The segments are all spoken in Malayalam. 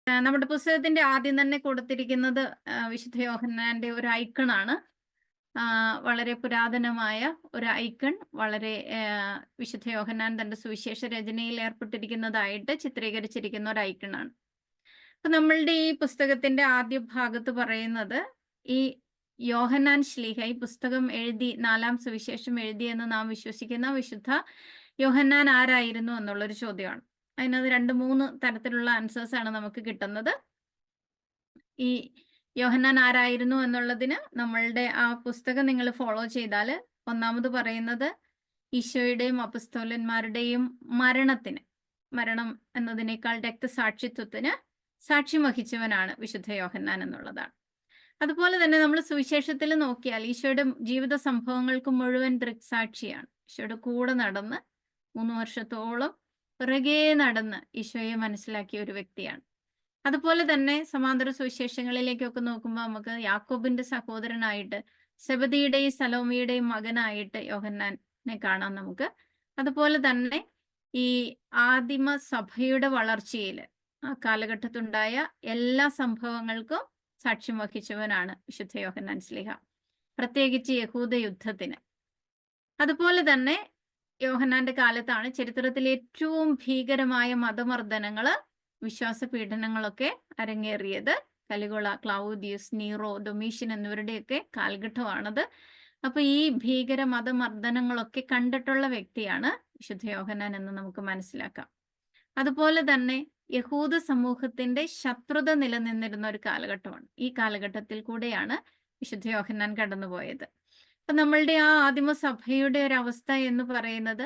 നമ്മുടെ പുസ്തകത്തിന്റെ ആദ്യം തന്നെ കൊടുത്തിരിക്കുന്നത് വിശുദ്ധ യോഹന്നാന്റെ ഒരു ഐക്കണാണ്. വളരെ പുരാതനമായ ഒരു ഐക്കൺ, വളരെ വിശുദ്ധ യോഹന്നാൻ തന്റെ സുവിശേഷ രചനയിൽ ഏർപ്പെട്ടിരിക്കുന്നതായിട്ട് ചിത്രീകരിച്ചിരിക്കുന്ന ഒരു ഐക്കണാണ്. അപ്പൊ നമ്മളുടെ ഈ പുസ്തകത്തിന്റെ ആദ്യ ഭാഗത്ത് പറയുന്നത്, ഈ യോഹന്നാൻ ശ്ലീഹ ഈ പുസ്തകം എഴുതി, 4-ാം സുവിശേഷം എഴുതിയെന്ന് നാം വിശ്വസിക്കുന്ന വിശുദ്ധ യോഹന്നാൻ ആരായിരുന്നു എന്നുള്ളൊരു ചോദ്യമാണ്. അതിനകത്ത് 2-3 തരത്തിലുള്ള ആൻസേഴ്സ് ആണ് നമുക്ക് കിട്ടുന്നത്. ഈ യോഹന്നാൻ ആരായിരുന്നു എന്നുള്ളതിന് നമ്മളുടെ ആ പുസ്തകം നിങ്ങൾ ഫോളോ ചെയ്താൽ, ഒന്നാമത് പറയുന്നത് ഈശോയുടെയും അപ്പസ്തോലന്മാരുടെയും മരണം എന്നതിനേക്കാൾ രക്തസാക്ഷിത്വത്തിന് സാക്ഷ്യം വഹിച്ചവനാണ് വിശുദ്ധ യോഹന്നാൻ എന്നുള്ളതാണ്. അതുപോലെ തന്നെ നമ്മൾ സുവിശേഷത്തിൽ നോക്കിയാൽ ഈശോയുടെ ജീവിത സംഭവങ്ങൾക്ക് മുഴുവൻ ദൃക്സാക്ഷിയാണ്. ഈശോയുടെ കൂടെ നടന്ന് 3 വർഷത്തോളം പിറകെ നടന്ന് ഈശോയെ മനസ്സിലാക്കിയ ഒരു വ്യക്തിയാണ്. അതുപോലെ തന്നെ സമാന്തര സുവിശേഷങ്ങളിലേക്കൊക്കെ നോക്കുമ്പോൾ നമുക്ക് യാക്കോബിന്റെ സഹോദരനായിട്ട്, സെബദിയുടെയും സലോമിയുടെയും മകനായിട്ട് യോഹന്നാനെ കാണാം നമുക്ക്. അതുപോലെ തന്നെ ഈ ആദിമ സഭയുടെ വളർച്ചയിൽ ആ കാലഘട്ടത്തുണ്ടായ എല്ലാ സംഭവങ്ങൾക്കും സാക്ഷ്യം വഹിച്ചവനാണ് വിശുദ്ധ യോഹന്നാൻ ശ്ലീഹ, പ്രത്യേകിച്ച് യഹൂദ യുദ്ധത്തിന്. അതുപോലെ തന്നെ യോഹന്നാന്റെ കാലത്താണ് ചരിത്രത്തിൽ ഏറ്റവും ഭീകരമായ മതമർദ്ദനങ്ങള്, വിശ്വാസ പീഡനങ്ങളൊക്കെ അരങ്ങേറിയത്. കലിഗുള, ക്ലൗദിയസ്, നീറോ, ഡൊമീഷ്യൻ എന്നിവരുടെയൊക്കെ കാലഘട്ടമാണത്. അപ്പൊ ഈ ഭീകര മതമർദ്ദനങ്ങളൊക്കെ കണ്ടിട്ടുള്ള വ്യക്തിയാണ് വിശുദ്ധ യോഹന്നാൻ എന്ന് നമുക്ക് മനസ്സിലാക്കാം. അതുപോലെ തന്നെ യഹൂദ സമൂഹത്തിന്റെ ശത്രുത നിലനിന്നിരുന്ന ഒരു കാലഘട്ടമാണ്. ഈ കാലഘട്ടത്തിൽ കൂടെയാണ് വിശുദ്ധ യോഹന്നാൻ കടന്നുപോയത്. അപ്പൊ നമ്മളുടെ ആ ആദിമസഭയുടെ ഒരു അവസ്ഥ എന്ന് പറയുന്നത്,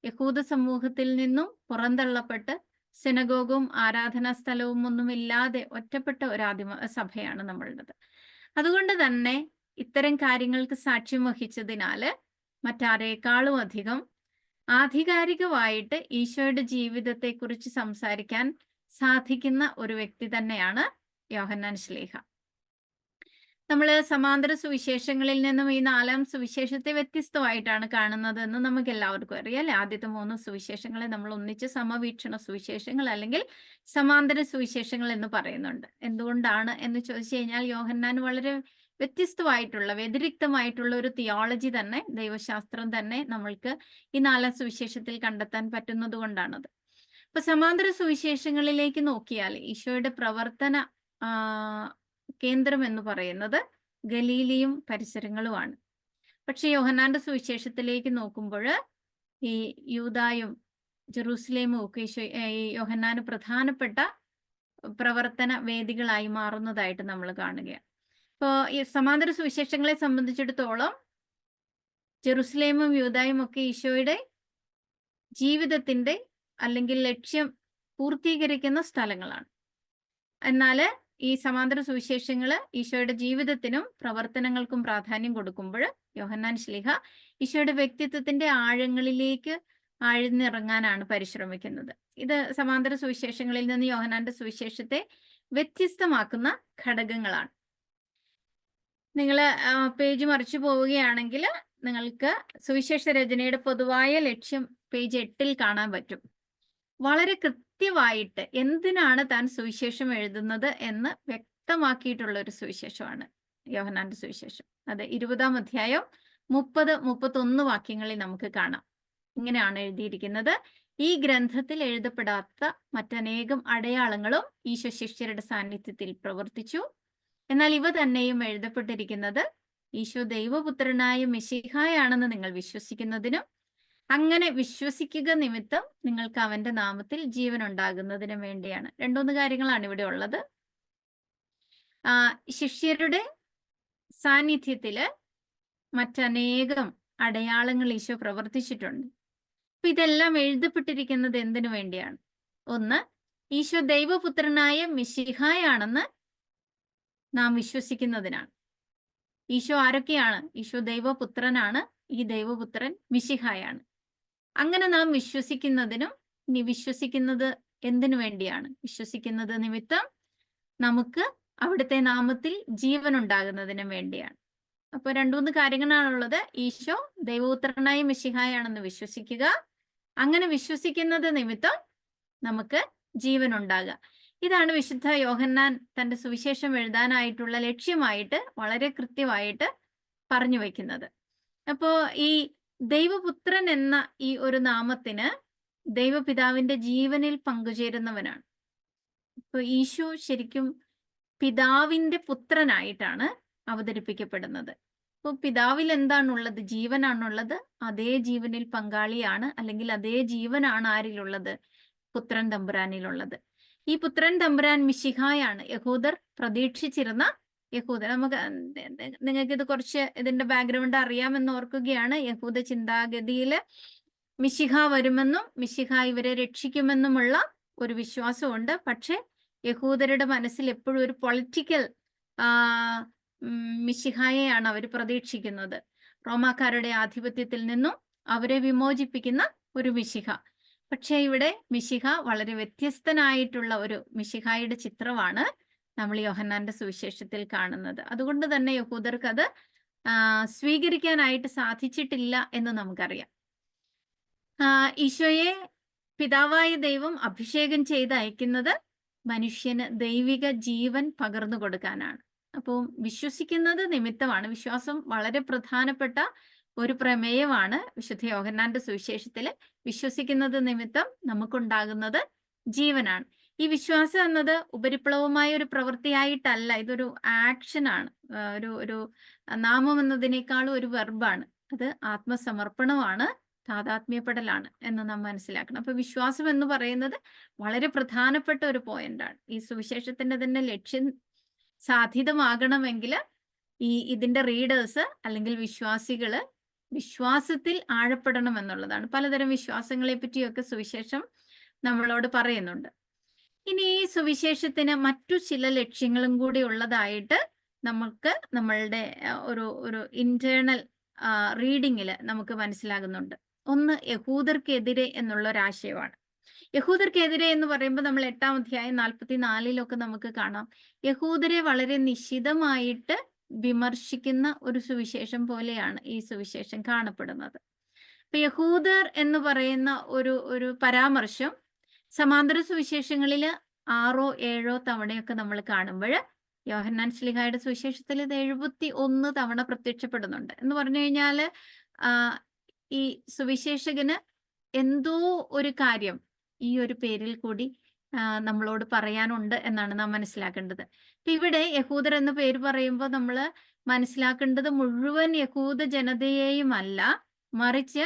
യഹൂദ സമൂഹത്തിൽ നിന്നും പുറന്തള്ളപ്പെട്ട് സിനഗോഗും ആരാധനാ സ്ഥലവും ഒന്നുമില്ലാതെ ഒറ്റപ്പെട്ട ഒരു ആദിമ സഭയാണ് നമ്മളുടേത്. അതുകൊണ്ട് തന്നെ ഇത്തരം കാര്യങ്ങൾക്ക് സാക്ഷ്യം വഹിച്ചതിനാല് മറ്റാരേക്കാളും അധികം ആധികാരികമായിട്ട് ഈശോയുടെ ജീവിതത്തെക്കുറിച്ച് സംസാരിക്കാൻ സാധിക്കുന്ന ഒരു വ്യക്തി തന്നെയാണ് യോഹന്നാൻ ശ്ലീഹ. നമ്മൾ സമാന്തര സുവിശേഷങ്ങളിൽ നിന്നും ഈ 4-ാം സുവിശേഷത്തെ വ്യത്യസ്തമായിട്ടാണ് കാണുന്നത് എന്ന് നമുക്ക് എല്ലാവർക്കും അറിയാം അല്ലെ. ആദ്യത്തെ 3 സുവിശേഷങ്ങളെ നമ്മൾ ഒന്നിച്ച് സമവീക്ഷണ സുവിശേഷങ്ങൾ അല്ലെങ്കിൽ സമാന്തര സുവിശേഷങ്ങൾ എന്ന് പറയുന്നുണ്ട്. എന്തുകൊണ്ടാണ് എന്ന് ചോദിച്ചു കഴിഞ്ഞാൽ, യോഹന്നാൻ വളരെ വ്യത്യസ്തമായിട്ടുള്ള, വ്യതിരിക്തമായിട്ടുള്ള ഒരു തിയോളജി തന്നെ, ദൈവശാസ്ത്രം തന്നെ നമ്മൾക്ക് ഈ 4-ാം സുവിശേഷത്തിൽ കണ്ടെത്താൻ പറ്റുന്നത് കൊണ്ടാണത്. അപ്പൊ സമാന്തര സുവിശേഷങ്ങളിലേക്ക് നോക്കിയാൽ ഈശോയുടെ പ്രവർത്തന കേന്ദ്രം എന്ന് പറയുന്നത് ഗലീലിയും പരിസരങ്ങളുമാണ്. പക്ഷെ യോഹന്നാന്റെ സുവിശേഷത്തിലേക്ക് നോക്കുമ്പോൾ ഈ യൂദായും ജെറൂസലേമും ഒക്കെ ഈ യോഹന്നാന് പ്രധാനപ്പെട്ട പ്രവർത്തന വേദികളായി മാറുന്നതായിട്ട് നമ്മൾ കാണുകയാണ്. ഇപ്പോൾ ഈ സമാന്തര സുവിശേഷങ്ങളെ സംബന്ധിച്ചിടത്തോളം ജെറൂസലേമും യൂദായും ഒക്കെ ഈശോയുടെ ജീവിതത്തിന്റെ അല്ലെങ്കിൽ ലക്ഷ്യം പൂർത്തീകരിക്കുന്ന സ്ഥലങ്ങളാണ്. എന്നാൽ ഈ സമാന്തര സുവിശേഷങ്ങൾ ഈശോയുടെ ജീവിതത്തിനും പ്രവർത്തനങ്ങൾക്കും പ്രാധാന്യം കൊടുക്കുമ്പോൾ യോഹന്നാൻ ശ്ലീഹ ഈശോയുടെ വ്യക്തിത്വത്തിന്റെ ആഴങ്ങളിലേക്ക് ആഴ്ന്നിറങ്ങാനാണ് പരിശ്രമിക്കുന്നത്. ഇത് സമാന്തര സുവിശേഷങ്ങളിൽ നിന്ന് യോഹന്നാന്റെ സുവിശേഷത്തെ വ്യത്യസ്തമാക്കുന്ന ഘടകങ്ങളാണ്. നിങ്ങൾ പേജ് മറിച്ചു പോവുകയാണെങ്കിൽ നിങ്ങൾക്ക് സുവിശേഷ രചനയുടെ പൊതുവായ ലക്ഷ്യം പേജ് 8-ൽ കാണാൻ പറ്റും. വളരെ കൃത്യമായിട്ട് എന്തിനാണ് താൻ സുവിശേഷം എഴുതുന്നത് എന്ന് വ്യക്തമാക്കിയിട്ടുള്ള ഒരു സുവിശേഷമാണ് യോഹന്നാന്റെ സുവിശേഷം. അത് 20-ാം അധ്യായം 30-31 വാക്യങ്ങളിൽ നമുക്ക് കാണാം. ഇങ്ങനെയാണ് എഴുതിയിരിക്കുന്നത്: ഈ ഗ്രന്ഥത്തിൽ എഴുതപ്പെടാത്ത മറ്റനേകം അടയാളങ്ങളും ഈശോ ശിഷ്യരുടെ സാന്നിധ്യത്തിൽ പ്രവർത്തിച്ചു. എന്നാൽ ഇവ തന്നെയും എഴുതപ്പെട്ടിരിക്കുന്നത് ഈശോ ദൈവപുത്രനായ മെശിഹായാണെന്ന് നിങ്ങൾ വിശ്വസിക്കുന്നതിനും അങ്ങനെ വിശ്വസിക്കുക നിമിത്തം നിങ്ങൾക്ക് അവന്റെ നാമത്തിൽ ജീവൻ ഉണ്ടാകുന്നതിനും വേണ്ടിയാണ്. 2-3 കാര്യങ്ങളാണ് ഇവിടെ ഉള്ളത്. ശിഷ്യരുടെ സാന്നിധ്യത്തില് മറ്റനേകം അടയാളങ്ങൾ ഈശോ പ്രവർത്തിച്ചിട്ടുണ്ട്. അപ്പൊ ഇതെല്ലാം എഴുതപ്പെട്ടിരിക്കുന്നത് എന്തിനു വേണ്ടിയാണ്? ഒന്ന്, ഈശോ ദൈവപുത്രനായ മെശിഹായാണെന്ന് നാം വിശ്വസിക്കുന്നതിനാണ്. ഈശോ ആരൊക്കെയാണ്? ഈശോ ദൈവപുത്രനാണ്. ഈ ദൈവപുത്രൻ മിശിഹായാണ്. അങ്ങനെ നാം വിശ്വസിക്കുന്നതിനും, ഇനി വിശ്വസിക്കുന്നത് എന്തിനു വേണ്ടിയാണ്? വിശ്വസിക്കുന്നത് നിമിത്തം നമുക്ക് അവിടുത്തെ നാമത്തിൽ ജീവൻ ഉണ്ടാകുന്നതിനും വേണ്ടിയാണ്. അപ്പൊ 2-3 കാര്യങ്ങളാണുള്ളത്. ഈശോ ദൈവപുത്രനായ മിശിഹായാണെന്ന് വിശ്വസിക്കുക, അങ്ങനെ വിശ്വസിക്കുന്നത് നിമിത്തം നമുക്ക് ജീവൻ ഉണ്ടാകുക. ഇതാണ് വിശുദ്ധ യോഹന്നാൻ തന്റെ സുവിശേഷം എഴുതാനായിട്ടുള്ള ലക്ഷ്യമായിട്ട് വളരെ കൃത്യമായിട്ട് പറഞ്ഞു വയ്ക്കുന്നത്. അപ്പോ ഈ ദൈവപുത്രൻ എന്ന ഈ ഒരു നാമത്തിന് ദൈവപിതാവിന്റെ ജീവനിൽ പങ്കുചേരുന്നവനാണ്. ഇപ്പൊ ഈശോ ശരിക്കും പിതാവിന്റെ പുത്രനായിട്ടാണ് അവതരിപ്പിക്കപ്പെടുന്നത്. അപ്പോൾ പിതാവിൽ എന്താണുള്ളത്? ജീവനാണുള്ളത്. അതേ ജീവനിൽ പങ്കാളിയാണ്, അല്ലെങ്കിൽ അതേ ജീവനാണ് ആരിലുള്ളത്? പുത്രൻ തമ്പുരാനിലുള്ളത്. ഈ പുത്രൻ തമ്പുരാൻ മിശിഹായാണ്. യഹൂദർ പ്രതീക്ഷിച്ചിരുന്ന നമുക്ക് നിങ്ങൾക്ക് ഇത് കുറച്ച് ഇതിന്റെ ബാക്ക്ഗ്രൗണ്ട് അറിയാമെന്ന് ഓർക്കുകയാണ്. യഹൂദ ചിന്താഗതിയിൽ മിശിഹ വരുമെന്നും മിശിഹ ഇവരെ രക്ഷിക്കുമെന്നുമുള്ള ഒരു വിശ്വാസമുണ്ട്. പക്ഷെ യഹൂദരുടെ മനസ്സിൽ എപ്പോഴും ഒരു പൊളിറ്റിക്കൽ മിശിഹായെയാണ് അവർ പ്രതീക്ഷിക്കുന്നത്. റോമാക്കാരുടെ ആധിപത്യത്തിൽ നിന്നും അവരെ വിമോചിപ്പിക്കുന്ന ഒരു മിശിഹ. പക്ഷെ ഇവിടെ മിശിഹ വളരെ വ്യത്യസ്തനായിട്ടുള്ള ഒരു മിശിഹായുടെ ചിത്രമാണ് നമ്മൾ യോഹന്നാന്റെ സുവിശേഷത്തിൽ കാണുന്നത്. അതുകൊണ്ട് തന്നെ യഹൂദർക്ക് അത് സ്വീകരിക്കാനായിട്ട് സാധിച്ചിട്ടില്ല എന്ന് നമുക്കറിയാം. ഈശോയെ പിതാവായ ദൈവം അഭിഷേകം ചെയ്ത് അയക്കുന്നത് മനുഷ്യന് ദൈവിക ജീവൻ പകർന്നു കൊടുക്കാനാണ്. അപ്പോൾ വിശ്വസിക്കുന്നത് നിമിത്തമാണ്. വിശ്വാസം വളരെ പ്രധാനപ്പെട്ട ഒരു പ്രമേയമാണ് വിശുദ്ധ യോഹന്നാന്റെ സുവിശേഷത്തിൽ. വിശ്വസിക്കുന്നത് നിമിത്തം നമുക്കുണ്ടാകുന്നത് ജീവനാണ്. ഈ വിശ്വാസം എന്നത് ഉപരിപ്ലവമായ ഒരു പ്രവൃത്തിയായിട്ടല്ല, ഇതൊരു ആക്ഷനാണ്. ഒരു നാമം എന്നതിനേക്കാളും ഒരു വെർബാണ്. അത് ആത്മസമർപ്പണമാണ്, താതാത്മ്യപ്പെടലാണ് എന്ന് നാം മനസ്സിലാക്കണം. അപ്പൊ വിശ്വാസം എന്ന് പറയുന്നത് വളരെ പ്രധാനപ്പെട്ട ഒരു പോയിന്റാണ്. ഈ സുവിശേഷത്തിന്റെ തന്നെ ലക്ഷ്യം സാധിതമാകണമെങ്കിൽ ഇതിന്റെ റീഡേഴ്സ് അല്ലെങ്കിൽ വിശ്വാസികള് വിശ്വാസത്തിൽ ആഴപ്പെടണം എന്നുള്ളതാണ്. പലതരം വിശ്വാസങ്ങളെ പറ്റിയൊക്കെ സുവിശേഷം നമ്മളോട് പറയുന്നുണ്ട്. ഇനി ഈ സുവിശേഷത്തിന് മറ്റു ചില ലക്ഷ്യങ്ങളും കൂടി ഉള്ളതായിട്ട് നമുക്ക് നമ്മളുടെ ഒരു ഇന്റേണൽ റീഡിങ്ങിൽ നമുക്ക് മനസ്സിലാകുന്നുണ്ട്. ഒന്ന്, യഹൂദർക്കെതിരെ എന്നുള്ള ഒരു ആശയമാണ്. യഹൂദർക്കെതിരെ എന്ന് പറയുമ്പോൾ നമ്മൾ 8-ാം അധ്യായം 44-ലൊക്കെ നമുക്ക് കാണാം. യഹൂദരെ വളരെ നിശിതമായിട്ട് വിമർശിക്കുന്ന ഒരു സുവിശേഷം പോലെയാണ് ഈ സുവിശേഷം കാണപ്പെടുന്നത്. ഇപ്പൊ യഹൂദർ എന്ന് പറയുന്ന ഒരു പരാമർശം സമാന്തര സുവിശേഷങ്ങളിൽ 6-7 തവണയൊക്കെ നമ്മൾ കാണുമ്പോൾ യോഹന്നാൻ ശ്ലീഹായുടെ സുവിശേഷത്തിൽ ഇത് 71 തവണ പ്രത്യക്ഷപ്പെടുന്നുണ്ട്. എന്ന് പറഞ്ഞു കഴിഞ്ഞാൽ ഈ സുവിശേഷകന് എന്തോ ഒരു കാര്യം ഈ ഒരു പേരിൽ കൂടി നമ്മളോട് പറയാനുണ്ട് എന്നാണ് നാം മനസ്സിലാക്കേണ്ടത്. ഇപ്പൊ ഇവിടെ യഹൂദർ എന്ന പേര് പറയുമ്പോൾ നമ്മൾ മനസ്സിലാക്കേണ്ടത് മുഴുവൻ യഹൂദ ജനതയെയും അല്ല, മറിച്ച്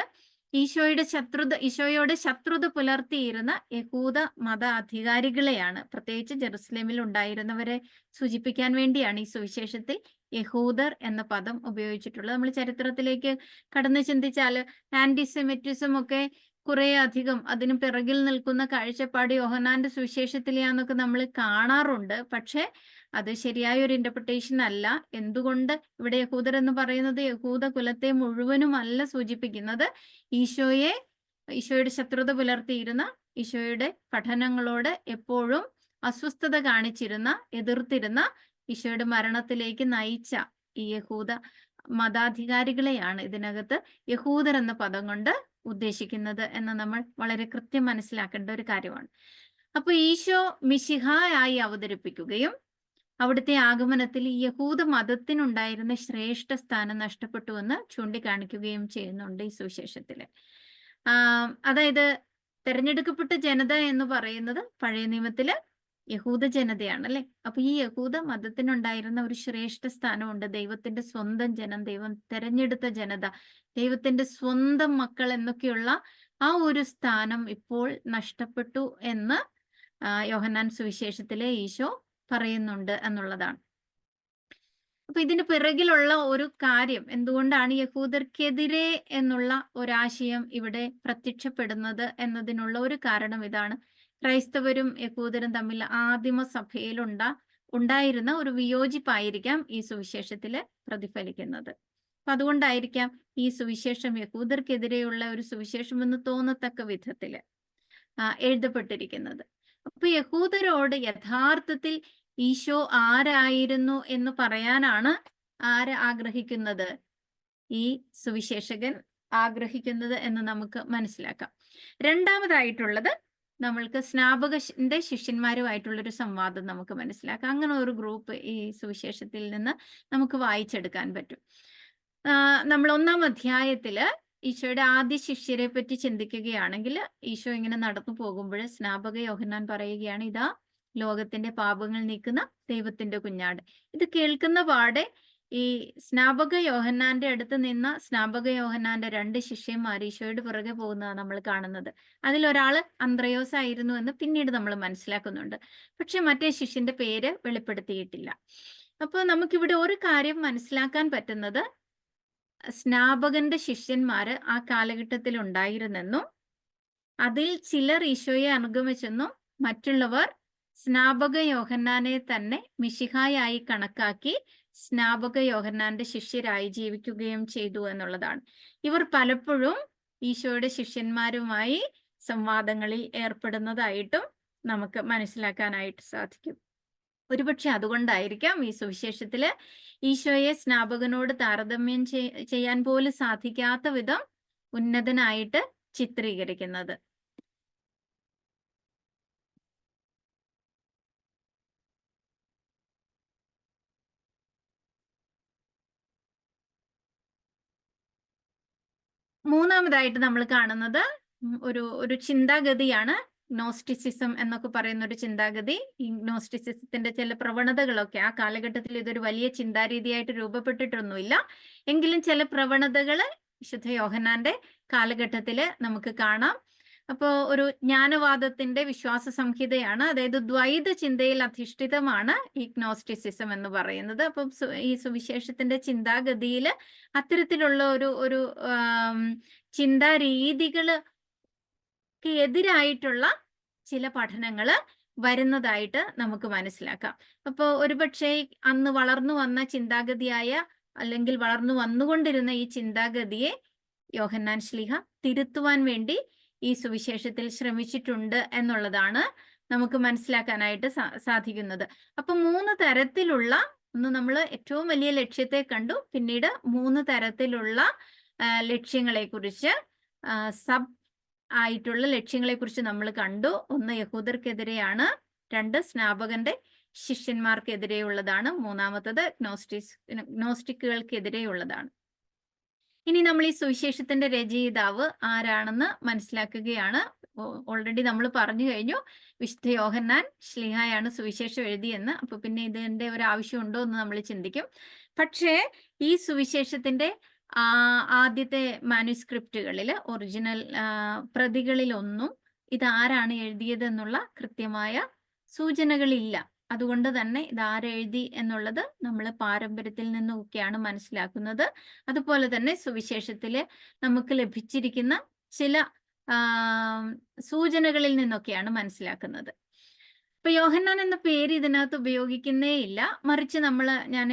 ഈശോയോട് ശത്രുത പുലർത്തിയിരുന്ന യഹൂദ മത അധികാരികളെയാണ്, പ്രത്യേകിച്ച് ജെറുസലേമിൽ ഉണ്ടായിരുന്നവരെ സൂചിപ്പിക്കാൻ വേണ്ടിയാണ് ഈ സുവിശേഷത്തിൽ യഹൂദർ എന്ന പദം ഉപയോഗിച്ചിട്ടുള്ളത്. നമ്മൾ ചരിത്രത്തിലേക്ക് കടന്നു ചിന്തിച്ചാൽ ആന്റിസെമിറ്റിസം ഒക്കെ കുറെ അധികം അതിന് പിറകിൽ നിൽക്കുന്ന കാഴ്ചപ്പാട് യോഹന്നാന്റെ സുവിശേഷത്തിലാന്നൊക്കെ നമ്മൾ കാണാറുണ്ട്. പക്ഷെ അത് ശരിയായ ഒരു ഇന്റർപ്രിട്ടേഷൻ അല്ല. എന്തുകൊണ്ട് ഇവിടെ യഹൂദർ എന്ന് പറയുന്നത് യഹൂദ കുലത്തെ മുഴുവനും അല്ല സൂചിപ്പിക്കുന്നത്. ഈശോയുടെ ശത്രുത പുലർത്തിയിരുന്ന, ഈശോയുടെ പഠനങ്ങളോട് എപ്പോഴും അസ്വസ്ഥത കാണിച്ചിരുന്ന, എതിർത്തിരുന്ന, ഈശോയുടെ മരണത്തിലേക്ക് നയിച്ച ഈ യഹൂദ മതാധികാരികളെയാണ് ഇതിനകത്ത് യഹൂദർ എന്ന പദം കൊണ്ട് ഉദ്ദേശിക്കുന്നത് എന്ന് നമ്മൾ വളരെ കൃത്യം മനസ്സിലാക്കേണ്ട ഒരു കാര്യമാണ്. അപ്പൊ ഈശോ മിശിഹായായി അവതരിപ്പിക്കുകയും അവിടുത്തെ ആഗമനത്തിൽ യഹൂദ മതത്തിനുണ്ടായിരുന്ന ശ്രേഷ്ഠ സ്ഥാനം നഷ്ടപ്പെട്ടുവെന്ന് ചൂണ്ടിക്കാണിക്കുകയും ചെയ്യുന്നുണ്ട് ഈ സുവിശേഷത്തില്. അതായത് തെരഞ്ഞെടുക്കപ്പെട്ട ജനത എന്ന് പറയുന്നത് പഴയ നിയമത്തില് യഹൂദ ജനതയാണ്, അല്ലെ? അപ്പൊ ഈ യഹൂദ മതത്തിനുണ്ടായിരുന്ന ഒരു ശ്രേഷ്ഠ സ്ഥാനമുണ്ട്. ദൈവത്തിന്റെ സ്വന്തം ജനം, ദൈവം തെരഞ്ഞെടുത്ത ജനത, ദൈവത്തിന്റെ സ്വന്തം മക്കൾ എന്നൊക്കെയുള്ള ആ ഒരു സ്ഥാനം ഇപ്പോൾ നഷ്ടപ്പെട്ടു എന്ന് യോഹന്നാൻ സുവിശേഷത്തിലെ ഈശോ പറയുന്നുണ്ട് എന്നുള്ളതാണ്. അപ്പൊ ഇതിന് പിറകിലുള്ള ഒരു കാര്യം, എന്തുകൊണ്ടാണ് യഹൂദർക്കെതിരെ എന്നുള്ള ഒരാശയം ഇവിടെ പ്രത്യക്ഷപ്പെടുന്നത് എന്നതിനുള്ള ഒരു കാരണം ഇതാണ്. ക്രൈസ്തവരും യഹൂദരും തമ്മിൽ ആദിമ സഭയിൽ ഉണ്ടായിരുന്ന ഒരു വിയോജിപ്പായിരിക്കാം ഈ സുവിശേഷത്തില് പ്രതിഫലിക്കുന്നത്. അപ്പൊ അതുകൊണ്ടായിരിക്കാം ഈ സുവിശേഷം യഹൂദർക്കെതിരെയുള്ള ഒരു സുവിശേഷം എന്ന് തോന്നത്തക്ക വിധത്തില് എഴുതപ്പെട്ടിരിക്കുന്നത്. അപ്പൊ യഹൂദരോട് യഥാർത്ഥത്തിൽ ഈശോ ആരായിരുന്നു എന്ന് പറയാനാണ് ആഗ്രഹിക്കുന്നത്? ഈ സുവിശേഷകൻ ആഗ്രഹിക്കുന്നത് എന്ന് നമുക്ക് മനസ്സിലാക്കാം. രണ്ടാമതായിട്ടുള്ളത് നമ്മൾക്ക് സ്നാപകന്റെ ശിഷ്യന്മാരുമായിട്ടുള്ളൊരു സംവാദം നമുക്ക് മനസ്സിലാക്കാം. അങ്ങനെ ഒരു ഗ്രൂപ്പ് ഈ സുവിശേഷത്തിൽ നിന്ന് നമുക്ക് വായിച്ചെടുക്കാൻ പറ്റും. നമ്മൾ 1-ാം അധ്യായത്തില് ഈശോയുടെ ആദ്യ ശിഷ്യരെ പറ്റി ചിന്തിക്കുകയാണെങ്കിൽ, ഈശോ ഇങ്ങനെ നടന്നു പോകുമ്പോൾ സ്നാപക യോഹന്നാൻ പറയുകയാണ്, ഇതാ ലോകത്തിന്റെ പാപങ്ങൾ നീക്കുന്ന ദൈവത്തിന്റെ കുഞ്ഞാട്. ഇത് കേൾക്കുന്ന പാടെ ഈ സ്നാപക യോഹന്നാന്റെ അടുത്ത് നിന്ന സ്നാപക യോഹന്നാന്റെ 2 ശിഷ്യന്മാർ ഈശോയുടെ പുറകെ പോകുന്നതാണ് നമ്മൾ കാണുന്നത്. അതിലൊരാള് അന്ത്രയോസ് ആയിരുന്നു എന്ന് പിന്നീട് നമ്മൾ മനസ്സിലാക്കുന്നുണ്ട്. പക്ഷെ മറ്റേ ശിഷ്യന്റെ പേര് വെളിപ്പെടുത്തിയിട്ടില്ല. അപ്പോൾ നമുക്കിവിടെ ഒരു കാര്യം മനസ്സിലാക്കാൻ പറ്റുന്നത്, സ്നാപകന്റെ ശിഷ്യന്മാര് ആ കാലഘട്ടത്തിൽ ഉണ്ടായിരുന്നെന്നും അതിൽ ചിലർ ഈശോയെ അനുഗമിച്ചെന്നും മറ്റുള്ളവർ സ്നാപക യോഹന്നാനെ തന്നെ മിശിഹായായി കണക്കാക്കി സ്നാപക യോഹന്നാന്റെ ശിഷ്യരായി ജീവിക്കുകയും ചെയ്തു എന്നുള്ളതാണ്. ഇവർ പലപ്പോഴും ഈശോയുടെ ശിഷ്യന്മാരുമായി സംവാദങ്ങളിൽ ഏർപ്പെടുന്നതായിട്ടും നമുക്ക് മനസ്സിലാക്കാനായിട്ട് സാധിക്കും. ഒരുപക്ഷെ അതുകൊണ്ടായിരിക്കാം ഈ സുവിശേഷത്തില് ഈശോയെ സ്നാപകനോട് താരതമ്യം ചെയ്യാൻ പോലും സാധിക്കാത്ത വിധം ഉന്നതനായിട്ട് ചിത്രീകരിക്കുന്നത്. മൂന്നാമതായിട്ട് നമ്മൾ കാണുന്നത് ഒരു ചിന്താഗതിയാണ് ഗ്നോസ്റ്റിസിസം എന്നൊക്കെ പറയുന്ന ഒരു ചിന്താഗതി. ഈ ഗ്നോസ്റ്റിസിസത്തിന്റെ ചില പ്രവണതകളൊക്കെ ആ കാലഘട്ടത്തിൽ ഇതൊരു വലിയ ചിന്താരീതിയായിട്ട് രൂപപ്പെട്ടിട്ടൊന്നുമില്ല. എങ്കിലും ചില പ്രവണതകള് വിശുദ്ധ യോഹന്നാന്റെ കാലഘട്ടത്തില് നമുക്ക് കാണാം. അപ്പോൾ ഒരു ജ്ഞാനവാദത്തിന്റെ വിശ്വാസ സംഹിതയാണ്, അതായത് ദ്വൈത ചിന്തയിൽ അധിഷ്ഠിതമാണ് ഈ ഗ്നോസ്റ്റിസിസം എന്ന് പറയുന്നത്. അപ്പം ഈ സുവിശേഷത്തിന്റെ ചിന്താഗതിയിൽ അത്തരത്തിലുള്ള ഒരു ചിന്താരീതികള് എതിരായിട്ടുള്ള ചില പഠനങ്ങൾ വരുന്നതായിട്ട് നമുക്ക് മനസ്സിലാക്കാം. അപ്പോൾ ഒരുപക്ഷെ അന്ന് വളർന്നു വന്ന ചിന്താഗതിയായ അല്ലെങ്കിൽ വളർന്നു വന്നുകൊണ്ടിരുന്ന ഈ ചിന്താഗതിയെ യോഹന്നാൻ ശ്ലീഹ തിരുത്തുവാൻ വേണ്ടി ഈ സുവിശേഷത്തിൽ ശ്രമിച്ചിട്ടുണ്ട് എന്നുള്ളതാണ് നമുക്ക് മനസ്സിലാക്കാനായിട്ട് സാധിക്കുന്നത്. അപ്പൊ 3 തരത്തിലുള്ള നമ്മൾ ഏറ്റവും വലിയ ലക്ഷ്യത്തെ കണ്ടു, പിന്നീട് 3 തരത്തിലുള്ള ലക്ഷ്യങ്ങളെ കുറിച്ച് സബ് ആയിട്ടുള്ള ലക്ഷ്യങ്ങളെ കുറിച്ച് നമ്മൾ കണ്ടു. 1 യഹൂദർക്കെതിരെയാണ്, 2 സ്നാപകന്റെ ശിഷ്യന്മാർക്കെതിരെയുള്ളതാണ്, 3-മത്തത് ഗ്നോസ്റ്റിക്കുകൾക്കെതിരെയുള്ളതാണ്. ഇനി നമ്മൾ ഈ സുവിശേഷത്തിന്റെ രചയിതാവ് ആരാണെന്ന് മനസ്സിലാക്കുകയാണ്. ഓൾറെഡി നമ്മൾ പറഞ്ഞു കഴിഞ്ഞു, വിശുദ്ധ യോഹന്നാൻ ശ്ലീഹായാണ് സുവിശേഷം എഴുതിയെന്ന്. അപ്പൊ പിന്നെ ഇതിന്റെ ഒരു ആവശ്യമുണ്ടോ എന്ന് നമ്മൾ ചിന്തിക്കും. പക്ഷേ ഈ സുവിശേഷത്തിന്റെ ആദ്യത്തെ മാനുസ്ക്രിപ്റ്റുകളിൽ, ഒറിജിനൽ പ്രതികളിലൊന്നും ഇതാരാണ് എഴുതിയതെന്നുള്ള കൃത്യമായ സൂചനകളില്ല. അതുകൊണ്ട് തന്നെ ഇതാരെഴുതി എന്നുള്ളത് നമ്മൾ പാരമ്പര്യത്തിൽ നിന്നൊക്കെയാണ് മനസ്സിലാക്കുന്നത്. അതുപോലെ തന്നെ സുവിശേഷത്തില് നമുക്ക് ലഭിച്ചിരിക്കുന്ന ചില സൂചനകളിൽ നിന്നൊക്കെയാണ് മനസ്സിലാക്കുന്നത്. ഇപ്പൊ യോഹന്നാൻ എന്ന പേര് ഇതിനകത്ത് ഉപയോഗിക്കുന്നേ ഇല്ല. മറിച്ച് ഞാൻ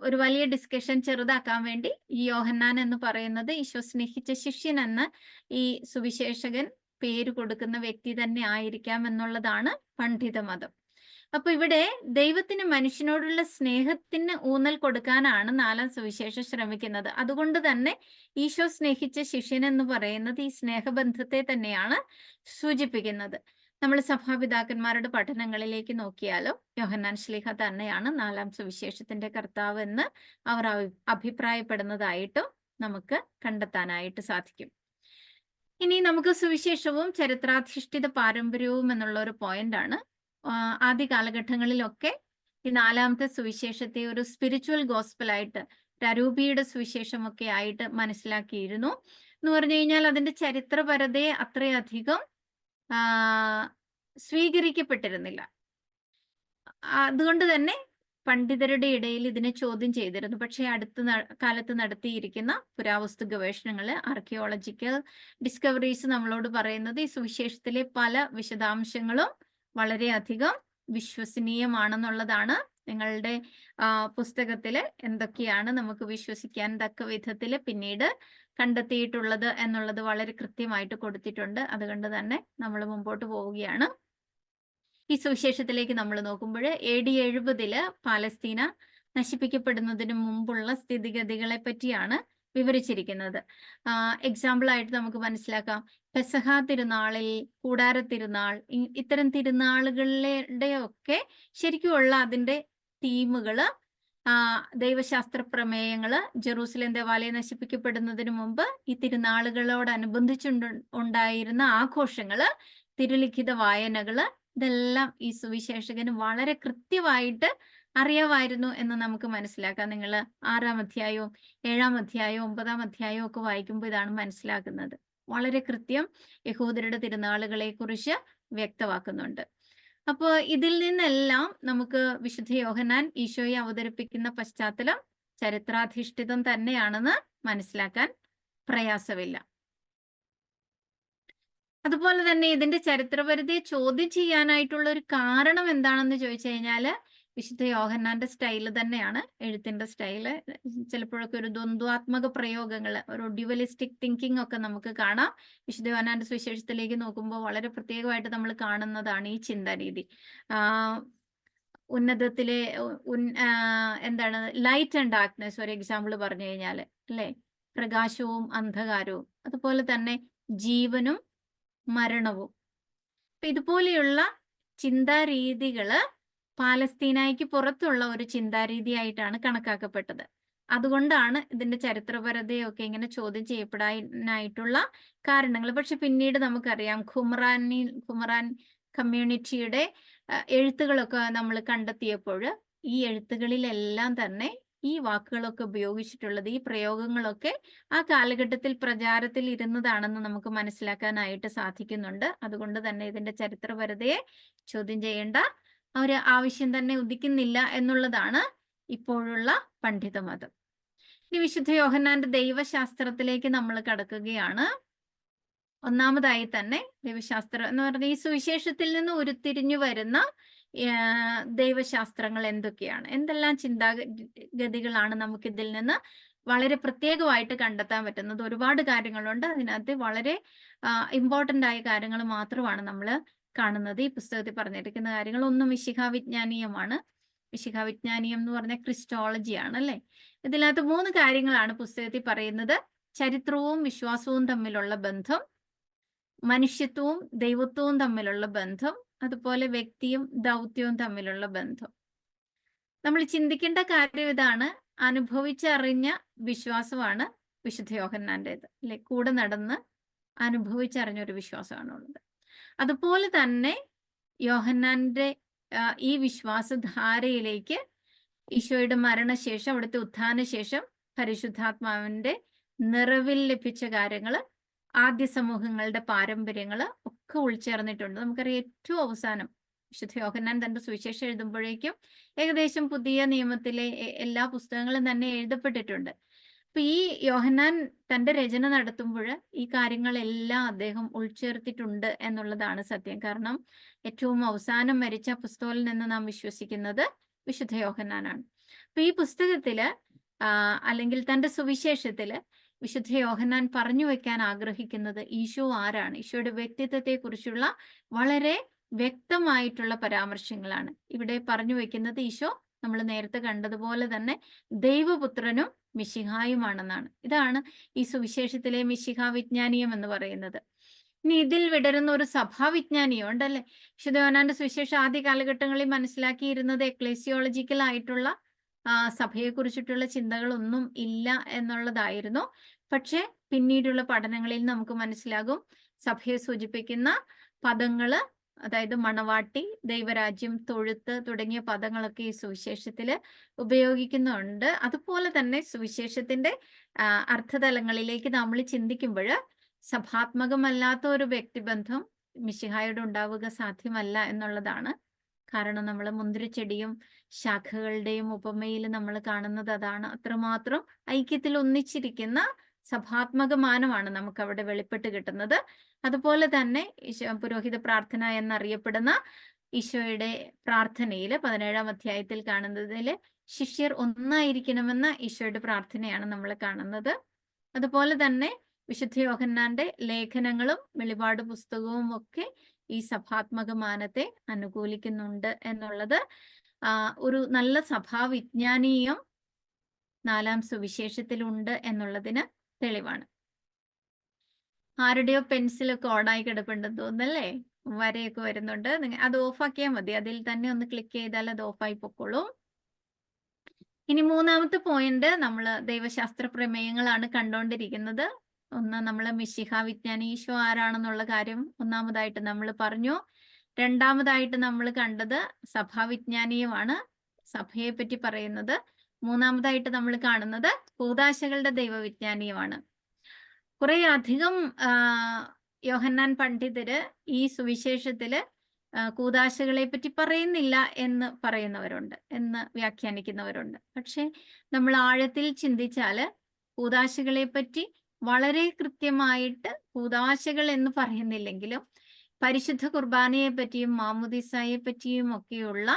ഒരു വലിയ ഡിസ്കഷൻ ചെറുതാക്കാൻ വേണ്ടി ഈ യോഹന്നാൻ എന്ന് പറയുന്നത് ഈശോ സ്നേഹിച്ച ശിഷ്യൻ എന്ന് ഈ സുവിശേഷകൻ പേര് കൊടുക്കുന്ന വ്യക്തി തന്നെ ആയിരിക്കാം എന്നുള്ളതാണ് പണ്ഡിത മതം. അപ്പൊ ഇവിടെ ദൈവത്തിന് മനുഷ്യനോടുള്ള സ്നേഹത്തിന് ഊന്നൽ കൊടുക്കാനാണ് 4-ാം സുവിശേഷം ശ്രമിക്കുന്നത്. അതുകൊണ്ട് തന്നെ ഈശോ സ്നേഹിച്ച ശിഷ്യൻ എന്ന് പറയുന്നത് ഈ സ്നേഹബന്ധത്തെ തന്നെയാണ് സൂചിപ്പിക്കുന്നത്. നമ്മൾ സഭാപിതാക്കന്മാരുടെ പഠനങ്ങളിലേക്ക് നോക്കിയാലോ യോഹന്നാൻ ശ്ലീഹ തന്നെയാണ് 4-ാം സുവിശേഷത്തിന്റെ കർത്താവ് എന്ന് അവർ അഭിപ്രായപ്പെടുന്നതായിട്ടും നമുക്ക് കണ്ടെത്താനായിട്ട് സാധിക്കും. ഇനി നമുക്ക് സുവിശേഷവും ചരിത്രാധിഷ്ഠിത പാരമ്പര്യവും എന്നുള്ള ഒരു പോയിന്റാണ്. ആദ്യ കാലഘട്ടങ്ങളിലൊക്കെ ഈ 4-ാമത്തെ സുവിശേഷത്തെ ഒരു സ്പിരിച്വൽ ഗോസ്പലായിട്ട്, രൂപിയുടെ സുവിശേഷമൊക്കെ ആയിട്ട് മനസ്സിലാക്കിയിരുന്നു. എന്ന് പറഞ്ഞു കഴിഞ്ഞാൽ അതിന്റെ ചരിത്രപരതയെ അത്രയധികം സ്വീകരിക്കപ്പെട്ടിരുന്നില്ല. അതുകൊണ്ട് തന്നെ പണ്ഡിതരുടെ ഇടയിൽ ഇതിനെ ചോദ്യം ചെയ്തിരുന്നു. പക്ഷേ അടുത്ത കാലത്ത് നടത്തിയിരിക്കുന്ന പുരാവസ്തു ഗവേഷണങ്ങള്, ആർക്കിയോളജിക്കൽ ഡിസ്കവറീസ് നമ്മളോട് പറയുന്നത് ഈ സുവിശേഷത്തിലെ പല വിശദാംശങ്ങളും വളരെയധികം വിശ്വസനീയമാണെന്നുള്ളതാണ്. നിങ്ങളുടെ പുസ്തകത്തില് എന്തൊക്കെയാണ് നമുക്ക് വിശ്വസിക്കാൻ തക്ക വിധത്തില് പിന്നീട് കണ്ടെത്തിയിട്ടുള്ളത് എന്നുള്ളത് വളരെ കൃത്യമായിട്ട് കൊടുത്തിട്ടുണ്ട്. അതുകൊണ്ട് തന്നെ നമ്മൾ മുമ്പോട്ട് പോവുകയാണ്. ഈ സുവിശേഷത്തിലേക്ക് നമ്മൾ നോക്കുമ്പോൾ AD 70 പാലസ്തീന നശിപ്പിക്കപ്പെടുന്നതിന് മുമ്പുള്ള സ്ഥിതിഗതികളെ പറ്റിയാണ് വിവരിച്ചിരിക്കുന്നത്. എക്സാമ്പിളായിട്ട് നമുക്ക് മനസ്സിലാക്കാം, പെസഹ തിരുനാളിൽ, കൂടാര തിരുനാൾ, ഇത്തരം തിരുനാളുകളുടെയൊക്കെ ശരിക്കുമുള്ള അതിൻ്റെ തീമുകള്, ദൈവശാസ്ത്ര പ്രമേയങ്ങള്, ജെറൂസലേം ദേവാലയം നശിപ്പിക്കപ്പെടുന്നതിന് മുമ്പ് ഈ ഉണ്ടായിരുന്ന ആഘോഷങ്ങള്, തിരുലിഖിത വായനകള്, ഇതെല്ലാം ഈ സുവിശേഷകന് വളരെ കൃത്യമായിട്ട് അറിയാമായിരുന്നു എന്ന് നമുക്ക് മനസ്സിലാക്കാം. നിങ്ങൾ 6-ാം അധ്യായവും 7-ാം അധ്യായവും 9-ാം അധ്യായവും ഒക്കെ വായിക്കുമ്പോൾ ഇതാണ് മനസ്സിലാക്കുന്നത്. വളരെ കൃത്യം യഹൂദരുടെ തിരുനാളുകളെ കുറിച്ച് വ്യക്തമാക്കുന്നുണ്ട്. അപ്പോൾ ഇതിൽ നിന്നെല്ലാം നമുക്ക് വിശുദ്ധ യോഹന്നാൻ ഈശോയെ അവതരിപ്പിക്കുന്ന പശ്ചാത്തലം ചരിത്രാധിഷ്ഠിതം തന്നെയാണെന്ന് മനസ്സിലാക്കാൻ പ്രയാസമില്ല. അതുപോലെ തന്നെ ഇതിന്റെ ചരിത്രപരതയെ ചോദ്യം ചെയ്യാനായിട്ടുള്ള ഒരു കാരണം എന്താണെന്ന് ചോദിച്ചു കഴിഞ്ഞാൽ, വിശുദ്ധ യോഹന്നാന്റെ സ്റ്റൈല് തന്നെയാണ്, എഴുത്തിന്റെ സ്റ്റൈല്. ചിലപ്പോഴൊക്കെ ഒരു ദ്വന്ദ്വാത്മക പ്രയോഗങ്ങൾ, ഒരു ഡ്യുവലിസ്റ്റിക് തിങ്കിങ് ഒക്കെ നമുക്ക് കാണാം. വിശുദ്ധ യോഹന്നാന്റെ സുവിശേഷത്തിലേക്ക് നോക്കുമ്പോൾ വളരെ പ്രത്യേകമായിട്ട് നമ്മൾ കാണുന്നതാണ് ഈ ചിന്താരീതി. ഉന്നതത്തിലെ എന്താണ്, ലൈറ്റ് ആൻഡ് ഡാർക്ക്നെസ് ഒരു എക്സാമ്പിൾ പറഞ്ഞു കഴിഞ്ഞാൽ, അല്ലേ, പ്രകാശവും അന്ധകാരവും, അതുപോലെ തന്നെ ജീവനും മരണവും. ഇതുപോലെയുള്ള ചിന്താരീതികള് പാലസ്തീനായ്ക്ക് പുറത്തുള്ള ഒരു ചിന്താരീതിയായിട്ടാണ് കണക്കാക്കപ്പെട്ടത്. അതുകൊണ്ടാണ് ഇതിന്റെ ചരിത്രപരതയൊക്കെ ഇങ്ങനെ ചോദ്യം ചെയ്യപ്പെടാനായിട്ടുള്ള കാരണങ്ങൾ. പക്ഷെ പിന്നീട് നമുക്കറിയാം, ഖുമറാൻ കമ്മ്യൂണിറ്റിയുടെ എഴുത്തുകളൊക്കെ നമ്മൾ കണ്ടെത്തിയപ്പോൾ ഈ എഴുത്തുകളിലെല്ലാം തന്നെ ഈ വാക്കുകളൊക്കെ ഉപയോഗിച്ചിട്ടുള്ളത്, ഈ പ്രയോഗങ്ങളൊക്കെ ആ കാലഘട്ടത്തിൽ പ്രചാരത്തിൽ ഇരുന്നതാണെന്ന് നമുക്ക് മനസ്സിലാക്കാനായിട്ട് സാധിക്കുന്നുണ്ട്. അതുകൊണ്ട് തന്നെ ഇതിന്റെ ചരിത്രപരതയെ ചോദ്യം ചെയ്യേണ്ട ഒരു ആവശ്യം തന്നെ ഉദിക്കുന്നില്ല എന്നുള്ളതാണ് ഇപ്പോഴുള്ള പണ്ഡിതമതം. ഇനി വിശുദ്ധ യോഹന്നാന്റെ ദൈവശാസ്ത്രത്തിലേക്ക് നമ്മൾ കടക്കുകയാണ്. ഒന്നാമതായി തന്നെ ദൈവശാസ്ത്രം എന്ന് പറഞ്ഞാൽ ഈ സുവിശേഷത്തിൽ നിന്ന് ഉരുത്തിരിഞ്ഞു വരുന്ന ദൈവശാസ്ത്രങ്ങൾ എന്തൊക്കെയാണ്, എന്തെല്ലാം ചിന്താഗതികളാണ് നമുക്കിതിൽ നിന്ന് വളരെ പ്രത്യേകമായിട്ട് കണ്ടെത്താൻ പറ്റുന്നത്. ഒരുപാട് കാര്യങ്ങളുണ്ട്. അതിനകത്ത് വളരെ ഇമ്പോർട്ടൻ്റ് ആയ കാര്യങ്ങൾ മാത്രമാണ് നമ്മൾ കാണുന്നത്. ഈ പുസ്തകത്തിൽ പറഞ്ഞിരിക്കുന്ന കാര്യങ്ങൾ ഒന്നും മിശിഹാവിജ്ഞാനീയമാണ്. മിശിഹാവിജ്ഞാനീയം എന്ന് പറഞ്ഞാൽ ക്രിസ്റ്റോളജിയാണ്, അല്ലേ. ഇതിനകത്ത് 3 കാര്യങ്ങളാണ് പുസ്തകത്തിൽ പറയുന്നത്: ചരിത്രവും വിശ്വാസവും തമ്മിലുള്ള ബന്ധം, മനുഷ്യത്വവും ദൈവത്വവും തമ്മിലുള്ള ബന്ധം, അതുപോലെ വ്യക്തിയും ദൗത്യവും തമ്മിലുള്ള ബന്ധം. നമ്മൾ ചിന്തിക്കേണ്ട കാര്യം ഇതാണ്: അനുഭവിച്ചറിഞ്ഞ വിശ്വാസമാണ് വിശുദ്ധ യോഹന്നാൻ്റെത്, അല്ലെ. കൂടെ നടന്ന് അനുഭവിച്ചറിഞ്ഞൊരു വിശ്വാസമാണുള്ളത്. അതുപോലെ തന്നെ യോഹന്നാന്റെ ഈ വിശ്വാസധാരയിലേക്ക് ഈശോയുടെ മരണശേഷം, അവിടുത്തെ ഉത്ഥാനശേഷം പരിശുദ്ധാത്മാവിന്റെ നിറവിൽ ലഭിച്ച കാര്യങ്ങൾ, ആദ്യ സമൂഹങ്ങളുടെ പാരമ്പര്യങ്ങൾ ഒക്കെ ഉൾച്ചേർന്നിട്ടുണ്ട്. നമുക്കറിയാം, ഏറ്റവും അവസാനം വിശുദ്ധ യോഹന്നാൻ തന്റെ സുവിശേഷം എഴുതുമ്പോഴേക്കും ഏകദേശം പുതിയ നിയമത്തിലെ എല്ലാ പുസ്തകങ്ങളും തന്നെ എഴുതപ്പെട്ടിട്ടുണ്ട്. അപ്പൊ ഈ യോഹന്നാൻ തന്റെ രചന നടത്തുമ്പോൾ ഈ കാര്യങ്ങളെല്ലാം അദ്ദേഹം ഉൾച്ചേർത്തിട്ടുണ്ട് എന്നുള്ളതാണ് സത്യം. കാരണം ഏറ്റവും അവസാനം മരിച്ച അപ്പസ്തോലൻ എന്ന് നാം വിശ്വസിക്കുന്നത് വിശുദ്ധ യോഹന്നാനാണ്. അപ്പൊ ഈ പുസ്തകത്തില് അല്ലെങ്കിൽ തന്റെ സുവിശേഷത്തില് വിശുദ്ധ യോഹന്നാൻ പറഞ്ഞു വെക്കാൻ ആഗ്രഹിക്കുന്നത് ഈശോ ആരാണ്, ഈശോയുടെ വ്യക്തിത്വത്തെ കുറിച്ചുള്ള വളരെ വ്യക്തമായിട്ടുള്ള പരാമർശങ്ങളാണ് ഇവിടെ പറഞ്ഞു വെക്കുന്നത്. ഈശോ നമ്മൾ നേരത്തെ കണ്ടതുപോലെ തന്നെ ദൈവപുത്രനും മിശിഹായുമാണെന്നാണ്. ഇതാണ് ഈ സുവിശേഷത്തിലെ മിശിഹാ വിജ്ഞാനീയം എന്ന് പറയുന്നത്. ഇനി ഇതിൽ വിടരുന്ന ഒരു സഭാവിജ്ഞാനീയം ഉണ്ടല്ലേ. വിശുദ്ധ യോഹന്നാന്റെ സുവിശേഷം ആദ്യ കാലഘട്ടങ്ങളിൽ മനസ്സിലാക്കിയിരുന്നത് എക്ലേസിയോളജിക്കൽ ആയിട്ടുള്ള സഭയെ കുറിച്ചിട്ടുള്ള ചിന്തകളൊന്നും ഇല്ല എന്നുള്ളതായിരുന്നു. പക്ഷെ പിന്നീടുള്ള പഠനങ്ങളിൽ നമുക്ക് മനസ്സിലാകും, സഭയെ സൂചിപ്പിക്കുന്ന പദങ്ങള്, അതായത് മണവാട്ടി, ദൈവരാജ്യം, തൊഴുത്ത് തുടങ്ങിയ പദങ്ങളൊക്കെ ഈ സുവിശേഷത്തില് ഉപയോഗിക്കുന്നുണ്ട്. അതുപോലെ തന്നെ സുവിശേഷത്തിന്റെ അർത്ഥതലങ്ങളിലേക്ക് നമ്മൾ ചിന്തിക്കുമ്പോൾ സഭാത്മകമല്ലാത്ത ഒരു വ്യക്തിബന്ധം മിശിഹായോട് ഉണ്ടാവുക സാധ്യമല്ല എന്നുള്ളതാണ്. കാരണം നമ്മൾ മുന്തിരിച്ചെടിയും ശാഖകളുടെയും ഉപമയിൽ നമ്മൾ കാണുന്നത് അതാണ്. അത്രമാത്രം ഐക്യത്തിൽ ഒന്നിച്ചിരിക്കുന്ന സഭാത്മകമാനമാണ് നമുക്ക് അവിടെ വെളിപ്പെട്ട് കിട്ടുന്നത്. അതുപോലെ തന്നെ പുരോഹിത പ്രാർത്ഥന എന്നറിയപ്പെടുന്ന ഈശോയുടെ പ്രാർത്ഥനയിൽ 17-ാം അധ്യായത്തിൽ കാണുന്നതിൽ ശിഷ്യർ ഒന്നായിരിക്കണമെന്ന ഈശോയുടെ പ്രാർത്ഥനയാണ് നമ്മൾ കാണുന്നത്. അതുപോലെ തന്നെ വിശുദ്ധ യോഹന്നാന്റെ ലേഖനങ്ങളും വെളിപാട് പുസ്തകവും ഒക്കെ ഈ സഭാത്മകമാനത്തെ അനുകൂലിക്കുന്നുണ്ട് എന്നുള്ളത് ഒരു നല്ല സഭാവിജ്ഞാനീയം 4-ാം സുവിശേഷത്തിലുണ്ട് എന്നുള്ളതിന് തെളിവാണ്. ആരുടെയോ പെൻസിലൊക്കെ ഓണായി കിടപ്പുണ്ടെന്ന് തോന്നുന്നല്ലേ? വരയൊക്കെ വരുന്നുണ്ട്. അത് ഓഫാക്കിയാൽ മതി. അതിൽ തന്നെ ഒന്ന് ക്ലിക്ക് ചെയ്താൽ അത് ഓഫായി പൊക്കോളും. ഇനി 3-ാമത്തെ പോയിന്റ് നമ്മൾ ദൈവശാസ്ത്ര പ്രമേയങ്ങളാണ് കണ്ടുകൊണ്ടിരിക്കുന്നത്. ഒന്ന് നമ്മൾ മിശിഹ വിജ്ഞാനി ഈശോ ആരാണെന്നുള്ള കാര്യം ഒന്നാമതായിട്ട് നമ്മൾ പറഞ്ഞു. രണ്ടാമതായിട്ട് നമ്മൾ കണ്ടത് സഭാവിജ്ഞാനീയമാണ്, സഭയെ പറ്റി പറയുന്നത്. മൂന്നാമതായിട്ട് നമ്മൾ കാണുന്നത് കൂദാശകളുടെ ദൈവവിജ്ഞാനീയമാണ്. കുറെ അധികം യോഹന്നാൻ പണ്ഡിതര് ഈ സുവിശേഷത്തില് കൂദാശകളെ പറ്റി പറയുന്നില്ല എന്ന് പറയുന്നവരുണ്ട്, എന്ന് വ്യാഖ്യാനിക്കുന്നവരുണ്ട്. പക്ഷെ നമ്മൾ ആഴത്തിൽ ചിന്തിച്ചാല് കൂദാശകളെ പറ്റി വളരെ കൃത്യമായിട്ട് കൂദാശകൾ എന്ന് പറയുന്നില്ലെങ്കിലും പരിശുദ്ധ കുർബാനയെ പറ്റിയും മാമുദീസായെ പറ്റിയും ഒക്കെയുള്ള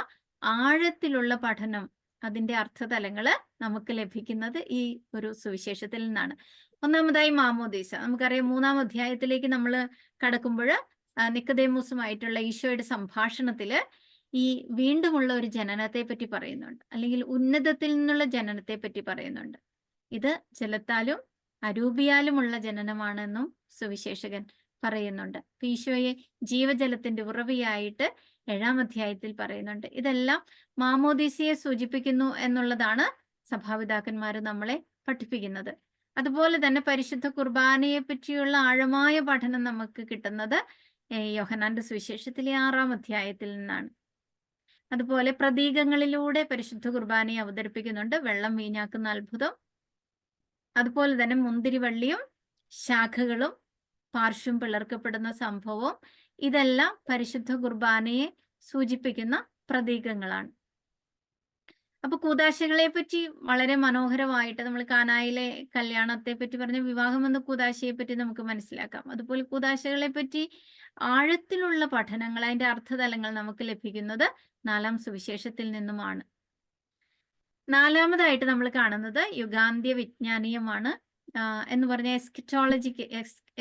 ആഴത്തിലുള്ള പഠനം, അതിന്റെ അർത്ഥതലങ്ങള് നമുക്ക് ലഭിക്കുന്നത് ഈ ഒരു സുവിശേഷത്തിൽ നിന്നാണ്. ഒന്നാമതായി മാമോദീസ. നമുക്കറിയാം 3-ാം അധ്യായത്തിലേക്ക് നമ്മൾ കടക്കുമ്പോൾ നിക്കോദേമോസുമായിട്ടുള്ള ഈശോയുടെ സംഭാഷണത്തില് ഈ വീണ്ടുമുള്ള ഒരു ജനനത്തെ പറ്റി പറയുന്നുണ്ട്, അല്ലെങ്കിൽ ഉന്നതത്തിൽ നിന്നുള്ള ജനനത്തെ പറ്റി പറയുന്നുണ്ട്. ഇത് ജലത്താലും അരൂപിയാലുമുള്ള ജനനമാണെന്നും സുവിശേഷകൻ പറയുന്നുണ്ട്. ഈശോയെ ജീവജലത്തിന്റെ ഉറവിയായിട്ട് 7-ാം അധ്യായത്തിൽ പറയുന്നുണ്ട്. ഇതെല്ലാം മാമോദീസയെ സൂചിപ്പിക്കുന്നു എന്നുള്ളതാണ് സഭാപിതാക്കന്മാർ നമ്മളെ പഠിപ്പിക്കുന്നത്. അതുപോലെ തന്നെ പരിശുദ്ധ കുർബാനയെ പറ്റിയുള്ള ആഴമായ പഠനം നമുക്ക് കിട്ടുന്നത് യോഹന്നാന്റെ സുവിശേഷത്തിലെ 6-ാം അധ്യായത്തിൽ നിന്നാണ്. അതുപോലെ പ്രതീകങ്ങളിലൂടെ പരിശുദ്ധ കുർബാനയെ അവതരിപ്പിക്കുന്നുണ്ട്. വെള്ളം വീഞ്ഞാക്കുന്ന അത്ഭുതം, അതുപോലെ തന്നെ മുന്തിരിവള്ളിയും ശാഖകളും പാർശ്വം പിളർക്കപ്പെടുന്ന സംഭവം, ഇതെല്ലാം പരിശുദ്ധ കുർബാനയെ സൂചിപ്പിക്കുന്ന പ്രതീകങ്ങളാണ്. അപ്പൊ കൂദാശകളെ പറ്റി വളരെ മനോഹരമായിട്ട് നമ്മൾ കാനായിലെ കല്യാണത്തെ പറ്റി പറഞ്ഞ വിവാഹം എന്ന കൂദാശയെ പറ്റി നമുക്ക് മനസ്സിലാക്കാം. അതുപോലെ കൂദാശകളെ പറ്റി ആഴത്തിലുള്ള പഠനങ്ങൾ, അതിന്റെ അർത്ഥതലങ്ങൾ നമുക്ക് ലഭിക്കുന്നത് 4-ാം സുവിശേഷത്തിൽ നിന്നുമാണ്. 4-ാമതായിട്ട് നമ്മൾ കാണുന്നത് യുഗാന്ത്യ വിജ്ഞാനീയമാണ് എന്ന് പറഞ്ഞ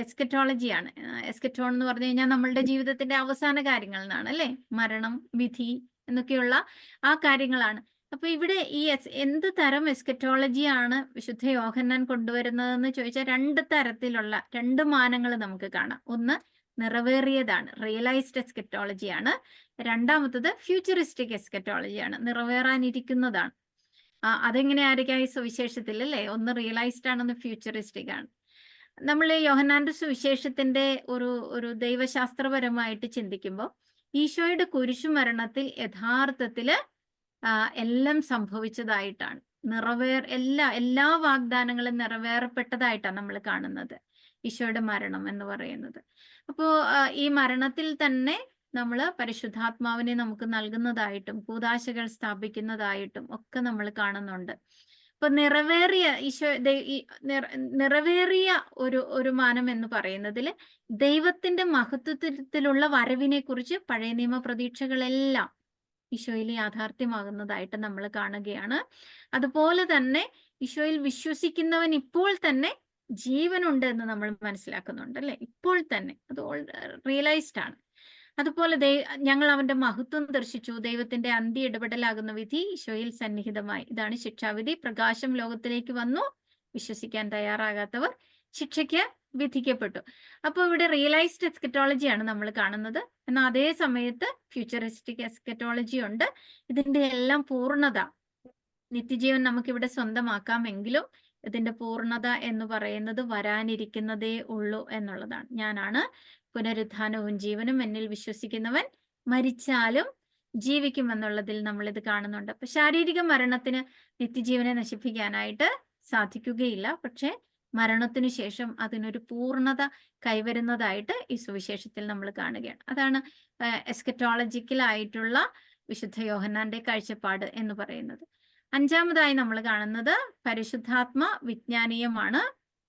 എസ്കറ്റോളജിയാണ്. എസ്കറ്റോൺ എന്ന് പറഞ്ഞു കഴിഞ്ഞാൽ നമ്മളുടെ ജീവിതത്തിന്റെ അവസാന കാര്യങ്ങൾ എന്നാണ്, അല്ലെ? മരണം, വിധി എന്നൊക്കെയുള്ള ആ കാര്യങ്ങളാണ്. അപ്പൊ ഇവിടെ ഈ എന്ത് തരം എസ്കറ്റോളജിയാണ് വിശുദ്ധ യോഹന്നാൻ കൊണ്ടുവരുന്നതെന്ന് ചോദിച്ചാൽ 2 തരത്തിലുള്ള 2 മാനങ്ങൾ നമുക്ക് കാണാം. ഒന്ന് നിറവേറിയതാണ്, റിയലൈസ്ഡ് എസ്കറ്റോളജിയാണ്. രണ്ടാമത്തത് ഫ്യൂച്ചറിസ്റ്റിക് എസ്കറ്റോളജിയാണ്, നിറവേറാനിരിക്കുന്നതാണ്. അതെങ്ങനെയായിരിക്കാം ഈ സുവിശേഷത്തിൽ, അല്ലേ? ഒന്ന് റിയലൈസ്ഡ് ആണ്, ഒന്ന് ഫ്യൂച്ചറിസ്റ്റിക് ആണ്. നമ്മൾ യോഹന്നാന്റെ സുവിശേഷത്തിന്റെ ഒരു ദൈവശാസ്ത്രപരമായിട്ട് ചിന്തിക്കുമ്പോൾ ഈശോയുടെ കുരിശുമരണത്തിൽ യഥാർത്ഥത്തില് എല്ലാം സംഭവിച്ചതായിട്ടാണ്, എല്ലാ വാഗ്ദാനങ്ങളും നിറവേറപ്പെട്ടതായിട്ടാണ് നമ്മൾ കാണുന്നത് ഈശോയുടെ മരണം എന്ന് പറയുന്നത്. അപ്പോ ഈ മരണത്തിൽ തന്നെ നമ്മൾ പരിശുദ്ധാത്മാവിനെ നമുക്ക് നൽകുന്നതായിട്ടും കൂദാശകൾ സ്ഥാപിക്കുന്നതായിട്ടും ഒക്കെ നമ്മൾ കാണുന്നുണ്ട്. അപ്പൊ നിറവേറിയ ഒരു മാനം എന്ന് പറയുന്നതിൽ ദൈവത്തിന്റെ മഹത്വത്തിലുള്ള വരവിനെ കുറിച്ച് പഴയ നിയമ പ്രതീക്ഷകളെല്ലാം ഈശോയിൽ യാഥാർത്ഥ്യമാകുന്നതായിട്ട് നമ്മൾ കാണുകയാണ്. അതുപോലെ തന്നെ ഈശോയിൽ വിശ്വസിക്കുന്നവൻ ഇപ്പോൾ തന്നെ ജീവനുണ്ട് എന്ന് നമ്മൾ മനസ്സിലാക്കുന്നുണ്ട്, അല്ലെ? ഇപ്പോൾ തന്നെ അത് റിയലൈസ്ഡ് ആണ്. അതുപോലെ ഞങ്ങൾ അവന്റെ മഹത്വം ദർശിച്ചു, ദൈവത്തിന്റെ അന്ത്യ ഇടപെടലാകുന്ന വിധി ഈശോയിൽ സന്നിഹിതമായി. ഇതാണ് ശിക്ഷാവിധി. പ്രകാശം ലോകത്തിലേക്ക് വന്നു, വിശ്വസിക്കാൻ തയ്യാറാകാത്തവർ ശിക്ഷയ്ക്ക് വിധിക്കപ്പെട്ടു. അപ്പോൾ ഇവിടെ റിയലൈസ്ഡ് എസ്കറ്റോളജിയാണ് നമ്മൾ കാണുന്നത്. എന്നാൽ അതേ സമയത്ത് ഫ്യൂച്ചറിസ്റ്റിക് എസ്കറ്റോളജി ഉണ്ട്. ഇതിന്റെ എല്ലാം പൂർണ്ണത, നിത്യജീവൻ നമുക്കിവിടെ സ്വന്തമാക്കാമെങ്കിലും ഇതിന്റെ പൂർണ്ണത എന്ന് പറയുന്നത് വരാനിരിക്കുന്നതേ ഉള്ളൂ എന്നുള്ളതാണ്. ഞാനാണ് പുനരുത്ഥാനവും ജീവനും, എന്നിൽ വിശ്വസിക്കുന്നവൻ മരിച്ചാലും ജീവിക്കുമെന്നുള്ളതിൽ നമ്മൾ ഇത് കാണുന്നുണ്ട്. അപ്പൊ ശാരീരിക മരണത്തിന് നിത്യജീവനെ നശിപ്പിക്കാനായിട്ട് സാധിക്കുകയില്ല. പക്ഷെ മരണത്തിനു ശേഷം അതിനൊരു പൂർണ്ണത കൈവരുന്നതായിട്ട് ഈ സുവിശേഷത്തിൽ നമ്മൾ കാണുകയാണ്. അതാണ് എസ്കറ്റോളജിക്കലായിട്ടുള്ള വിശുദ്ധ യോഹന്നാന്റെ കാഴ്ചപ്പാട് എന്ന് പറയുന്നത്. 5-ാമതായി നമ്മൾ കാണുന്നത് പരിശുദ്ധാത്മ വിജ്ഞാനീയമാണ്.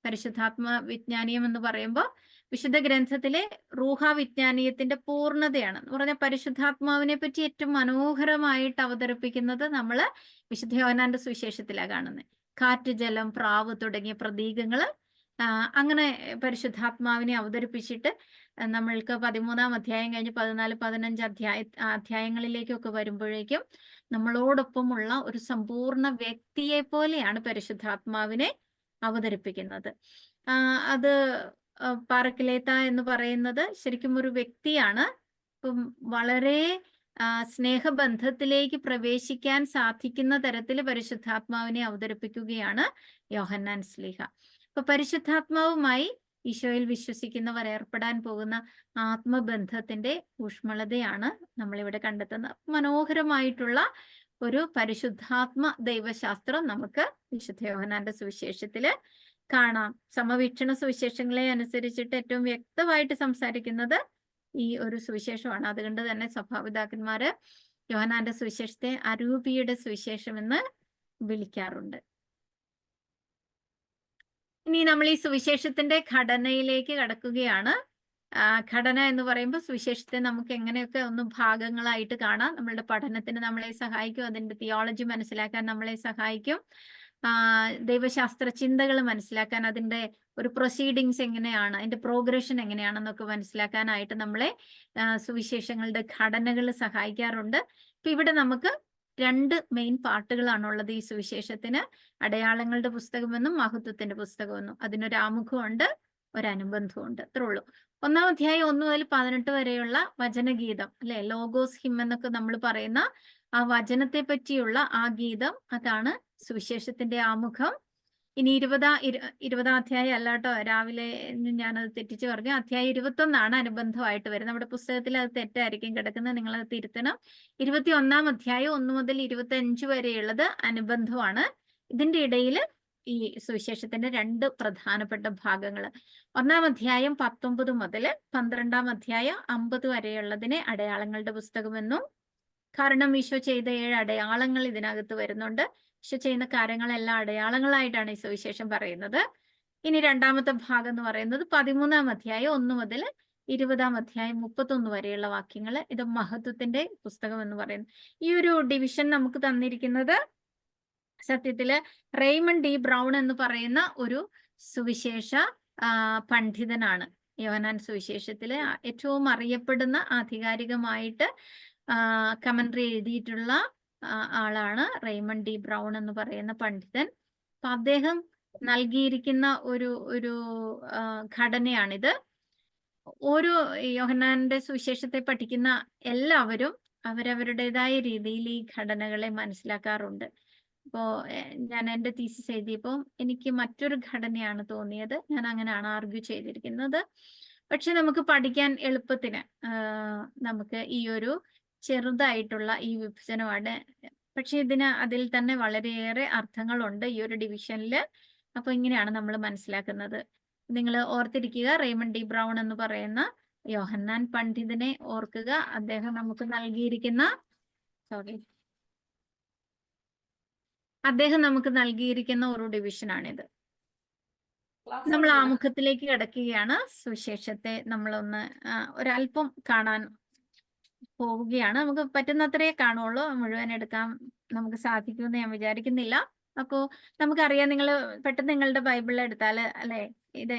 പരിശുദ്ധാത്മ വിജ്ഞാനീയം എന്ന് പറയുമ്പോൾ വിശുദ്ധ ഗ്രന്ഥത്തിലെ റൂഹ വിജ്ഞാനീയത്തിന്റെ പൂർണ്ണതയാണ് എന്ന് പറഞ്ഞാൽ പരിശുദ്ധാത്മാവിനെ പറ്റി ഏറ്റവും മനോഹരമായിട്ട് അവതരിപ്പിക്കുന്നത് നമ്മൾ വിശുദ്ധ യോഹന്നാന്റെ സുവിശേഷത്തിലാണ് കാണുന്നത്. കാറ്റ്, ജലം, പ്രാവ് തുടങ്ങിയ പ്രതീകങ്ങൾ അങ്ങനെ പരിശുദ്ധാത്മാവിനെ അവതരിപ്പിച്ചിട്ട് നമ്മൾക്ക് 13-ാം അധ്യായം കഴിഞ്ഞ് 14-15 അധ്യായങ്ങളിലേക്കൊക്കെ വരുമ്പോഴേക്കും നമ്മളോടൊപ്പമുള്ള ഒരു സമ്പൂർണ്ണ വ്യക്തിയെ പോലെയാണ് പരിശുദ്ധാത്മാവിനെ അവതരിപ്പിക്കുന്നത്. അത് പാറക്കിലേത്ത എന്ന് പറയുന്നത് ശരിക്കും ഒരു വ്യക്തിയാണ്. ഇപ്പം വളരെ സ്നേഹബന്ധത്തിലേക്ക് പ്രവേശിക്കാൻ സാധിക്കുന്ന തരത്തിൽ പരിശുദ്ധാത്മാവിനെ അവതരിപ്പിക്കുകയാണ് യോഹന്നാൻ ശ്ലീഹ. അപ്പൊ പരിശുദ്ധാത്മാവുമായി ഈശോയിൽ വിശ്വസിക്കുന്നവർ ഏർപ്പെടാൻ പോകുന്ന ആത്മബന്ധത്തിന്റെ ഊഷ്മളതയാണ് നമ്മളിവിടെ കണ്ടെത്തുന്നത്. മനോഹരമായിട്ടുള്ള ഒരു പരിശുദ്ധാത്മ ദൈവശാസ്ത്രം നമുക്ക് വിശുദ്ധ യോഹന്നാന്റെ സുവിശേഷത്തില് കാണാം. സമവീക്ഷണ സുവിശേഷങ്ങളെ അനുസരിച്ചിട്ട് ഏറ്റവും വ്യക്തമായിട്ട് സംസാരിക്കുന്നത് ഈ ഒരു സുവിശേഷമാണ്. അതുകൊണ്ട് തന്നെ സഭാപിതാക്കന്മാര് യോഹന്നാന്റെ സുവിശേഷത്തെ അരൂപിയുടെ സുവിശേഷം എന്ന് വിളിക്കാറുണ്ട്. ഇനി നമ്മൾ ഈ സുവിശേഷത്തിന്റെ ഘടനയിലേക്ക് കടക്കുകയാണ്. ഘടന എന്ന് പറയുമ്പോൾ സുവിശേഷത്തെ നമുക്ക് എങ്ങനെയൊക്കെ ഒന്ന് ഭാഗങ്ങളായിട്ട് കാണാം. നമ്മളുടെ പഠനത്തിന് നമ്മളെ സഹായിക്കും, അതിന്റെ തിയോളജി മനസ്സിലാക്കാൻ നമ്മളെ സഹായിക്കും, ദൈവശാസ്ത്ര ചിന്തകൾ മനസ്സിലാക്കാൻ, അതിന്റെ ഒരു പ്രൊസീഡിങ്സ് എങ്ങനെയാണ്, അതിന്റെ പ്രോഗ്രഷൻ എങ്ങനെയാണെന്നൊക്കെ മനസ്സിലാക്കാനായിട്ട് നമ്മളെ സുവിശേഷങ്ങളുടെ ഘടനകൾ സഹായിക്കാറുണ്ട്. ഇപ്പൊ ഇവിടെ നമുക്ക് 2 മെയിൻ പാർട്ടുകളാണുള്ളത് ഈ സുവിശേഷത്തിന്. അടയാളങ്ങളുടെ പുസ്തകമെന്നും മഹത്വത്തിന്റെ പുസ്തകമെന്നും. അതിനൊരു ആമുഖമുണ്ട്, ഒരനുബന്ധമുണ്ട്. അത്രേ ഉള്ളൂ. 1-ാം അധ്യായം 1 മുതൽ 18 വരെയുള്ള വചനഗീതം, അല്ലെ, ലോഗോസ് ഹിം എന്നൊക്കെ നമ്മൾ പറയുന്ന ആ വചനത്തെ പറ്റിയുള്ള ആ ഗീതം, അതാണ് സുവിശേഷത്തിന്റെ ആമുഖം. ഇനി 20-ാം അധ്യായം അല്ല കേട്ടോ, രാവിലെ ഞാനത് തെറ്റിച്ച് പറഞ്ഞു. അധ്യായം 21 അനുബന്ധമായിട്ട് വരുന്നത്. നമ്മുടെ പുസ്തകത്തിൽ അത് തെറ്റായിരിക്കും കിടക്കുന്നത്, നിങ്ങളത് തിരുത്തണം. 21-ാം അധ്യായം 1 മുതൽ 25 വരെയുള്ളത് അനുബന്ധമാണ്. ഇതിന്റെ ഇടയിൽ ഈ സുവിശേഷത്തിന്റെ 2 പ്രധാനപ്പെട്ട ഭാഗങ്ങൾ. 1-ാം അധ്യായം 19 മുതൽ 12-ാം അധ്യായം 50 വരെയുള്ളതിനെ അടയാളങ്ങളുടെ പുസ്തകമെന്നും, കാരണം ഈശോ ചെയ്ത 7 അടയാളങ്ങൾ ഇതിനകത്ത് വരുന്നുണ്ട്. ഈശോ ചെയ്യുന്ന കാര്യങ്ങളെല്ലാം അടയാളങ്ങളായിട്ടാണ് ഈ സുവിശേഷം പറയുന്നത്. ഇനി 2-ാമത്തെ ഭാഗം എന്ന് പറയുന്നത് 13-ാം അധ്യായം 1 മുതൽ 20-ാം അധ്യായം 31 വരെയുള്ള വാക്യങ്ങൾ. ഇത് മഹത്വത്തിന്റെ പുസ്തകം എന്ന് പറയുന്നു. ഈ ഒരു ഡിവിഷൻ നമുക്ക് തന്നിരിക്കുന്നത് സത്യത്തില് റെയ്മണ്ട് ഡി ബ്രൗൺ എന്ന് പറയുന്ന ഒരു സുവിശേഷ പണ്ഡിതനാണ്. യോഹന്നാൻ സുവിശേഷത്തിലെ ഏറ്റവും അറിയപ്പെടുന്ന ആധികാരികമായിട്ട് കമന്ററി എഴുതിയിട്ടുള്ള ആളാണ് റെയ്മണ്ട് ഡി ബ്രൗൺ എന്ന് പറയുന്ന പണ്ഡിതൻ. അപ്പൊ അദ്ദേഹം നൽകിയിരിക്കുന്ന ഒരു ഘടനയാണിത്. ഓരോ യോഹന്നാന്റെ സുവിശേഷത്തെ പഠിക്കുന്ന എല്ലാവരും അവരവരുടേതായ രീതിയിൽ ഈ ഘടനകളെ മനസ്സിലാക്കാറുണ്ട്. അപ്പോ ഞാൻ എൻ്റെ തീസിസ് എഴുതിയപ്പോൾ എനിക്ക് മറ്റൊരു ഘടനയാണ് തോന്നിയത്. ഞാൻ അങ്ങനെയാണ് ആർഗ്യൂ ചെയ്തിരിക്കുന്നത്. പക്ഷെ നമുക്ക് പഠിക്കാൻ എളുപ്പത്തിന് നമുക്ക് ഈ ഒരു ചെറുതായിട്ടുള്ള ഈ വിഭജനമാണ്. പക്ഷെ അതിൽ തന്നെ വളരെയേറെ അർത്ഥങ്ങളുണ്ട് ഈ ഒരു ഡിവിഷനിൽ. അപ്പൊ ഇങ്ങനെയാണ് നമ്മൾ മനസ്സിലാക്കുന്നത്. നിങ്ങൾ ഓർത്തിരിക്കുക, റെയ്മണ്ട് ഡി ബ്രൗൺ എന്ന് പറയുന്ന യോഹന്നാൻ പണ്ഡിതനെ ഓർക്കുക. അദ്ദേഹം നമുക്ക് നൽകിയിരിക്കുന്ന ഒരു ഡിവിഷനാണിത്. നമ്മൾ ആമുഖത്തിലേക്ക് കിടക്കുകയാണ്. സുവിശേഷത്തെ നമ്മളൊന്ന് ഒരല്പം കാണാൻ പോവുകയാണ്. നമുക്ക് പറ്റുന്നത്രേ കാണുള്ളൂ, മുഴുവൻ എടുക്കാൻ നമുക്ക് സാധിക്കുമെന്ന് ഞാൻ വിചാരിക്കുന്നില്ല. അപ്പോ നമുക്കറിയാം, നിങ്ങൾ പെട്ടെന്ന് നിങ്ങളുടെ ബൈബിളിൽ എടുത്താൽ, അല്ലെ, ഇത്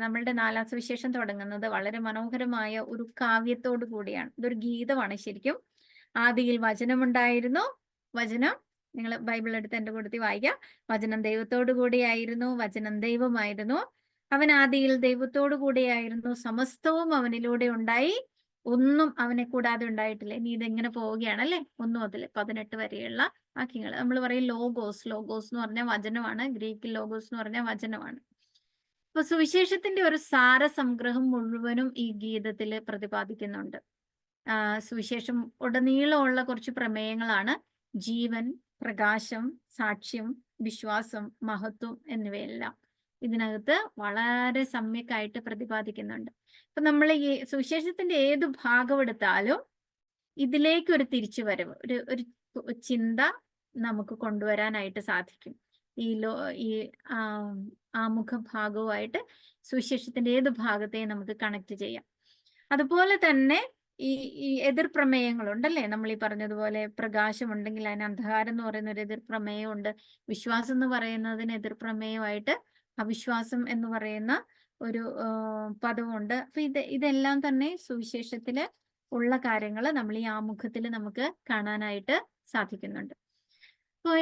നമ്മളുടെ 4-ാം സുവിശേഷം തുടങ്ങുന്നത് വളരെ മനോഹരമായ ഒരു കാവ്യത്തോടു കൂടിയാണ്. ഇതൊരു ഗീതമാണ് ശരിക്കും. ആദിയിൽ വചനമുണ്ടായിരുന്നു, വചനം, നിങ്ങൾ ബൈബിൾ എടുത്ത് എൻ്റെ കൂട്ടത്തിൽ വായിക്കാം. വചനം ദൈവത്തോടു കൂടിയായിരുന്നു, വചനം ദൈവമായിരുന്നു, അവൻ ആദിയിൽ ദൈവത്തോടു കൂടിയായിരുന്നു, സമസ്തവും അവനിലൂടെ ഉണ്ടായി, ഒന്നും അവനെ കൂടാതെ ഉണ്ടായിട്ടില്ല. ഇനി ഇതെങ്ങനെ പോവുകയാണ്, അല്ലെ, 1 മുതൽ 18 വരെയുള്ള വാക്യങ്ങൾ. നമ്മൾ പറയും ലോഗോസ് എന്ന് പറഞ്ഞാൽ വചനമാണ്. ഗ്രീക്കിൽ ലോഗോസ് എന്ന് പറഞ്ഞാൽ വചനമാണ്. അപ്പൊ സുവിശേഷത്തിന്റെ ഒരു സാരസംഗ്രഹം മുഴുവനും ഈ ഗീതത്തിൽ പ്രതിപാദിക്കുന്നുണ്ട്. സുവിശേഷം ഉടനീളമുള്ള കുറച്ച് പ്രമേയങ്ങളാണ്: ജീവൻ, പ്രകാശം, സാക്ഷ്യം, വിശ്വാസം, മഹത്വം എന്നിവയെല്ലാം ഇതിനകത്ത് വളരെ സമ്യക്കായിട്ട് പ്രതിപാദിക്കുന്നുണ്ട്. അപ്പൊ നമ്മൾ ഈ സുവിശേഷത്തിന്റെ ഏത് ഭാഗം എടുത്താലും ഇതിലേക്കൊരു തിരിച്ചുവരവ്, ഒരു ചിന്ത നമുക്ക് കൊണ്ടുവരാനായിട്ട് സാധിക്കും. ഈ ആമുഖ ഭാഗവുമായിട്ട് സുവിശേഷത്തിന്റെ ഏത് ഭാഗത്തെയും നമുക്ക് കണക്ട് ചെയ്യാം. അതുപോലെ തന്നെ ഈ എതിർ പ്രമേയങ്ങളുണ്ടല്ലേ, നമ്മൾ ഈ പറഞ്ഞതുപോലെ പ്രകാശം ഉണ്ടെങ്കിൽ അതിന് അന്ധകാരം എന്ന് പറയുന്ന ഒരു എതിർ പ്രമേയമുണ്ട്. വിശ്വാസം എന്ന് പറയുന്നതിന് എതിർ പ്രമേയമായിട്ട് അവിശ്വാസം എന്ന് പറയുന്ന ഒരു പദമുണ്ട്. അപ്പൊ ഇതെല്ലാം തന്നെ സുവിശേഷത്തില് ഉള്ള കാര്യങ്ങൾ നമ്മൾ ഈ ആമുഖത്തിൽ നമുക്ക് കാണാനായിട്ട് സാധിക്കുന്നുണ്ട്. അപ്പൊ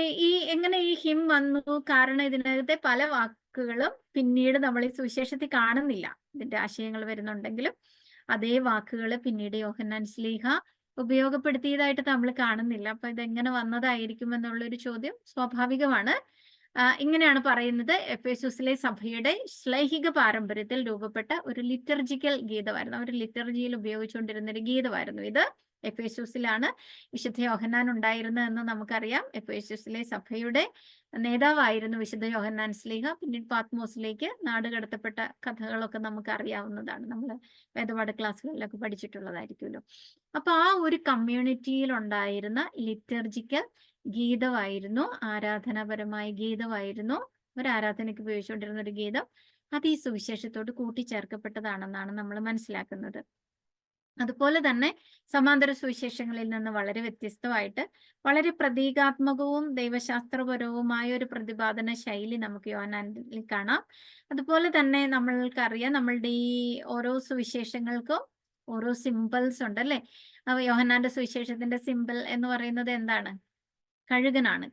എങ്ങനെ ഈ ഹിം വന്നു? കാരണം ഇതിനകത്തെ പല വാക്കുകളും പിന്നീട് നമ്മൾ ഈ സുവിശേഷത്തിൽ കാണുന്നില്ല. ഇതിന്റെ ആശയങ്ങൾ വരുന്നുണ്ടെങ്കിലും അതേ വാക്കുകൾ പിന്നീട് യോഹന്നാൻ ശ്ലീഹ ഉപയോഗപ്പെടുത്തിയതായിട്ട് നമ്മൾ കാണുന്നില്ല. അപ്പൊ ഇതെങ്ങനെ വന്നതായിരിക്കും എന്നുള്ളൊരു ചോദ്യം സ്വാഭാവികമാണ്. ഇങ്ങനെയാണ് പറയുന്നത്: എഫേസൂസിലെ സഭയുടെ ശ്ലൈഹിക പാരമ്പര്യത്തിൽ രൂപപ്പെട്ട ഒരു ലിറ്റർജിക്കൽ ഗീതമായിരുന്നു. അവർ ലിറ്റർജിയിൽ ഉപയോഗിച്ചുകൊണ്ടിരുന്ന ഒരു ഗീതമായിരുന്നു ഇത്. എഫേസൂസിലാണ് വിശുദ്ധ യോഹന്നാൻ ഉണ്ടായിരുന്നതെന്ന് നമുക്കറിയാം. എഫേസൂസിലെ സഭയുടെ നേതാവായിരുന്നു വിശുദ്ധ യോഹന്നാൻ ശ്ലീഹ. പിന്നീട് പാത്മോസിലേക്ക് നാടുകടത്തപ്പെട്ട കഥകളൊക്കെ നമുക്ക് അറിയാവുന്നതാണ്. നമ്മൾ വേദപാഠ ക്ലാസ്സുകളിലൊക്കെ പഠിച്ചിട്ടുള്ളതായിരിക്കുമല്ലോ. അപ്പൊ ആ ഒരു കമ്മ്യൂണിറ്റിയിൽ ഉണ്ടായിരുന്ന ലിറ്റർജിക്കൽ ഗീതമായിരുന്നു, ആരാധനാപരമായ ഗീതമായിരുന്നു, ഒരു ആരാധനയ്ക്ക് ഉപയോഗിച്ചുകൊണ്ടിരുന്ന ഒരു ഗീതം. അത് ഈ സുവിശേഷത്തോട് കൂട്ടിച്ചേർക്കപ്പെട്ടതാണെന്നാണ് നമ്മൾ മനസ്സിലാക്കുന്നത്. അതുപോലെ തന്നെ സമാന്തര സുവിശേഷങ്ങളിൽ നിന്ന് വളരെ വ്യത്യസ്തമായിട്ട് വളരെ പ്രതീകാത്മകവും ദൈവശാസ്ത്രപരവുമായ ഒരു പ്രതിപാദന ശൈലി നമുക്ക് യോഹന്നാനിൽ കാണാം. അതുപോലെ തന്നെ നമ്മൾക്കറിയാം, നമ്മളുടെ ഈ ഓരോ സുവിശേഷങ്ങൾക്കും ഓരോ സിമ്പിൾസ് ഉണ്ട് അല്ലേ? യോഹന്നാന്റെ സുവിശേഷത്തിന്റെ സിമ്പിൾ എന്ന് പറയുന്നത് എന്താണ്? കഴുകനാണ്.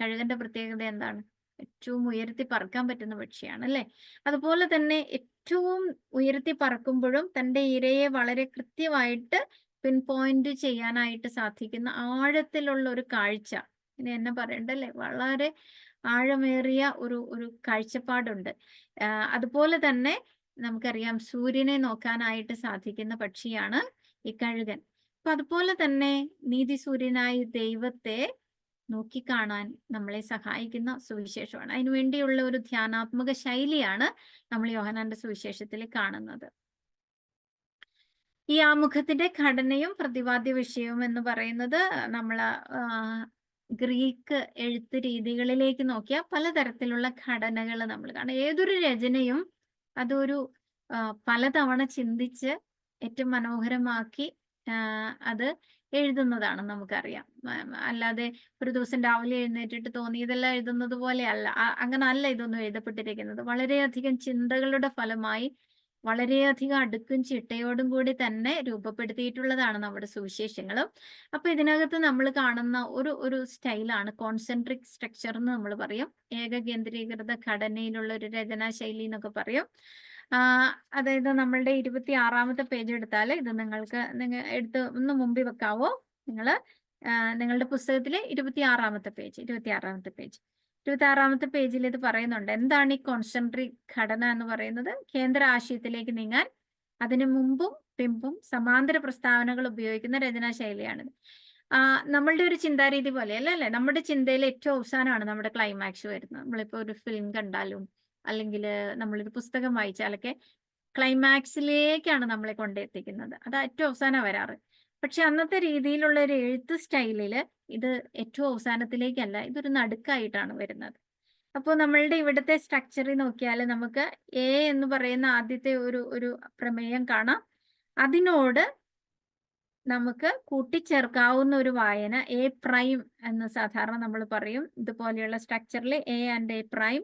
കഴുകന്റെ പ്രത്യേകത എന്താണ്? ഏറ്റവും ഉയർത്തി പറക്കാൻ പറ്റുന്ന പക്ഷിയാണ് അല്ലേ? അതുപോലെ തന്നെ ഏറ്റവും ഉയർത്തി പറക്കുമ്പോഴും തന്റെ ഇരയെ വളരെ കൃത്യമായിട്ട് പിൻ പോയിന്റ് ചെയ്യാനായിട്ട് സാധിക്കുന്ന ആഴത്തിലുള്ള ഒരു കാഴ്ച, ഇനി എന്നെ പറയണ്ടല്ലേ, വളരെ ആഴമേറിയ ഒരു കാഴ്ചപ്പാടുണ്ട്. അതുപോലെ തന്നെ നമുക്കറിയാം, സൂര്യനെ നോക്കാനായിട്ട് സാധിക്കുന്ന പക്ഷിയാണ് ഈ കഴുകൻ. അപ്പൊ അതുപോലെ തന്നെ നീതിസൂര്യനായ ദൈവത്തെ നോക്കിക്കാണാൻ നമ്മളെ സഹായിക്കുന്ന സുവിശേഷമാണ്. അതിനുവേണ്ടിയുള്ള ഒരു ധ്യാനാത്മക ശൈലിയാണ് നമ്മൾ യോഹന്നാന്റെ സുവിശേഷത്തിൽ കാണുന്നത്. ഈ ആമുഖത്തിന്റെ ഘടനയും പ്രതിപാദ്യ വിഷയവും എന്ന് പറയുന്നത് നമ്മൾ ഗ്രീക്ക് എഴുത്ത് രീതികളിലേക്ക് നോക്കിയാൽ പലതരത്തിലുള്ള ഘടനകൾ നമ്മൾ കാണാം. ഏതൊരു രചനയും അതൊരു പലതവണ ചിന്തിച്ച് ഏറ്റവും മനോഹരമാക്കി അത് എഴുതുന്നതാണ് നമുക്കറിയാം. അല്ലാതെ ഒരു ദിവസം രാവിലെ എഴുന്നേറ്റിട്ട് തോന്നിയതെല്ലാം എഴുതുന്നത് പോലെയല്ല. അങ്ങനെ അല്ല ഇതൊന്നും എഴുതപ്പെട്ടിരിക്കുന്നത്. വളരെയധികം ചിന്തകളുടെ ഫലമായി വളരെയധികം അടുക്കും ചിട്ടയോടും കൂടി തന്നെ രൂപപ്പെടുത്തിയിട്ടുള്ളതാണ് നമ്മുടെ സുവിശേഷങ്ങളും. അപ്പൊ ഇതിനകത്ത് നമ്മൾ കാണുന്ന ഒരു സ്റ്റൈലാണ് കോൺസെൻട്രിക് സ്ട്രക്ചർ എന്ന് നമ്മൾ പറയും. ഏകകേന്ദ്രീകൃത ഘടനയിലുള്ള ഒരു രചനാ ശൈലി എന്നൊക്കെ പറയും. അതായത് നമ്മളുടെ 26-ാമത്തെ പേജ് എടുത്താൽ, ഇത് നിങ്ങൾക്ക് എടുത്ത് ഒന്ന് മുമ്പിൽ വെക്കാവോ? നിങ്ങളുടെ പുസ്തകത്തിലെ 26-ാമത്തെ പേജ് 26-ാമത്തെ പേജിൽ ഇത് പറയുന്നുണ്ട്. എന്താണ് ഈ കോൺസെൻട്രിക് ഘടന എന്ന് പറയുന്നത്? കേന്ദ്ര ആശയത്തിലേക്ക് നീങ്ങാൻ അതിനു മുമ്പും പിമ്പും സമാന്തര പ്രസ്താവനകൾ ഉപയോഗിക്കുന്ന രചനാ ശൈലിയാണിത്. നമ്മളുടെ ഒരു ചിന്താരീതി പോലെ അല്ലേ? നമ്മുടെ ചിന്തയിൽ ഏറ്റവും അവസാനമാണ് നമ്മുടെ ക്ലൈമാക്സ് വരുന്നത്. നമ്മളിപ്പോ ഒരു ഫിലിം കണ്ടാലും അല്ലെങ്കിൽ നമ്മളൊരു പുസ്തകം വായിച്ചാലൊക്കെ ക്ലൈമാക്സിലേക്കാണ് നമ്മളെ കൊണ്ടെത്തിക്കുന്നത്. അത് ഏറ്റവും അവസാനം വരാറ്. പക്ഷെ അന്നത്തെ രീതിയിലുള്ള ഒരു എഴുത്ത് സ്റ്റൈലില് ഇത് ഏറ്റവും അവസാനത്തിലേക്കല്ല, ഇതൊരു നടുക്കായിട്ടാണ് വരുന്നത്. അപ്പോൾ നമ്മളുടെ ഇവിടുത്തെ സ്ട്രക്ചറിൽ നോക്കിയാൽ നമുക്ക് എ എന്ന് പറയുന്ന ആദ്യത്തെ ഒരു പ്രമേയം കാണാം. അതിനോട് നമുക്ക് കൂട്ടിച്ചേർക്കാവുന്ന ഒരു വായന എ പ്രൈം എന്ന് സാധാരണ നമ്മൾ പറയും. ഇതുപോലെയുള്ള സ്ട്രക്ചറിൽ എ ആൻഡ് എ പ്രൈം.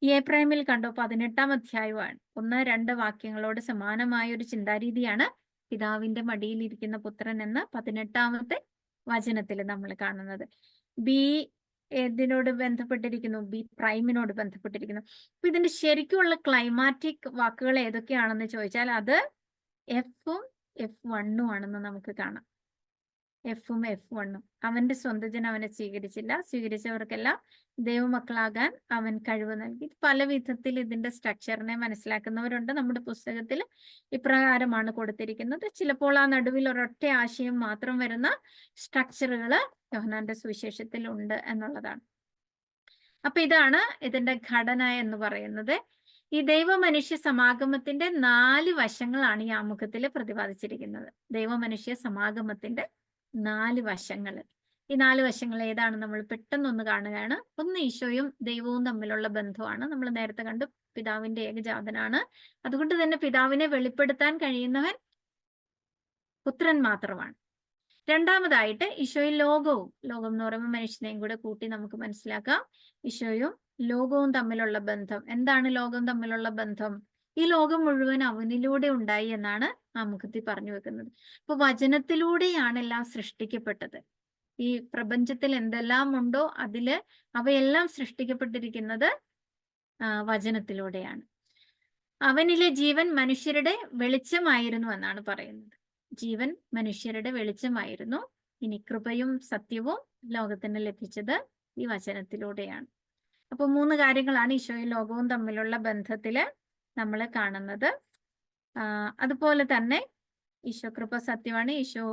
ഈ എ പ്രൈമിൽ കണ്ടോ 18-ാം അധ്യായമാണ്. 1-2 വാക്യങ്ങളോട് സമാനമായ ഒരു ചിന്താരീതിയാണ് പിതാവിന്റെ മടിയിൽ ഇരിക്കുന്ന പുത്രൻ എന്ന 18-ാമത്തെ വചനത്തിൽ നമ്മൾ കാണുന്നത്. ബി ഏതിനോട് ബന്ധപ്പെട്ടിരിക്കുന്നു? ബി പ്രൈമിനോട് ബന്ധപ്പെട്ടിരിക്കുന്നു. അപ്പൊ ഇതിന്റെ ശരിക്കുള്ള ക്ലൈമാറ്റിക് വാക്കുകൾ ഏതൊക്കെയാണെന്ന് ചോദിച്ചാൽ അത് എഫും F1 ആണെന്ന് നമുക്ക് കാണാം. എഫും F1. അവന്റെ സ്വന്തം ജനം അവനെ സ്വീകരിച്ചില്ല, സ്വീകരിച്ചവർക്കെല്ലാം ദൈവമക്കളാകാൻ അവൻ കഴിവ് നൽകി. പല വിധത്തിൽ ഇതിന്റെ സ്ട്രക്ചറിനെ മനസ്സിലാക്കുന്നവരുണ്ട്. നമ്മുടെ പുസ്തകത്തിൽ ഇപ്രകാരമാണ് കൊടുത്തിരിക്കുന്നത്. ചിലപ്പോൾ ആ നടുവിൽ ഒരൊറ്റ ആശയം മാത്രം വരുന്ന സ്ട്രക്ചറുകൾ യോഹന്നാന്റെ സുവിശേഷത്തിൽ ഉണ്ട് എന്നുള്ളതാണ്. അപ്പൊ ഇതാണ് ഇതിന്റെ ഘടന എന്ന് പറയുന്നത്. ഈ ദൈവമനുഷ്യ സമാഗമത്തിന്റെ 4 വശങ്ങളാണ് ഈ ആമുഖത്തിൽ പ്രതിപാദിച്ചിരിക്കുന്നത്. ദൈവമനുഷ്യ സമാഗമത്തിന്റെ 4 വശങ്ങൾ. ഈ 4 വശങ്ങൾ ഏതാണ്? നമ്മൾ പെട്ടെന്നൊന്ന് കാണുകയാണ്. ഒന്ന്, ഈശോയും ദൈവവും തമ്മിലുള്ള ബന്ധമാണ്. നമ്മൾ നേരത്തെ കണ്ടു, പിതാവിന്റെ ഏകജാതനാണ്. അതുകൊണ്ട് തന്നെ പിതാവിനെ വെളിപ്പെടുത്താൻ കഴിയുന്നവൻ പുത്രൻ മാത്രമാണ്. രണ്ടാമതായിട്ട് ഈശോയും ലോകം എന്ന് പറയുമ്പോൾ മനുഷ്യനെയും കൂടെ കൂട്ടി നമുക്ക് മനസ്സിലാക്കാം. ഈശോയും ലോകവും തമ്മിലുള്ള ബന്ധം. എന്താണ് ലോകം തമ്മിലുള്ള ബന്ധം? ഈ ലോകം മുഴുവൻ അവനിലൂടെ ഉണ്ടായി എന്നാണ് ആമുഖത്തിൽ പറഞ്ഞു വെക്കുന്നത്. അപ്പൊ വചനത്തിലൂടെയാണ് എല്ലാം സൃഷ്ടിക്കപ്പെട്ടത്. ഈ പ്രപഞ്ചത്തിൽ എന്തെല്ലാം ഉണ്ടോ അവയെല്ലാം സൃഷ്ടിക്കപ്പെട്ടിരിക്കുന്നത് വചനത്തിലൂടെയാണ്. അവനിലെ ജീവൻ മനുഷ്യരുടെ വെളിച്ചമായിരുന്നു എന്നാണ് പറയുന്നത്. ജീവൻ മനുഷ്യരുടെ വെളിച്ചമായിരുന്നു. ഇനി കൃപയും സത്യവും ലോകത്തിന് ലഭിച്ചത് ഈ വചനത്തിലൂടെയാണ്. അപ്പൊ 3 കാര്യങ്ങളാണ് ഈശോയും ലോകവും തമ്മിലുള്ള ബന്ധത്തില് നമ്മൾ കാണുന്നത്. അതുപോലെ തന്നെ ഈശോ കൃപ സത്യമാണ്, ഈശോ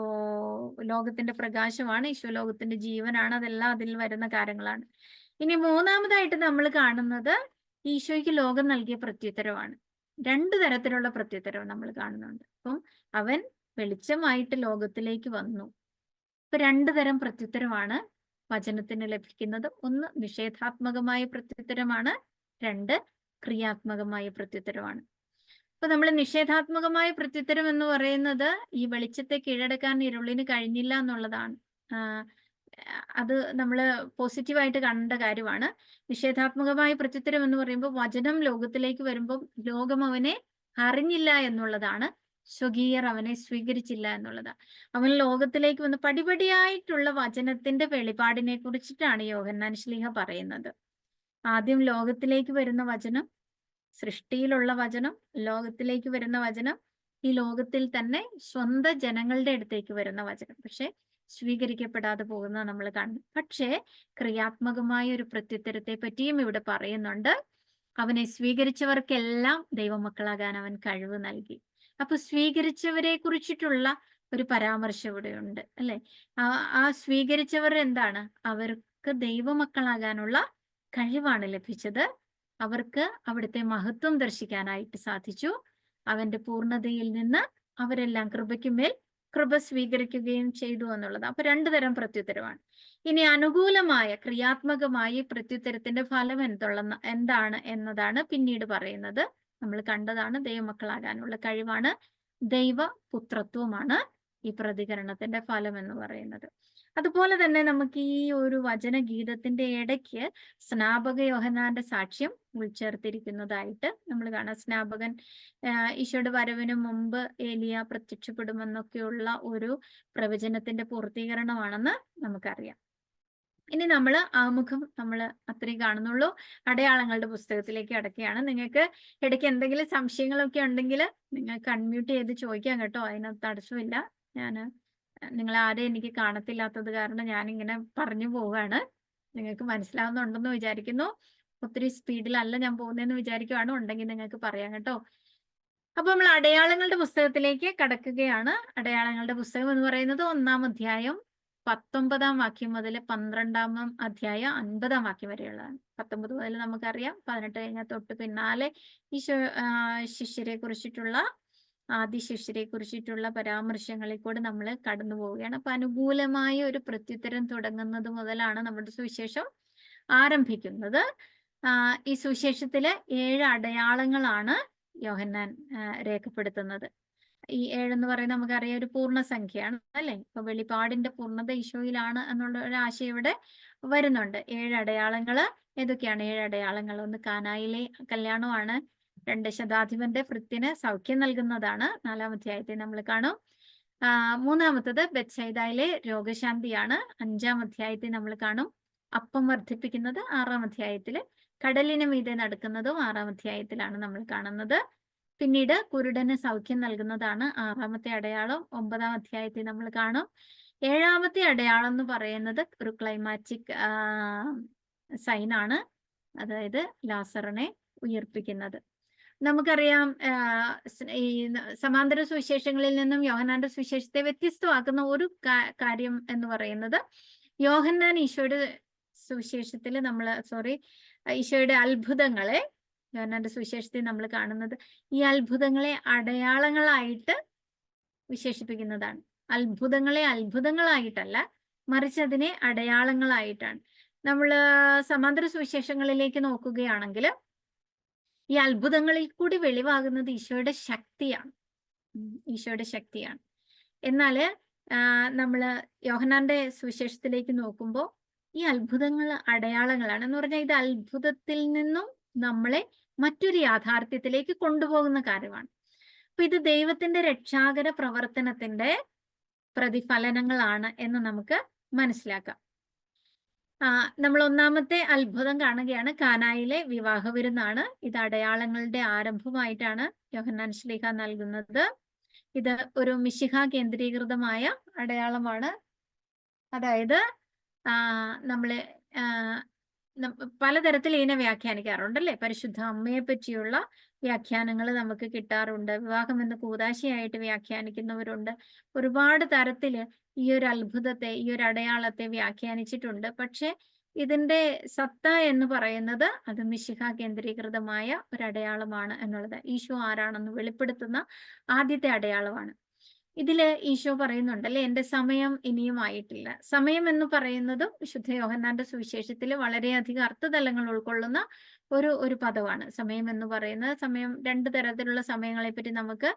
ലോകത്തിന്റെ പ്രകാശമാണ്, ഈശോ ലോകത്തിന്റെ ജീവനാണ്. അതെല്ലാം അതിൽ വരുന്ന കാര്യങ്ങളാണ്. ഇനി 3-മതായിട്ട് നമ്മൾ കാണുന്നത് ഈശോയ്ക്ക് ലോകം നൽകിയ പ്രത്യുത്തരവാണ്. 2 തരത്തിലുള്ള പ്രത്യുത്തരവ് നമ്മൾ കാണുന്നുണ്ട്. അപ്പം അവൻ വെളിച്ചമായിട്ട് ലോകത്തിലേക്ക് വന്നു. ഇപ്പൊ 2 തരം പ്രത്യുത്തരവാണ് വചനത്തിന് ലഭിക്കുന്നത്. 1 നിഷേധാത്മകമായ പ്രത്യുത്തരമാണ്, 2 ക്രിയാത്മകമായ പ്രത്യുത്തരമാണ്. അപ്പൊ നമ്മൾ നിഷേധാത്മകമായ പ്രത്യുത്തരം എന്ന് പറയുന്നത് ഈ വെളിച്ചത്തെ കീഴടക്കാൻ ഇരുളിന് കഴിഞ്ഞില്ല എന്നുള്ളതാണ്. അത് നമ്മൾ പോസിറ്റീവായിട്ട് കണ്ട കാര്യമാണ്. നിഷേധാത്മകമായ പ്രത്യുത്തരം എന്ന് പറയുമ്പോൾ വചനം ലോകത്തിലേക്ക് വരുമ്പോൾ ലോകം അവനെ അറിഞ്ഞില്ല എന്നുള്ളതാണ്. സ്വകീയർ അവനെ സ്വീകരിച്ചില്ല എന്നുള്ളതാണ്. അവൻ ലോകത്തിലേക്ക് വന്ന് പടിപടിയായിട്ടുള്ള വചനത്തിന്റെ വെളിപാടിനെ കുറിച്ചിട്ടാണ് യോഹന്നാൻ ശ്ലീഹ പറയുന്നത്. ആദ്യം ലോകത്തിലേക്ക് വരുന്ന വചനം, സൃഷ്ടിയിലുള്ള വചനം, ലോകത്തിലേക്ക് വരുന്ന വചനം, ഈ ലോകത്തിൽ തന്നെ സ്വന്തം ജനങ്ങളുടെ അടുത്തേക്ക് വരുന്ന വചനം. പക്ഷെ സ്വീകരിക്കപ്പെടാതെ പോകുന്ന നമ്മൾ കാണുന്നു. പക്ഷേ ക്രിയാത്മകമായ ഒരു പ്രത്യുത്തരത്തെ പറ്റിയും ഇവിടെ പറയുന്നുണ്ട്. അവനെ സ്വീകരിച്ചവർക്കെല്ലാം ദൈവമക്കളാകാൻ അവൻ കഴിവ് നൽകി. അപ്പൊ സ്വീകരിച്ചവരെ കുറിച്ചിട്ടുള്ള ഒരു പരാമർശം ഇവിടെ ഉണ്ട്, അല്ലെ? ആ സ്വീകരിച്ചവർ എന്താണ്? അവർക്ക് ദൈവമക്കളാകാനുള്ള കഴിവാണ് ലഭിച്ചത്. അവർക്ക് അവിടുത്തെ മഹത്വം ദർശിക്കാനായിട്ട് സാധിച്ചു. അവന്റെ പൂർണ്ണതയിൽ നിന്ന് അവരെല്ലാം കൃപയ്ക്കുമേൽ കൃപ സ്വീകരിക്കുകയും ചെയ്തു എന്നുള്ളത്. അപ്പൊ 2 തരം പ്രത്യുത്തരവാണ്. ഇനി അനുകൂലമായ ക്രിയാത്മകമായ പ്രത്യുത്തരത്തിന്റെ ഫലം എന്താണ് എന്നതാണ് പിന്നീട് പറയുന്നത്. നമ്മൾ കണ്ടതാണ്, ദൈവമക്കളാകാനുള്ള കഴിവാണ്, ദൈവപുത്രത്വമാണ് ഈ പ്രതികരണത്തിന്റെ ഫലം എന്ന് പറയുന്നത്. അതുപോലെ തന്നെ നമുക്ക് ഈ ഒരു വചനഗീതത്തിന്റെ ഇടയ്ക്ക് സ്നാപക യോഹന്നാന്റെ സാക്ഷ്യം ഉൾച്ചേർത്തിരിക്കുന്നതായിട്ട് നമ്മൾ കാണാം. സ്നാപകൻ ഈശോയുടെ വരവിന് മുമ്പ് ഏലിയ പ്രത്യക്ഷപ്പെടുമെന്നൊക്കെയുള്ള ഒരു പ്രവചനത്തിന്റെ പൂർത്തീകരണമാണെന്ന് നമുക്കറിയാം. ഇനി നമ്മൾ ആമുഖം അത്രയും കാണുന്നുള്ളൂ. അടയാളങ്ങളുടെ പുസ്തകത്തിലേക്ക് അടക്കുകയാണ്. നിങ്ങൾക്ക് ഇടയ്ക്ക് എന്തെങ്കിലും സംശയങ്ങളൊക്കെ ഉണ്ടെങ്കിൽ നിങ്ങൾക്ക് അൺമ്യൂട്ട് ചെയ്ത് ചോദിക്കാം കേട്ടോ. അതിനകത്ത് തടസ്സമില്ല. നിങ്ങളെ ആരെയും എനിക്ക് കാണത്തില്ലാത്തത് കാരണം ഞാനിങ്ങനെ പറഞ്ഞു പോവുകയാണ്. നിങ്ങൾക്ക് മനസ്സിലാവുന്നുണ്ടെന്ന് വിചാരിക്കുന്നു. ഒത്തിരി സ്പീഡിലല്ല ഞാൻ പോകുന്നതെന്ന് വിചാരിക്കുവാണ്. ഉണ്ടെങ്കിൽ നിങ്ങൾക്ക് പറയാം കേട്ടോ. അപ്പൊ നമ്മൾ അടയാളങ്ങളുടെ പുസ്തകത്തിലേക്ക് കടക്കുകയാണ്. അടയാളങ്ങളുടെ പുസ്തകം എന്ന് പറയുന്നത് 1-ാം അധ്യായം 19-ാം വാക്യം മുതൽ 12-ാം അധ്യായം 50-ാം വാക്യം വരെയുള്ളതാണ്. 19 മുതൽ നമുക്കറിയാം. 18 കഴിഞ്ഞാൽ തൊട്ട് പിന്നാലെ ഈശോ ആദ്യ ശിഷ്യരെ കുറിച്ചിട്ടുള്ള പരാമർശങ്ങളിൽ കൂടെ നമ്മൾ കടന്നു പോവുകയാണ്. അപ്പൊ അനുകൂലമായ ഒരു പ്രത്യുത്തരം തുടങ്ങുന്നത് മുതലാണ് നമ്മുടെ സുവിശേഷം ആരംഭിക്കുന്നത്. ഈ സുവിശേഷത്തിലെ 7 അടയാളങ്ങളാണ് യോഹന്നാൻ രേഖപ്പെടുത്തുന്നത്. ഈ 7 എന്ന് പറയുന്നത് നമുക്കറിയാം ഒരു പൂർണ്ണസംഖ്യയാണ്, അല്ലെ? ഇപ്പൊ വെളിപാടിന്റെ പൂർണ്ണത ഈശോയിലാണ് എന്നുള്ള ഒരു ആശയം ഇവിടെ വരുന്നുണ്ട്. 7 അടയാളങ്ങൾ ഏതൊക്കെയാണ്? 7 അടയാളങ്ങൾ. 1 കാനായിലെ കല്യാണമാണ്. 2 ശതാധിപന്റെ ഭൃത്യന് സൗഖ്യം നൽകുന്നതാണ്. 4-ാം അധ്യായത്തിൽ നമ്മൾ കാണും. 3-ാമത്തത് ബെത്സൈദയിലെ രോഗശാന്തിയാണ്. 5-ാം അധ്യായത്തിൽ നമ്മൾ കാണും. അപ്പം വർദ്ധിപ്പിക്കുന്നത് 6-ാം അധ്യായത്തില്. കടലിന് മീതെ നടക്കുന്നതും 6-ാം അധ്യായത്തിലാണ് നമ്മൾ കാണുന്നത്. പിന്നീട് കുരുടന് സൗഖ്യം നൽകുന്നതാണ് 6-ാമത്തെ അടയാളം. 9-ാം അധ്യായത്തിൽ നമ്മൾ കാണും. 7-ാമത്തെ അടയാളം എന്ന് പറയുന്നത് ഒരു ക്ലൈമാറ്റിക് സൈനാണ്, അതായത് ലാസറിനെ ഉയർപ്പിക്കുന്നത്. നമുക്കറിയാം ഈ സമാന്തര സുവിശേഷങ്ങളിൽ നിന്നും യോഹന്നാന്റെ സുവിശേഷത്തെ വ്യത്യസ്തമാക്കുന്ന ഒരു കാര്യം എന്ന് പറയുന്നത്, യോഹന്നാൻ ഈശോയുടെ സുവിശേഷത്തിൽ ഈശോയുടെ അത്ഭുതങ്ങളെ, യോഹന്നാന്റെ സുവിശേഷത്തിൽ നമ്മൾ കാണുന്നത് ഈ അത്ഭുതങ്ങളെ അടയാളങ്ങളായിട്ട് വിശേഷിപ്പിക്കുന്നതാണ്. അത്ഭുതങ്ങളെ അത്ഭുതങ്ങളായിട്ടല്ല, മറിച്ച് അതിനെ അടയാളങ്ങളായിട്ടാണ്. നമ്മൾ സമാന്തര സുവിശേഷങ്ങളിലേക്ക് നോക്കുകയാണെങ്കിൽ ഈ അത്ഭുതങ്ങളിൽ കൂടി വെളിവാകുന്നത് ഈശോയുടെ ശക്തിയാണ്. എന്നാൽ നമ്മൾ യോഹന്നാന്റെ സുവിശേഷത്തിലേക്ക് നോക്കുമ്പോൾ ഈ അത്ഭുതങ്ങൾ അടയാളങ്ങളാണ് എന്ന് പറഞ്ഞാൽ ഇത് അത്ഭുതത്തിൽ നിന്നും നമ്മളെ മറ്റൊരു യാഥാർത്ഥ്യത്തിലേക്ക് കൊണ്ടുപോകുന്ന കാര്യമാണ്. അപ്പൊ ഇത് ദൈവത്തിന്റെ രക്ഷാകര പ്രവർത്തനത്തിന്റെ പ്രതിഫലനങ്ങളാണ് എന്ന് നമുക്ക് മനസ്സിലാക്കാം. നമ്മൾ ഒന്നാമത്തെ അത്ഭുതം കാണുകയാണ്, കാനായിലെ വിവാഹ വിരുന്നാണ്. ഇത് അടയാളങ്ങളുടെ ആരംഭമായിട്ടാണ് യോഹന്നാൻ ശ്ലീഹ നൽകുന്നത്. ഇത് ഒരു മിശിഹ കേന്ദ്രീകൃതമായ അടയാളമാണ്. അതായത് നമ്മള് പലതരത്തിൽ ഇതിനെ വ്യാഖ്യാനിക്കാറുണ്ടല്ലേ. പരിശുദ്ധ അമ്മയെ പറ്റിയുള്ള വ്യാഖ്യാനങ്ങൾ നമുക്ക് കിട്ടാറുണ്ട്. വിവാഹം എന്ന കൂദാശയായിട്ട് വ്യാഖ്യാനിക്കുന്നവരുണ്ട്. ഒരുപാട് തരത്തില് ഈ ഒരു അത്ഭുതത്തെ, ഈ ഒരു അടയാളത്തെ വ്യാഖ്യാനിച്ചിട്ടുണ്ട്. പക്ഷെ ഇതിന്റെ സത്ത എന്ന് പറയുന്നത് അത് മിശിഹ കേന്ദ്രീകൃതമായ ഒരു അടയാളമാണ് എന്നുള്ളത്. ഈശോ ആരാണെന്ന് വെളിപ്പെടുത്തുന്ന ആദ്യത്തെ അടയാളമാണ്. ഇതില് ഈശോ പറയുന്നുണ്ടല്ലേ, എന്റെ സമയം ഇനിയും ആയിട്ടില്ല. സമയം എന്ന് പറയുന്നതും വിശുദ്ധ യോഹന്നാന്റെ സുവിശേഷത്തിൽ വളരെയധികം അർത്ഥതലങ്ങൾ ഉൾക്കൊള്ളുന്ന ഒരു പദമാണ്. സമയം എന്ന് പറയുന്നത്, സമയം രണ്ട് തരത്തിലുള്ള സമയങ്ങളെ പറ്റി നമുക്ക്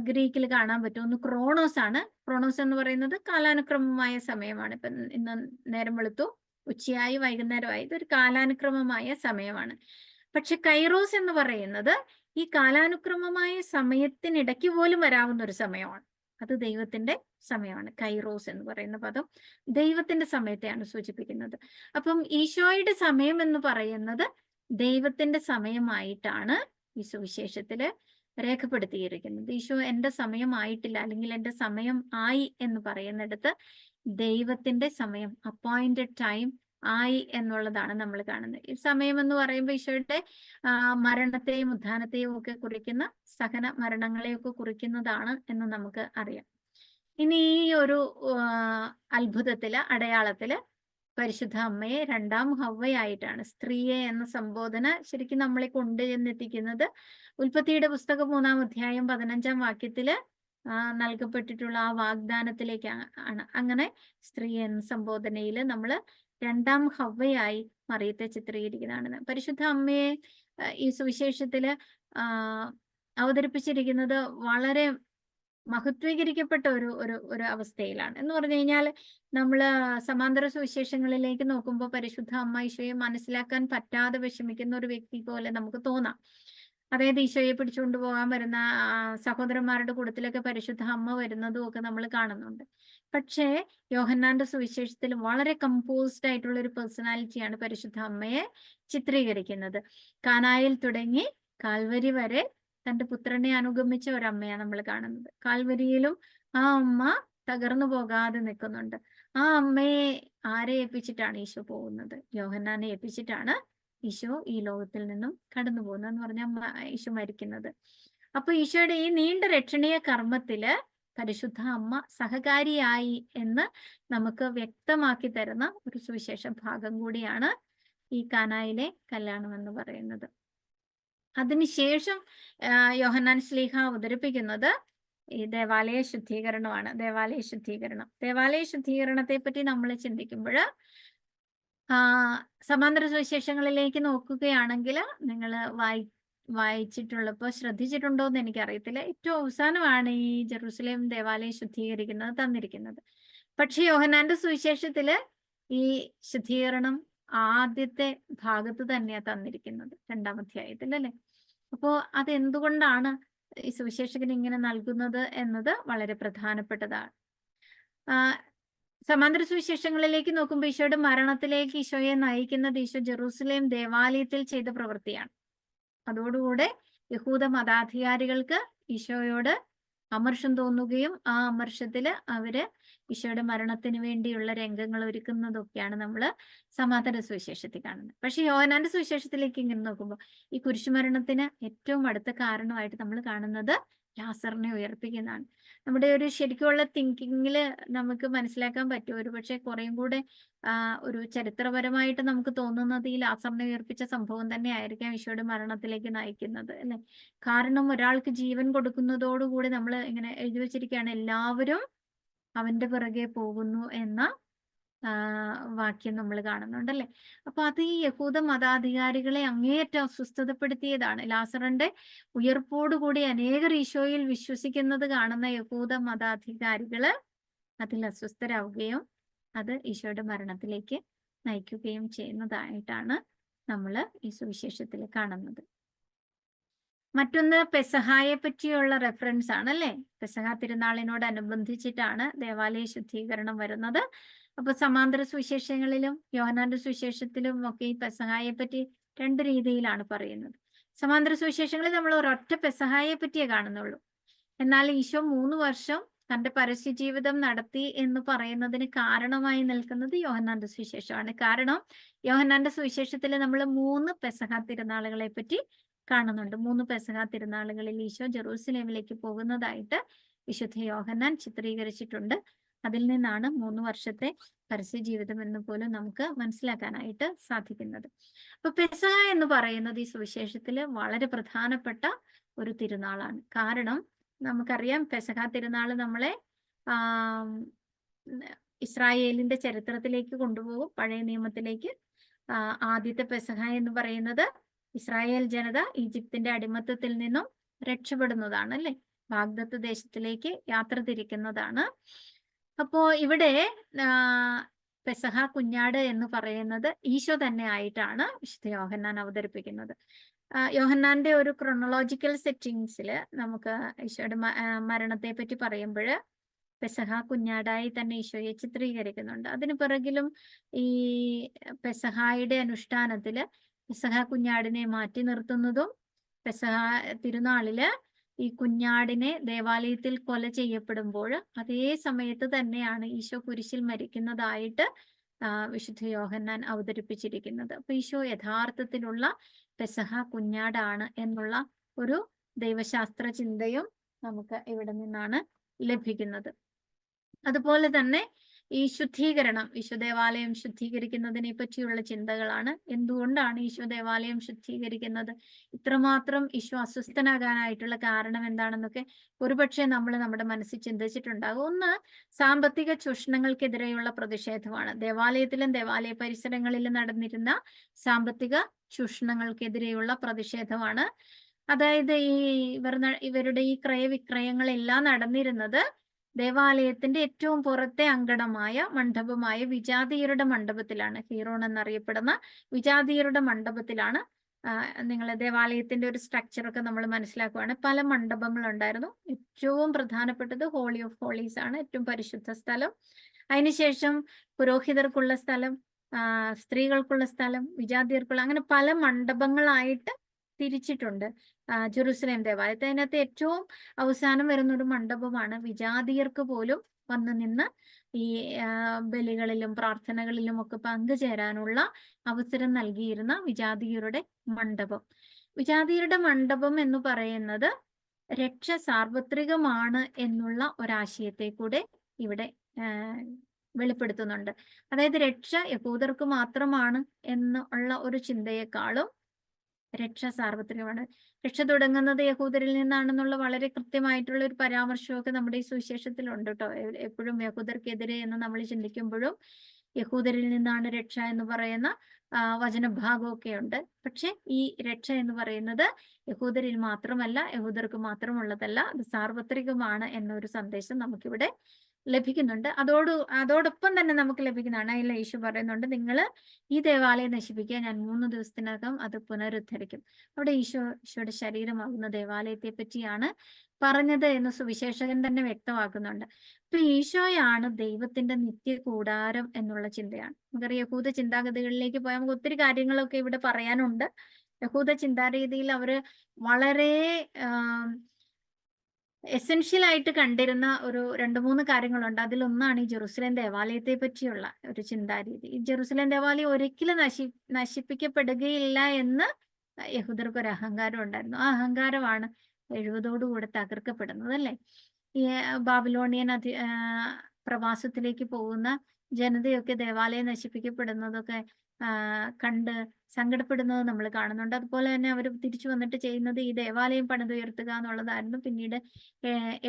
ഗ്രീക്കിൽ കാണാൻ പറ്റും. ഒന്ന് ക്രോണോസ് ആണ്. ക്രോണോസ് എന്ന് പറയുന്നത് കാലാനുക്രമമായ സമയമാണ്. ഇപ്പൊ ഇന്ന് നേരം വെളുത്തു, ഉച്ചയായി, വൈകുന്നേരമായി, ഇതൊരു കാലാനുക്രമമായ സമയമാണ്. പക്ഷെ കൈറോസ് എന്ന് പറയുന്നത് ഈ കാലാനുക്രമമായ സമയത്തിനിടയ്ക്ക് പോലും വരാവുന്ന ഒരു സമയമാണ്. അത് ദൈവത്തിന്റെ സമയമാണ്. കൈറോസ് എന്ന് പറയുന്ന പദം ദൈവത്തിന്റെ സമയത്തെയാണ് സൂചിപ്പിക്കുന്നത്. അപ്പം ഈശോയുടെ സമയം എന്ന് പറയുന്നത് ദൈവത്തിന്റെ സമയമായിട്ടാണ് ഈ സുവിശേഷത്തില് രേഖപ്പെടുത്തിയിരിക്കുന്നത്. ഈശോ എന്റെ സമയമായിട്ടില്ല അല്ലെങ്കിൽ എന്റെ സമയം ആയി എന്ന് പറയുന്നിടത്ത് ദൈവത്തിന്റെ സമയം, അപ്പോയിന്റഡ് ടൈം ആയി എന്നുള്ളതാണ് നമ്മൾ കാണുന്നത്. ഈ സമയം എന്ന് പറയുമ്പോൾ ഈശോയുടെ മരണത്തെയും ഉത്ഥാനത്തെയും ഒക്കെ കുറിക്കുന്ന, സഹന മരണങ്ങളെയൊക്കെ കുറിക്കുന്നതാണ് എന്ന് നമുക്ക് അറിയാം. ഇനി ഈ ഒരു അത്ഭുതത്തില്, അടയാളത്തില് പരിശുദ്ധ അമ്മയെ രണ്ടാം ഹവ്വയായിട്ടാണ്, സ്ത്രീയെ എന്ന സംബോധന ശരിക്കും നമ്മളെ കൊണ്ടുചെന്നെത്തിക്കുന്നത് ഉൽപ്പത്തിയുടെ പുസ്തകം 3-ാം അധ്യായം 15-ാം വാക്യത്തില് നൽകപ്പെട്ടിട്ടുള്ള ആ വാഗ്ദാനത്തിലേക്കാണ്. അങ്ങനെ സ്ത്രീ എന്ന സംബോധനയിൽ നമ്മൾ രണ്ടാം ഹവ്വയായി മറിയത്തെ ചിത്രീകരിക്കുന്നതാണ്. പരിശുദ്ധ അമ്മയെ ഈ സുവിശേഷത്തില് അവതരിപ്പിച്ചിരിക്കുന്നത് വളരെ മഹത്വീകരിക്കപ്പെട്ട ഒരു അവസ്ഥയിലാണ്. എന്ന് പറഞ്ഞു കഴിഞ്ഞാൽ നമ്മള് സമാന്തര സുവിശേഷങ്ങളിലേക്ക് നോക്കുമ്പോൾ പരിശുദ്ധ അമ്മ ഈശോയെ മനസ്സിലാക്കാൻ പറ്റാതെ വിഷമിക്കുന്ന ഒരു വ്യക്തി പോലെ നമുക്ക് തോന്നാം. അതായത് ഈശോയെ പിടിച്ചുകൊണ്ട് പോകാൻ വരുന്ന സഹോദരന്മാരുടെ കൂട്ടത്തിലൊക്കെ പരിശുദ്ധ അമ്മ വരുന്നതും ഒക്കെ നമ്മൾ കാണുന്നുണ്ട്. പക്ഷേ യോഹന്നാന്റെ സുവിശേഷത്തിൽ വളരെ കമ്പോസ്ഡ് ആയിട്ടുള്ള ഒരു പേഴ്സണാലിറ്റിയാണ് പരിശുദ്ധ അമ്മയെ ചിത്രീകരിക്കുന്നത്. കാനായിൽ തുടങ്ങി കാൽവരി വരെ തന്റെ പുത്രനെ അനുഗമിച്ച ഒരമ്മയാണ് നമ്മൾ കാണുന്നത്. കാൽവരിയിലും ആ അമ്മ തകർന്നു പോകാതെ നിൽക്കുന്നുണ്ട്. ആ അമ്മയെ ആരെ ഏൽപ്പിച്ചിട്ടാണ് ഈശോ പോകുന്നത്? യോഹന്നാനെ ഏൽപ്പിച്ചിട്ടാണ് ഈശോ ഈ ലോകത്തിൽ നിന്നും കടന്നു പോകുന്നത്. എന്ന് പറഞ്ഞാൽ ഈശോ മരിക്കുന്നത്. അപ്പൊ ഈശോയുടെ ഈ നീണ്ട രക്ഷണീയ കർമ്മത്തില് പരിശുദ്ധ അമ്മ സഹകാരിയായി എന്ന് നമുക്ക് വ്യക്തമാക്കി തരുന്ന ഒരു സുവിശേഷ ഭാഗം കൂടിയാണ് ഈ കാനായിലെ കല്യാണം എന്ന് പറയുന്നത്. അതിനുശേഷം യോഹന്നാൻ ശ്ലീഹ അവതരിപ്പിക്കുന്നത് ഈ ദേവാലയ ശുദ്ധീകരണമാണ്. ദേവാലയ ശുദ്ധീകരണത്തെ പറ്റി നമ്മൾ ചിന്തിക്കുമ്പോൾ സമാന്തര സുവിശേഷങ്ങളിലേക്ക് നോക്കുകയാണെങ്കിൽ നിങ്ങൾ വായിച്ചിട്ടുള്ളപ്പോൾ ശ്രദ്ധിച്ചിട്ടുണ്ടോ എന്ന് എനിക്കറിയത്തില്ല. ഏറ്റവും അവസാനമാണ് ഈ ജെറൂസലേം ദേവാലയം ശുദ്ധീകരിക്കുന്നത് തന്നിരിക്കുന്നത്. പക്ഷെ യോഹന്നാന്റെ സുവിശേഷത്തില് ഈ ശുദ്ധീകരണം ആദ്യത്തെ ഭാഗത്ത് തന്നെയാണ് തന്നിരിക്കുന്നത്, 2-ാം അധ്യായത്തിൽ അല്ലെ. അപ്പോ അതെന്തുകൊണ്ടാണ് ഈ സുവിശേഷകൻ ഇങ്ങനെ നൽകുന്നത് എന്നത് വളരെ പ്രധാനപ്പെട്ടതാണ്. സമാന്തര സുവിശേഷങ്ങളിലേക്ക് നോക്കുമ്പോൾ ഈശോയുടെ മരണത്തിലേക്ക് ഈശോയെ നയിക്കുന്നത് ഈശോ ജെറൂസലേം ദേവാലയത്തിൽ ചെയ്ത പ്രവൃത്തിയാണ്. അതോടുകൂടെ യഹൂദ മതാധികാരികൾക്ക് ഈശോയോട് അമർഷം തോന്നുകയും ആ അമർഷത്തില് അവര് ഈശോയുടെ മരണത്തിന് വേണ്ടിയുള്ള രംഗങ്ങൾ ഒരുക്കുന്നതൊക്കെയാണ് നമ്മൾ സമാന്തര സുവിശേഷത്തിൽ കാണുന്നത്. പക്ഷെ യോഹന്നാന്റെ സുവിശേഷത്തിലേക്ക് ഇങ്ങനെ നോക്കുമ്പോൾ ഈ കുരിശുമരണത്തിന് ഏറ്റവും അടുത്ത കാരണമായിട്ട് നമ്മൾ കാണുന്നത് ലാസറിനെ ഉയർപ്പിക്കുന്നതാണ്. നമ്മുടെ ഒരു ശരിക്കുള്ള തിങ്കിങ്ങില് നമുക്ക് മനസ്സിലാക്കാൻ പറ്റും. ഒരു പക്ഷെ കുറേയും കൂടെ ഒരു ചരിത്രപരമായിട്ട് നമുക്ക് തോന്നുന്നത് ഈ ലാസറിനെ ഉയർപ്പിച്ച സംഭവം തന്നെ ആയിരിക്കാം ഈശോയുടെ മരണത്തിലേക്ക് നയിക്കുന്നത് അല്ലെ. കാരണം ഒരാൾക്ക് ജീവൻ കൊടുക്കുന്നതോടുകൂടി നമ്മൾ ഇങ്ങനെ എഴുതി വെച്ചിരിക്കുകയാണ്, എല്ലാവരും അവന്റെ പിറകെ പോകുന്നു എന്ന വാക്യം നമ്മൾ കാണുന്നുണ്ടല്ലേ. അപ്പൊ അത് ഈ യഹൂദ മതാധികാരികളെ അങ്ങേയറ്റം അസ്വസ്ഥതപ്പെടുത്തിയതാണ്. ലാസറിന്റെ ഉയർപ്പോടുകൂടി അനേകർ ഈശോയിൽ വിശ്വസിക്കുന്നത് കാണുന്ന യഹൂദ മതാധികാരികള് അതിൽ അസ്വസ്ഥരാവുകയും അത് ഈശോയുടെ മരണത്തിലേക്ക് നയിക്കുകയും ചെയ്യുന്നതായിട്ടാണ് നമ്മൾ ഈ സുവിശേഷത്തിൽ കാണുന്നത്. മറ്റൊന്ന് പെസഹായെ പറ്റിയുള്ള റെഫറൻസ് ആണ് അല്ലേ? പെസഹ തിരുനാളിനോടനുബന്ധിച്ചിട്ടാണ് ദേവാലയ ശുദ്ധീകരണം വരുന്നത്. അപ്പൊ സമാന്തര സുവിശേഷങ്ങളിലും യോഹന്നാന്റെ സുവിശേഷത്തിലും ഒക്കെ ഈ പെസഹായെ പറ്റി രണ്ട് രീതിയിലാണ് പറയുന്നത്. സമാന്തര സുവിശേഷങ്ങളിൽ നമ്മൾ ഒരൊറ്റ പെസഹായെ പറ്റിയേ കാണുന്നുള്ളൂ. എന്നാൽ ഈശോ 3 വർഷം തന്റെ പരസ്യ ജീവിതം നടത്തി എന്ന് പറയുന്നതിന് കാരണമായി നിൽക്കുന്നത് യോഹന്നാന്റെ സുവിശേഷമാണ്. കാരണം യോഹന്നാന്റെ സുവിശേഷത്തിൽ നമ്മൾ 3 പെസഹ തിരുനാളുകളെ പറ്റി കാണുന്നുണ്ട്. 3 പെസഹ തിരുനാളുകളിൽ ഈശോ ജെറൂസലേമിലേക്ക് പോകുന്നതായിട്ട് വിശുദ്ധ യോഹന്നാൻ ചിത്രീകരിച്ചിട്ടുണ്ട്. അതിൽ നിന്നാണ് 3 വർഷത്തെ പരസ്യ ജീവിതം എന്ന് പോലും നമുക്ക് മനസ്സിലാക്കാനായിട്ട് സാധിക്കുന്നത്. അപ്പൊ പെസഹ എന്ന് പറയുന്നത് ഈ സുവിശേഷത്തിൽ വളരെ പ്രധാനപ്പെട്ട ഒരു തിരുനാളാണ്. കാരണം നമുക്കറിയാം പെസഹ തിരുനാൾ നമ്മളെ ഇസ്രായേലിന്റെ ചരിത്രത്തിലേക്ക് കൊണ്ടുപോകും, പഴയ നിയമത്തിലേക്ക്. ആദ്യത്തെ പെസഹ എന്ന് പറയുന്നത് ഇസ്രായേൽ ജനത ഈജിപ്തിന്റെ അടിമത്തത്തിൽ നിന്നും രക്ഷപ്പെടുന്നതാണ് അല്ലെ, വാഗ്ദത്ത ദേശത്തിലേക്ക് യാത്ര തിരിക്കുന്നതാണ്. അപ്പോ ഇവിടെ പെസഹ കുഞ്ഞാട് എന്ന് പറയുന്നത് ഈശോ തന്നെ ആയിട്ടാണ് വിശുദ്ധ യോഹന്നാൻ അവതരിപ്പിക്കുന്നത്. യോഹന്നാന്റെ ഒരു ക്രോണോളജിക്കൽ സെറ്റിങ്സിൽ നമുക്ക് ഈശോയുടെ മരണത്തെ പറ്റി പറയുമ്പോൾ പെസഹ കുഞ്ഞാടായി തന്നെ ഈശോയെ ചിത്രീകരിക്കുന്നുണ്ട്. അതിന് പിറകിലും ഈ പെസഹായുടെ അനുഷ്ഠാനത്തില് പെസഹ കുഞ്ഞാടിനെ മാറ്റി നിർത്തുന്നതും പെസഹ തിരുനാളില് ഈ കുഞ്ഞാടിനെ ദേവാലയത്തിൽ കൊല ചെയ്യപ്പെടുമ്പോൾ അതേ സമയത്ത് തന്നെയാണ് ഈശോ കുരിശിൽ മരിക്കുന്നതായിട്ട് വിശുദ്ധ യോഹന്നാൻ അവതരിപ്പിച്ചിരിക്കുന്നത്. അപ്പൊ ഈശോ യഥാർത്ഥത്തിലുള്ള പെസഹ കുഞ്ഞാടാണ് എന്നുള്ള ഒരു ദൈവശാസ്ത്ര ചിന്തയും നമുക്ക് ഇവിടെ നിന്നാണ് ലഭിക്കുന്നത്. അതുപോലെ തന്നെ ഈ ശുദ്ധീകരണം, ഈശോ ദേവാലയം ശുദ്ധീകരിക്കുന്നതിനെ പറ്റിയുള്ള ചിന്തകളാണ്. എന്തുകൊണ്ടാണ് ഈശോ ദേവാലയം ശുദ്ധീകരിക്കുന്നത്? ഇത്രമാത്രം ഈശോ അസ്വസ്ഥനാകാനായിട്ടുള്ള കാരണം എന്താണെന്നൊക്കെ ഒരുപക്ഷെ നമ്മൾ നമ്മുടെ മനസ്സിൽ ചിന്തിച്ചിട്ടുണ്ടാകും. ഒന്ന്, സാമ്പത്തിക ചൂഷണങ്ങൾക്കെതിരെയുള്ള പ്രതിഷേധമാണ്. ദേവാലയത്തിലും ദേവാലയ പരിസരങ്ങളിലും നടന്നിരുന്ന സാമ്പത്തിക ചൂഷണങ്ങൾക്കെതിരെയുള്ള പ്രതിഷേധമാണ്. അതായത് ഇവരുടെ ഈ ക്രയവിക്രയങ്ങളെല്ലാം നടന്നിരുന്നത് ദേവാലയത്തിന്റെ ഏറ്റവും പുറത്തെ അങ്കണമായ മണ്ഡപമായ വിജാതീയരുടെ മണ്ഡപത്തിലാണ്. ഹീറോൺ എന്നറിയപ്പെടുന്ന വിജാതീയരുടെ മണ്ഡപത്തിലാണ്. നിങ്ങൾ ദേവാലയത്തിന്റെ ഒരു സ്ട്രക്ചർ ഒക്കെ നമ്മൾ മനസ്സിലാക്കുകയാണ്. പല മണ്ഡപങ്ങൾ ഉണ്ടായിരുന്നു. ഏറ്റവും പ്രധാനപ്പെട്ടത് ഹോളി ഓഫ് ഹോളീസ് ആണ്, ഏറ്റവും പരിശുദ്ധ സ്ഥലം. അതിനുശേഷം പുരോഹിതർക്കുള്ള സ്ഥലം, സ്ത്രീകൾക്കുള്ള സ്ഥലം, വിജാതീയർക്കുള്ള, അങ്ങനെ പല മണ്ഡപങ്ങളായിട്ട് തിരിച്ചിട്ടുണ്ട് ജെറുസലേം ദേവാലയത്തെ. അതിനകത്ത് ഏറ്റവും അവസാനം വരുന്ന ഒരു മണ്ഡപമാണ് വിജാതീയർക്ക് പോലും വന്നു നിന്ന് ഈ ബലികളിലും പ്രാർത്ഥനകളിലും ഒക്കെ പങ്കുചേരാനുള്ള അവസരം നൽകിയിരുന്ന വിജാതീയരുടെ മണ്ഡപം. വിജാതീയരുടെ മണ്ഡപം എന്ന് പറയുന്നത് രക്ഷ സാർവത്രികമാണ് എന്നുള്ള ഒരാശയത്തെ കൂടെ ഇവിടെ വെളിപ്പെടുത്തുന്നുണ്ട്. അതായത് രക്ഷ യഹൂദർക്ക് മാത്രമാണ് എന്നുള്ള ഒരു ചിന്തയെക്കാളും രക്ഷ സാർവത്രികമാണ്. രക്ഷ തുടങ്ങുന്നത് യഹൂദരിൽ നിന്നാണെന്നുള്ള വളരെ കൃത്യമായിട്ടുള്ള ഒരു പരാമർശമൊക്കെ നമ്മുടെ ഈ സുവിശേഷത്തിലുണ്ട് കേട്ടോ. എപ്പോഴും യഹൂദർക്കെതിരെ എന്ന് നമ്മൾ ചിന്തിക്കുമ്പോഴും യഹൂദരിൽ നിന്നാണ് രക്ഷ എന്ന് പറയുന്ന വചനഭാഗമൊക്കെ ഉണ്ട്. പക്ഷെ ഈ രക്ഷ എന്ന് പറയുന്നത് യഹൂദരിൽ മാത്രമല്ല, യഹൂദർക്ക് മാത്രമുള്ളതല്ല, അത് സാർവത്രികമാണ് എന്നൊരു സന്ദേശം നമുക്കിവിടെ ലഭിക്കുന്നുണ്ട്. അതോടൊപ്പം തന്നെ നമുക്ക് ലഭിക്കുന്നതാണ്. അതിൽ യേശു പറയുന്നുണ്ട്, നിങ്ങൾ ഈ ദേവാലയം നശിപ്പിക്കുക, ഞാൻ 3 ദിവസത്തിനകം അത് പുനരുദ്ധരിക്കും. അവിടെ ഈശോയുടെ ശരീരമാകുന്ന ദേവാലയത്തെ പറ്റിയാണ് പറഞ്ഞത് എന്ന് സുവിശേഷകൻ തന്നെ വ്യക്തമാക്കുന്നുണ്ട്. അപ്പൊ ഈശോയാണ് ദൈവത്തിന്റെ നിത്യ കൂടാരം എന്നുള്ള ചിന്തയാണ്. നമുക്കറിയാം യഹൂദ ചിന്താഗതികളിലേക്ക് പോയാൽ നമുക്ക് ഒത്തിരി കാര്യങ്ങളൊക്കെ ഇവിടെ പറയാനുണ്ട്. യഹൂദ ചിന്താരീതിയിൽ അവര് വളരെ എസെൻഷ്യൽ ആയിട്ട് കണ്ടിരുന്ന ഒരു 2-3 കാര്യങ്ങളുണ്ട്. അതിലൊന്നാണ് ഈ ജെറുസലേം ദേവാലയത്തെ പറ്റിയുള്ള ഒരു ചിന്താരീതി. ഈ ജെറുസലേം ദേവാലയം ഒരിക്കലും നശിപ്പിക്കപ്പെടുകയില്ല എന്ന് യഹൂദർക്ക് ഒരു അഹങ്കാരം ഉണ്ടായിരുന്നു. ആ അഹങ്കാരമാണ് 70ഓടുകൂടെ തകർക്കപ്പെടുന്നത് അല്ലേ. ഈ ബാബിലോണിയൻ പ്രവാസത്തിലേക്ക് പോകുന്ന ജനതയൊക്കെ ദേവാലയം നശിപ്പിക്കപ്പെടുന്നതൊക്കെ കണ്ട് സങ്കടപ്പെടുന്നത് നമ്മൾ കാണുന്നുണ്ട്. അതുപോലെ തന്നെ അവർ തിരിച്ചു വന്നിട്ട് ചെയ്യുന്നത് ഈ ദേവാലയം പണിതുയർത്തുക എന്നുള്ളതായിരുന്നു. പിന്നീട്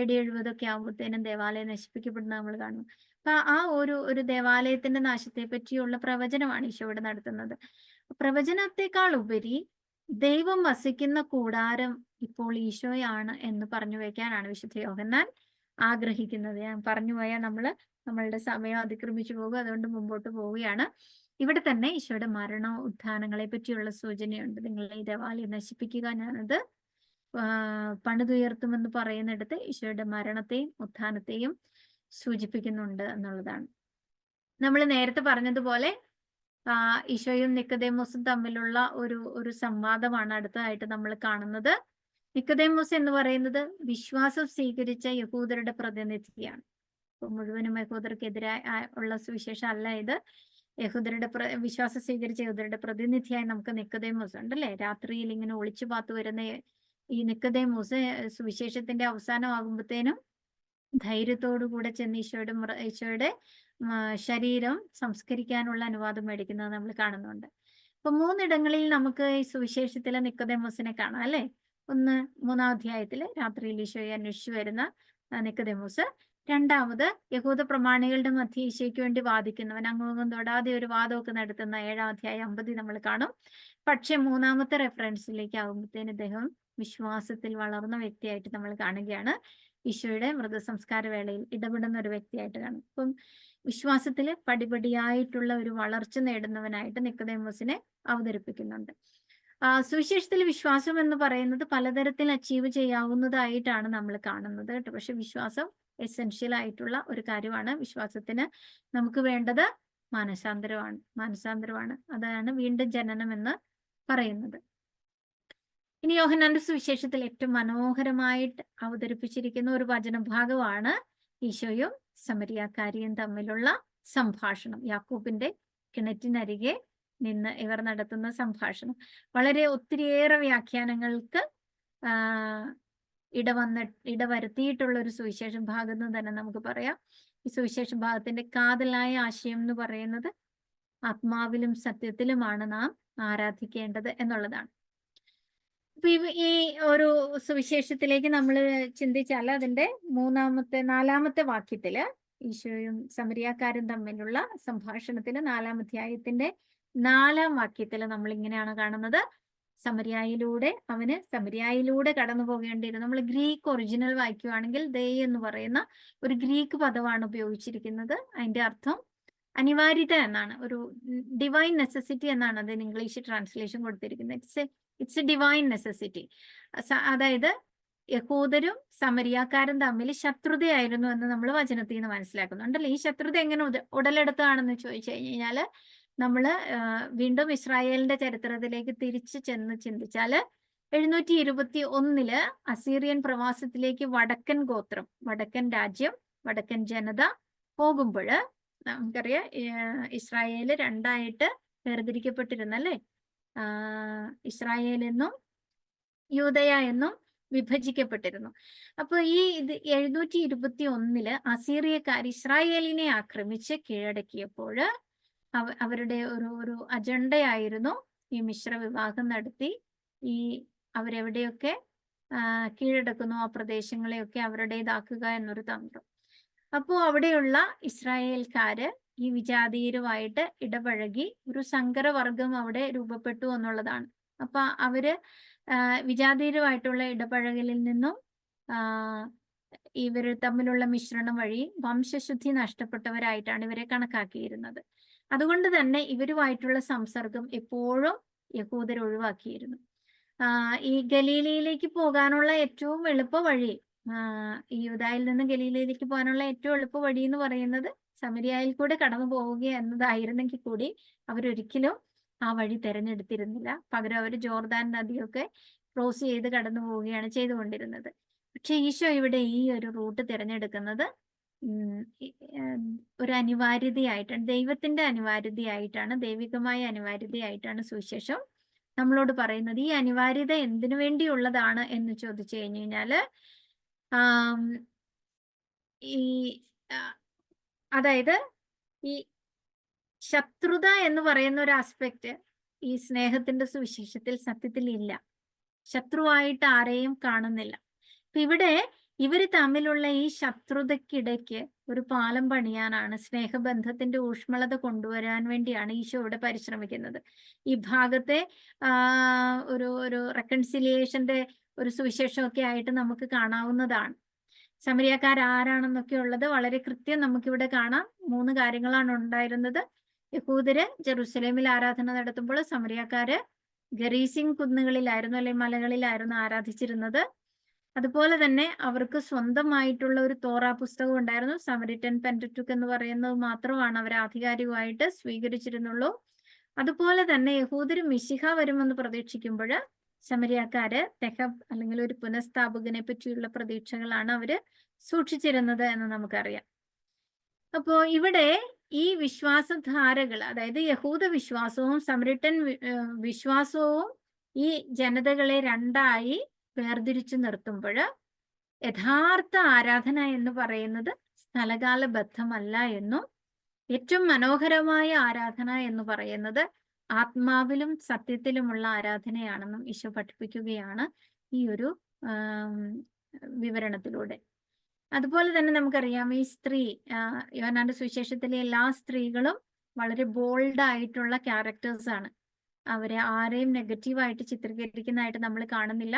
AD 70 ആകുമ്പോഴത്തേനും ദേവാലയം നശിപ്പിക്കപ്പെടുന്നത് നമ്മൾ കാണുന്നു. അപ്പൊ ആ ഒരു ദേവാലയത്തിന്റെ നാശത്തെ പറ്റിയുള്ള പ്രവചനമാണ് ഈശോ ഇവിടെ നടത്തുന്നത്. പ്രവചനത്തെക്കാൾ ഉപരി ദൈവം വസിക്കുന്ന കൂടാരം ഇപ്പോൾ ഈശോയാണ് എന്ന് പറഞ്ഞു വയ്ക്കാനാണ് വിശുദ്ധ യോഹന്നാൻ ആഗ്രഹിക്കുന്നത്. ഞാൻ പറഞ്ഞു പോയാൽ നമ്മളുടെ സമയം അതിക്രമിച്ചു പോകും, അതുകൊണ്ട് മുമ്പോട്ട് പോവുകയാണ്. ഇവിടെ തന്നെ ഈശോയുടെ മരണ ഉത്ഥാനങ്ങളെ പറ്റിയുള്ള സൂചനയുണ്ട്. നിങ്ങൾ ഈ ദേവാലയം നശിപ്പിക്കുക, ഞാനത് പണിതുയർത്തുമെന്ന് പറയുന്നിടത്ത് ഈശോയുടെ മരണത്തെയും ഉത്ഥാനത്തെയും സൂചിപ്പിക്കുന്നുണ്ട് എന്നുള്ളതാണ്. നമ്മൾ നേരത്തെ പറഞ്ഞതുപോലെ ഈശോയും നിക്കോദേമോസും തമ്മിലുള്ള ഒരു സംവാദമാണ് അടുത്തതായിട്ട് നമ്മൾ കാണുന്നത്. നിക്കോദേമോസ് എന്ന് പറയുന്നത് വിശ്വാസം സ്വീകരിച്ച യഹൂദരുടെ പ്രതിനിധിയാണ്. ഇപ്പൊ മുഴുവനും യഹൂദർക്കെതിരായ ഉള്ള സുവിശേഷം അല്ല ഇത്. യഹൂദരുടെ വിശ്വാസം സ്വീകരിച്ച യഹൂദരുടെ പ്രതിനിധിയായി നമുക്ക് നിക്കോദേമോസ് ഉണ്ടല്ലേ. രാത്രിയിൽ ഇങ്ങനെ ഒളിച്ചു പാത്തു വരുന്ന ഈ നിക്കോദേമോസ് സുവിശേഷത്തിന്റെ അവസാനമാകുമ്പോഴത്തേനും ധൈര്യത്തോടുകൂടെ ചെന്ന് ഈശോയുടെ ശരീരം സംസ്കരിക്കാനുള്ള അനുവാദം മേടിക്കുന്നത് നമ്മൾ കാണുന്നുണ്ട്. അപ്പൊ 3 ഇടങ്ങളിൽ നമുക്ക് ഈ സുവിശേഷത്തിലെ നിക്കോദേമോസിനെ കാണാം അല്ലെ. ഒന്ന് 3-ാം അധ്യായത്തില് രാത്രിയിൽ ഈശോയെ അന്വേഷിച്ചു വരുന്ന നിക്കോദേമോസ്. രണ്ടാമത് യഹൂദ പ്രമാണികളുടെ മധ്യ ഈശോയ്ക്ക് വേണ്ടി വാദിക്കുന്നവൻ, അങ്ങും തൊടാതെ ഒരു വാദമൊക്കെ നടത്തുന്ന 7-ാം അധ്യായം 50 നമ്മൾ കാണും. പക്ഷെ 3-ാമത്തെ റെഫറൻസിലേക്ക് ആകുമ്പോഴത്തേന് അദ്ദേഹം വിശ്വാസത്തിൽ വളർന്ന വ്യക്തിയായിട്ട് നമ്മൾ കാണുകയാണ്. ഈശോയുടെ മൃതസംസ്കാര വേളയിൽ ഇടപെടുന്ന ഒരു വ്യക്തിയായിട്ട് കാണും. അപ്പം വിശ്വാസത്തിൽ പടിപടിയായിട്ടുള്ള ഒരു വളർച്ച നേടുന്നവനായിട്ട് നിക്കോദേമോസിനെ അവതരിപ്പിക്കുന്നുണ്ട്. സുവിശേഷത്തിൽ വിശ്വാസം എന്ന് പറയുന്നത് പലതരത്തിൽ അച്ചീവ് ചെയ്യാവുന്നതായിട്ടാണ് നമ്മൾ കാണുന്നത് കേട്ടോ. പക്ഷെ വിശ്വാസം എസെൻഷ്യൽ ആയിട്ടുള്ള ഒരു കാര്യമാണ്. വിശ്വാസത്തിന് നമുക്ക് വേണ്ടത് മാനസാന്തരമാണ്. അതാണ് വീണ്ടും ജനനം എന്ന് പറയുന്നത്. ഇനി യോഹന്നാന്റെ സുവിശേഷത്തിൽ ഏറ്റവും മനോഹരമായിട്ട് അവതരിപ്പിച്ചിരിക്കുന്ന ഒരു വചനഭാഗമാണ് ഈശോയും സമരിയാക്കാരിയും തമ്മിലുള്ള സംഭാഷണം. യാക്കോബിന്റെ കിണറ്റിനരികെ നിന്ന് ഇവർ നടത്തുന്ന സംഭാഷണം വളരെ ഒത്തിരിയേറെ വ്യാഖ്യാനങ്ങൾക്ക് ഇടവരുത്തിയിട്ടുള്ള ഒരു സുവിശേഷ ഭാഗം എന്ന് തന്നെ നമുക്ക് പറയാം. ഈ സുവിശേഷ ഭാഗത്തിന്റെ കാതലായ ആശയം എന്ന് പറയുന്നത് ആത്മാവിലും സത്യത്തിലുമാണ് നാം ആരാധിക്കേണ്ടത് എന്നുള്ളതാണ്. അപ്പൊ ഈ ഒരു സുവിശേഷത്തിലേക്ക് നമ്മൾ ചിന്തിച്ചാൽ അതിന്റെ 4-ാമത്തെ വാക്യത്തില് ഈശോയും സമരിയാക്കാരും തമ്മിലുള്ള സംഭാഷണത്തില് 4-ാം അധ്യായത്തിന്റെ 4-ാം വാക്യത്തില് നമ്മൾ ഇങ്ങനെയാണ് കാണുന്നത്. അവന് സമരിയായിലൂടെ കടന്നു പോകേണ്ടിയിരുന്നു. നമ്മൾ ഗ്രീക്ക് ഒറിജിനൽ വായിക്കുകയാണെങ്കിൽ ദേ എന്ന് പറയുന്ന ഒരു ഗ്രീക്ക് പദമാണ് ഉപയോഗിച്ചിരിക്കുന്നത്. അതിന്റെ അർത്ഥം അനിവാര്യത എന്നാണ്, ഒരു ഡിവൈൻ നെസസിറ്റി എന്നാണ് അതിന് ഇംഗ്ലീഷ് ട്രാൻസ്ലേഷൻ കൊടുത്തിരിക്കുന്നത്. It's A divine necessity. അതായത് യഹൂദരും സമരിയാക്കാരും തമ്മിൽ ശത്രുതയായിരുന്നു എന്ന് നമ്മൾ വചനത്തിൽ നിന്ന് മനസ്സിലാക്കുന്നുണ്ടല്ലേ. ഈ ശത്രുത എങ്ങനെ ഉടലെടുത്താണെന്ന് ചോദിച്ചു കഴിഞ്ഞാൽ നമ്മൾ വീണ്ടും ഇസ്രായേലിന്റെ ചരിത്രത്തിലേക്ക് തിരിച്ചു ചെന്ന് ചിന്തിച്ചാല് 721 അസീറിയൻ പ്രവാസത്തിലേക്ക് വടക്കൻ രാജ്യം, വടക്കൻ ജനത പോകുമ്പോൾ നമുക്കറിയാം ഇസ്രായേല് 2ആയിട്ട് വേർതിരിക്കപ്പെട്ടിരുന്നല്ലേ. ഇസ്രായേൽ എന്നും യൂദയ എന്നും വിഭജിക്കപ്പെട്ടിരുന്നു. അപ്പൊ ഈ 721 അസീറിയക്കാർ ഇസ്രായേലിനെ ആക്രമിച്ച് കീഴടക്കിയപ്പോൾ അവരുടെ ഒരു അജണ്ടയായിരുന്നു ഈ മിശ്ര വിവാഹം നടത്തി അവരെവിടെയൊക്കെ കീഴടക്കുന്നു ആ പ്രദേശങ്ങളെയൊക്കെ അവരുടേതാക്കുക എന്നൊരു തന്ത്രം. അപ്പോൾ അവിടെയുള്ള ഇസ്രായേൽക്കാര് ഈ വിജാതീയരുമായിട്ട് ഇടപഴകി ഒരു സങ്കരവർഗം അവിടെ രൂപപ്പെട്ടു എന്നുള്ളതാണ്. അപ്പൊ അവര് വിജാതീയരുമായിട്ടുള്ള ഇടപഴകലിൽ നിന്നും ഇവർ തമ്മിലുള്ള മിശ്രണം വഴി വംശശുദ്ധി നഷ്ടപ്പെട്ടവരായിട്ടാണ് ഇവരെ കണക്കാക്കിയിരുന്നത്. അതുകൊണ്ട് തന്നെ ഇവരുമായിട്ടുള്ള സംസർഗം എപ്പോഴും യഹൂദർ ഒഴിവാക്കിയിരുന്നു. ഈ ഗലീലയിലേക്ക് പോകാനുള്ള ഏറ്റവും എളുപ്പ വഴി, ഈ യൂദായിൽ നിന്ന് ഗലീലയിലേക്ക് പോകാനുള്ള ഏറ്റവും എളുപ്പ വഴി എന്ന് പറയുന്നത് സമരിയായിൽ കൂടെ കടന്നു പോവുക എന്നതായിരുന്നെങ്കിൽ കൂടി അവരൊരിക്കലും ആ വഴി തിരഞ്ഞെടുത്തിരുന്നില്ല. പകരം അവർ ജോർദാൻ നദിയൊക്കെ ക്രോസ് ചെയ്ത് കടന്നു പോവുകയാണ് ചെയ്തുകൊണ്ടിരുന്നത്. പക്ഷെ ഈശോ ഇവിടെ ഈ ഒരു റൂട്ട് തിരഞ്ഞെടുക്കുന്നത് ഒരു അനിവാര്യതയായിട്ടാണ്, ദൈവത്തിന്റെ അനിവാര്യതയായിട്ടാണ്, ദൈവികമായ അനിവാര്യതയായിട്ടാണ് സുവിശേഷം നമ്മളോട് പറയുന്നത്. ഈ അനിവാര്യത എന്തിനു വേണ്ടിയുള്ളതാണ് എന്ന് ചോദിച്ചു കഴിഞ്ഞു കഴിഞ്ഞാല് അതായത് ഈ ശത്രുത എന്ന് പറയുന്ന ഒരു ആസ്പെക്ട് ഈ സ്നേഹത്തിന്റെ സുവിശേഷത്തിൽ സത്യത്തിൽ ഇല്ല. ശത്രുവായിട്ട് ആരെയും കാണുന്നില്ല. അപ്പൊ ഇവിടെ ഇവര് തമ്മിലുള്ള ഈ ശത്രുതയ്ക്കിടയ്ക്ക് ഒരു പാലം പണിയാനാണ്, സ്നേഹബന്ധത്തിന്റെ ഊഷ്മളത കൊണ്ടുവരാൻ വേണ്ടിയാണ് ഈശോ ഇവിടെ പരിശ്രമിക്കുന്നത്. ഈ ഭാഗത്തെ ഒരു റെക്കൺസിലിയേഷന്റെ ഒരു സുവിശേഷമൊക്കെ ആയിട്ട് നമുക്ക് കാണാവുന്നതാണ്. സമരിയക്കാർ ആരാണെന്നൊക്കെ ഉള്ളത് വളരെ കൃത്യം നമുക്കിവിടെ കാണാം. 3 കാര്യങ്ങളാണ് ഉണ്ടായിരുന്നത്. യഹൂദര് ജെറുസലേമിൽ ആരാധന നടത്തുമ്പോൾ സമറിയാക്കാര് ഗരീസിം കുന്നുകളിലായിരുന്നു, അല്ലെങ്കിൽ മലകളിലായിരുന്നു ആരാധിച്ചിരുന്നത്. അതുപോലെ തന്നെ അവർക്ക് സ്വന്തമായിട്ടുള്ള ഒരു തോറ പുസ്തകം ഉണ്ടായിരുന്നു. സമരിറ്റൻ പെന്ററ്റുക്ക് എന്ന് പറയുന്നത് മാത്രമാണ് അവർ ആധികാരികമായിട്ട് സ്വീകരിച്ചിരുന്നുള്ളൂ. അതുപോലെ തന്നെ യഹൂദര് മിശിഹ വരുമെന്ന് പ്രതീക്ഷിക്കുമ്പോൾ ശമരിയാക്കാര് തെഹബ് അല്ലെങ്കിൽ ഒരു പുനഃസ്ഥാപകനെ പറ്റിയുള്ള പ്രതീക്ഷകളാണ് അവര് സൂക്ഷിച്ചിരുന്നത് എന്ന് നമുക്കറിയാം. അപ്പോ ഇവിടെ ഈ വിശ്വാസധാരകൾ, അതായത് യഹൂദ വിശ്വാസവും സമരിട്ടൻ വിശ്വാസവും ഈ ജനതകളെ രണ്ടായി വേർതിരിച്ചു നിർത്തുമ്പോൾ യഥാർത്ഥ ആരാധന എന്ന് പറയുന്നത് സ്ഥലകാലബദ്ധമല്ല എന്നും ഏറ്റവും മനോഹരമായ ആരാധന എന്ന് പറയുന്നത് ആത്മാവിലും സത്യത്തിലുമുള്ള ആരാധനയാണെന്നും ഈശോ പഠിപ്പിക്കുകയാണ് ഈ ഒരു വിവരണത്തിലൂടെ. അതുപോലെ തന്നെ നമുക്കറിയാം ഈ സ്ത്രീ, യോഹന്നാന്റെ സുവിശേഷത്തിലെ എല്ലാ സ്ത്രീകളും വളരെ ബോൾഡ് ആയിട്ടുള്ള ക്യാരക്ടേഴ്സ് ആണ്. അവരെ ആരെയും നെഗറ്റീവായിട്ട് ചിത്രീകരിക്കുന്നതായിട്ട് നമ്മൾ കാണുന്നില്ല.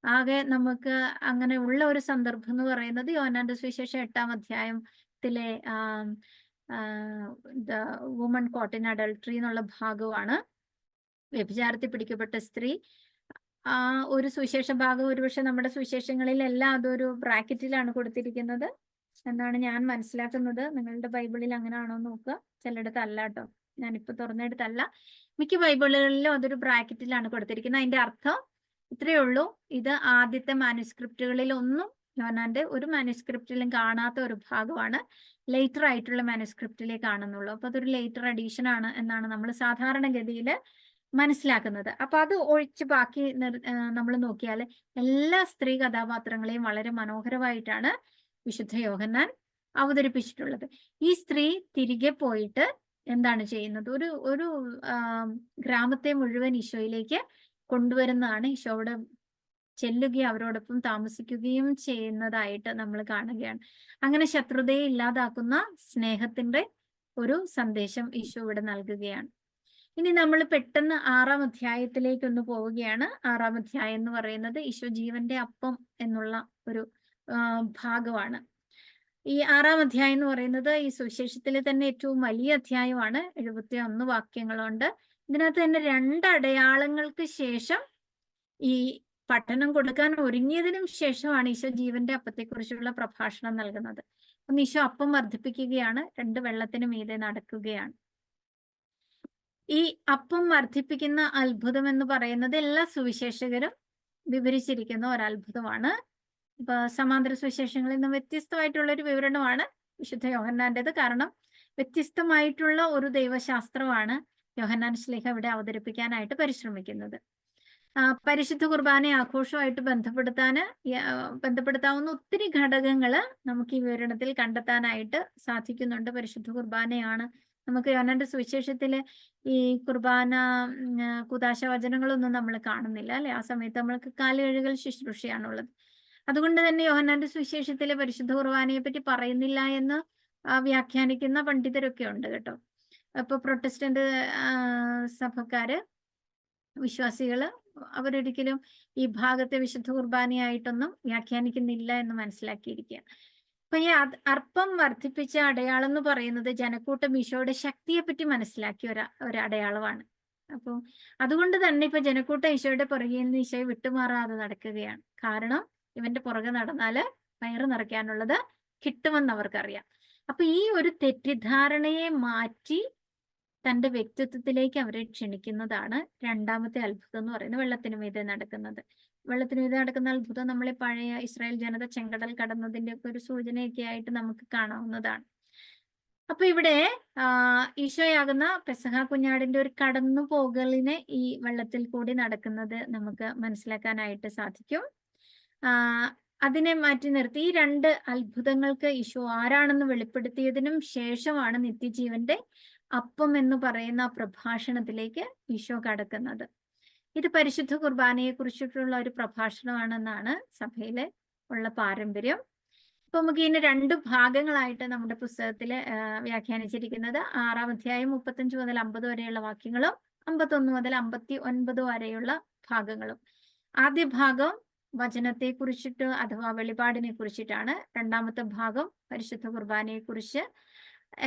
ആകെ നമുക്ക് അങ്ങനെ ഉള്ള ഒരു സന്ദർഭം എന്ന് പറയുന്നത് യോഹന്നാന്റെ സുവിശേഷം 8-ാം അധ്യായത്തിലെ the woman caught in adultery എന്നുള്ള ഭാഗമാണ്. വ്യഭിചാരത്തിൽ പിടിക്കപ്പെട്ട സ്ത്രീ. ഒരു സുവിശേഷ ഭാഗം ഒരുപക്ഷെ നമ്മുടെ സുവിശേഷങ്ങളിലെല്ലാം അതൊരു ബ്രാക്കറ്റിലാണ് കൊടുത്തിരിക്കുന്നത് എന്നാണ് ഞാൻ മനസ്സിലാക്കുന്നത്. നിങ്ങളുടെ ബൈബിളിൽ അങ്ങനെയാണോ നോക്കുക. ചിലയിടത്ത് അല്ല കേട്ടോ, ഞാനിപ്പോ തുറന്നെടുത്തല്ല. മിക്ക ബൈബിളുകളിലും അതൊരു ബ്രാക്കറ്റിലാണ് കൊടുത്തിരിക്കുന്നത്. അതിന്റെ അർത്ഥം ഇത്രയേ ഉള്ളൂ, ഇത് ആദ്യത്തെ മാനുസ്ക്രിപ്റ്റുകളിൽ ഒന്നും യോഹന്നാന്റെ ഒരു മാനുസ്ക്രിപ്റ്റിലും കാണാത്ത ഒരു ഭാഗമാണ്. ലേറ്റർ ആയിട്ടുള്ള മാനുസ്ക്രിപ്റ്റിലേ കാണുന്നുള്ളൂ. അപ്പൊ അതൊരു ലേറ്റർ അഡീഷൻ ആണ് എന്നാണ് നമ്മൾ സാധാരണഗതിയിൽ മനസ്സിലാക്കുന്നത്. അപ്പൊ അത് ഒഴിച്ച് ബാക്കി നമ്മൾ നോക്കിയാൽ എല്ലാ സ്ത്രീ കഥാപാത്രങ്ങളെയും വളരെ മനോഹരമായിട്ടാണ് വിശുദ്ധ യോഹന്നാൻ അവതരിപ്പിച്ചിട്ടുള്ളത്. ഈ സ്ത്രീ തിരികെ പോയിട്ട് എന്താണ് ചെയ്യുന്നത്? ഒരു ഗ്രാമത്തെ മുഴുവൻ ഈശോയിലേക്ക് കൊണ്ടുവരുന്നതാണ്. ഈശോയോട് ചെല്ലുകയും അവരോടൊപ്പം താമസിക്കുകയും ചെയ്യുന്നതായിട്ട് നമ്മൾ കാണുകയാണ്. അങ്ങനെ ശത്രുതയെ ഇല്ലാതാക്കുന്ന സ്നേഹത്തിന്റെ ഒരു സന്ദേശം ഈശോ ഇവിടെ നൽകുകയാണ്. ഇനി നമ്മൾ പെട്ടെന്ന് 6-ാം അധ്യായത്തിലേക്ക് ഒന്ന് പോവുകയാണ്. 6-ാം അധ്യായം എന്ന് പറയുന്നത് ഈശോ ജീവന്റെ അപ്പം എന്നുള്ള ഒരു ഭാഗമാണ്. ഈ 6-ാം അധ്യായം എന്ന് പറയുന്നത് ഈ സുവിശേഷത്തിലെ തന്നെ ഏറ്റവും വലിയ അധ്യായമാണ്. 71 വാക്യങ്ങളുണ്ട്. ഇതിനകത്ത് തന്നെ 2 അടയാളങ്ങൾക്ക് ശേഷം ഈ പഠനം കൊടുക്കാൻ ഒരുങ്ങിയതിനും ശേഷമാണ് ഈശോ ജീവന്റെ അപ്പത്തെക്കുറിച്ചുള്ള പ്രഭാഷണം നൽകുന്നത്. ഒന്ന് ഈശോ അപ്പം വർദ്ധിപ്പിക്കുകയാണ്, 2 വെള്ളത്തിന് മീതെ നടക്കുകയാണ്. ഈ അപ്പം വർദ്ധിപ്പിക്കുന്ന അത്ഭുതം എന്ന് പറയുന്നത് എല്ലാ സുവിശേഷകരും വിവരിച്ചിരിക്കുന്ന ഒരത്ഭുതമാണ്. ഇപ്പൊ സമാന്തര സുവിശേഷങ്ങളിൽ നിന്ന് വ്യത്യസ്തമായിട്ടുള്ള ഒരു വിവരണമാണ് വിശുദ്ധ യോഹന്നാന്റേത്. കാരണം വ്യത്യസ്തമായിട്ടുള്ള ഒരു ദൈവശാസ്ത്രമാണ് യോഹന്നാൻ ശ്ലീഹ ഇവിടെ അവതരിപ്പിക്കാനായിട്ട് പരിശ്രമിക്കുന്നത്. പരിശുദ്ധ കുർബാന ആഘോഷമായിട്ട് ബന്ധപ്പെടുത്താവുന്ന ഒത്തിരി ഘടകങ്ങൾ നമുക്ക് ഈ വിവരണത്തിൽ കണ്ടെത്താനായിട്ട് സാധിക്കുന്നുണ്ട്. പരിശുദ്ധ കുർബാനയാണ് നമുക്ക് യോഹന്നാന്റെ സുവിശേഷത്തില് ഈ കുർബാന കുദാശ വചനങ്ങളൊന്നും നമ്മൾ കാണുന്നില്ല അല്ലെ. ആ സമയത്ത് നമ്മൾക്ക് കാലുകഴുകൽ ശുശ്രൂഷയാണുള്ളത്. അതുകൊണ്ട് തന്നെ യോഹന്നാന്റെ സുവിശേഷത്തിലെ പരിശുദ്ധ കുർബാനയെ പറ്റി പറയുന്നില്ല എന്ന് വ്യാഖ്യാനിക്കുന്ന പണ്ഡിതരൊക്കെ ഉണ്ട് കേട്ടോ. ഇപ്പൊ പ്രൊട്ടസ്റ്റന്റ് സഭക്കാര്, വിശ്വാസികള്, അവരൊരിക്കലും ഈ ഭാഗത്തെ വിശുദ്ധ കുർബാനയായിട്ടൊന്നും വ്യാഖ്യാനിക്കുന്നില്ല എന്ന് മനസ്സിലാക്കിയിരിക്കുക. അപ്പൊ ഈ അർപ്പം വർദ്ധിപ്പിച്ച അടയാളം എന്ന് പറയുന്നത് ജനക്കൂട്ടം ഈശോയുടെ ശക്തിയെ പറ്റി മനസ്സിലാക്കിയ ഒരു അടയാളമാണ്. അപ്പൊ അതുകൊണ്ട് തന്നെ ഇപ്പൊ ജനക്കൂട്ടം ഈശോയുടെ പുറകിൽ നിന്ന് ഈശോയെ വിട്ടുമാറാതെ നടക്കുകയാണ്. കാരണം ഇവന്റെ പുറകെ നടന്നാല് വയറ് നിറയ്ക്കാനുള്ളത് കിട്ടുമെന്ന് അവർക്കറിയാം. അപ്പൊ ഈ ഒരു തെറ്റിദ്ധാരണയെ മാറ്റി തന്റെ വ്യക്തിത്വത്തിലേക്ക് അവരെ ക്ഷണിക്കുന്നതാണ് 2-ാമത്തെ അത്ഭുതം എന്ന് പറയുന്നത്, വെള്ളത്തിന് മീതെ നടക്കുന്നത്. വെള്ളത്തിന് മീതെ നടക്കുന്ന അത്ഭുതം നമ്മളെ പഴയ ഇസ്രായേൽ ജനത ചെങ്കടൽ കടന്നതിന്റെ ഒക്കെ ഒരു സൂചനയൊക്കെ ആയിട്ട് നമുക്ക് കാണാവുന്നതാണ്. അപ്പൊ ഇവിടെ ഈശോയാകുന്ന പെസഹ കുഞ്ഞാടിന്റെ ഒരു കടന്നു പോകലിനെ ഈ വെള്ളത്തിൽ കൂടി നടക്കുന്നത് നമുക്ക് മനസ്സിലാക്കാനായിട്ട് സാധിക്കും. അതിനെ മാറ്റി നിർത്തി ഈ 2 അത്ഭുതങ്ങൾക്ക് ഈശോ ആരാണെന്ന് വെളിപ്പെടുത്തിയതിനും ശേഷമാണ് നിത്യജീവന്റെ അപ്പം എന്ന് പറയുന്ന പ്രഭാഷണത്തിലേക്ക് ഈശോ കടക്കുന്നത്. ഇത് പരിശുദ്ധ കുർബാനയെ കുറിച്ചിട്ടുള്ള ഒരു പ്രഭാഷണമാണെന്നാണ് സഭയിലെ ഉള്ള പാരമ്പര്യം. അപ്പൊ നമുക്ക് ഇതിന് 2 ഭാഗങ്ങളായിട്ട് നമ്മുടെ പുസ്തകത്തില് വ്യാഖ്യാനിച്ചിരിക്കുന്നത് 6-ാം അധ്യായം 35 മുതൽ 50 വരെയുള്ള വാക്യങ്ങളും 51 മുതൽ 59 വരെയുള്ള ഭാഗങ്ങളും. ആദ്യ ഭാഗം വചനത്തെ കുറിച്ചിട്ട് അഥവാ വെളിപാടിനെ കുറിച്ചിട്ടാണ്. 2-ാമത്തെ ഭാഗം പരിശുദ്ധ കുർബാനയെ കുറിച്ച്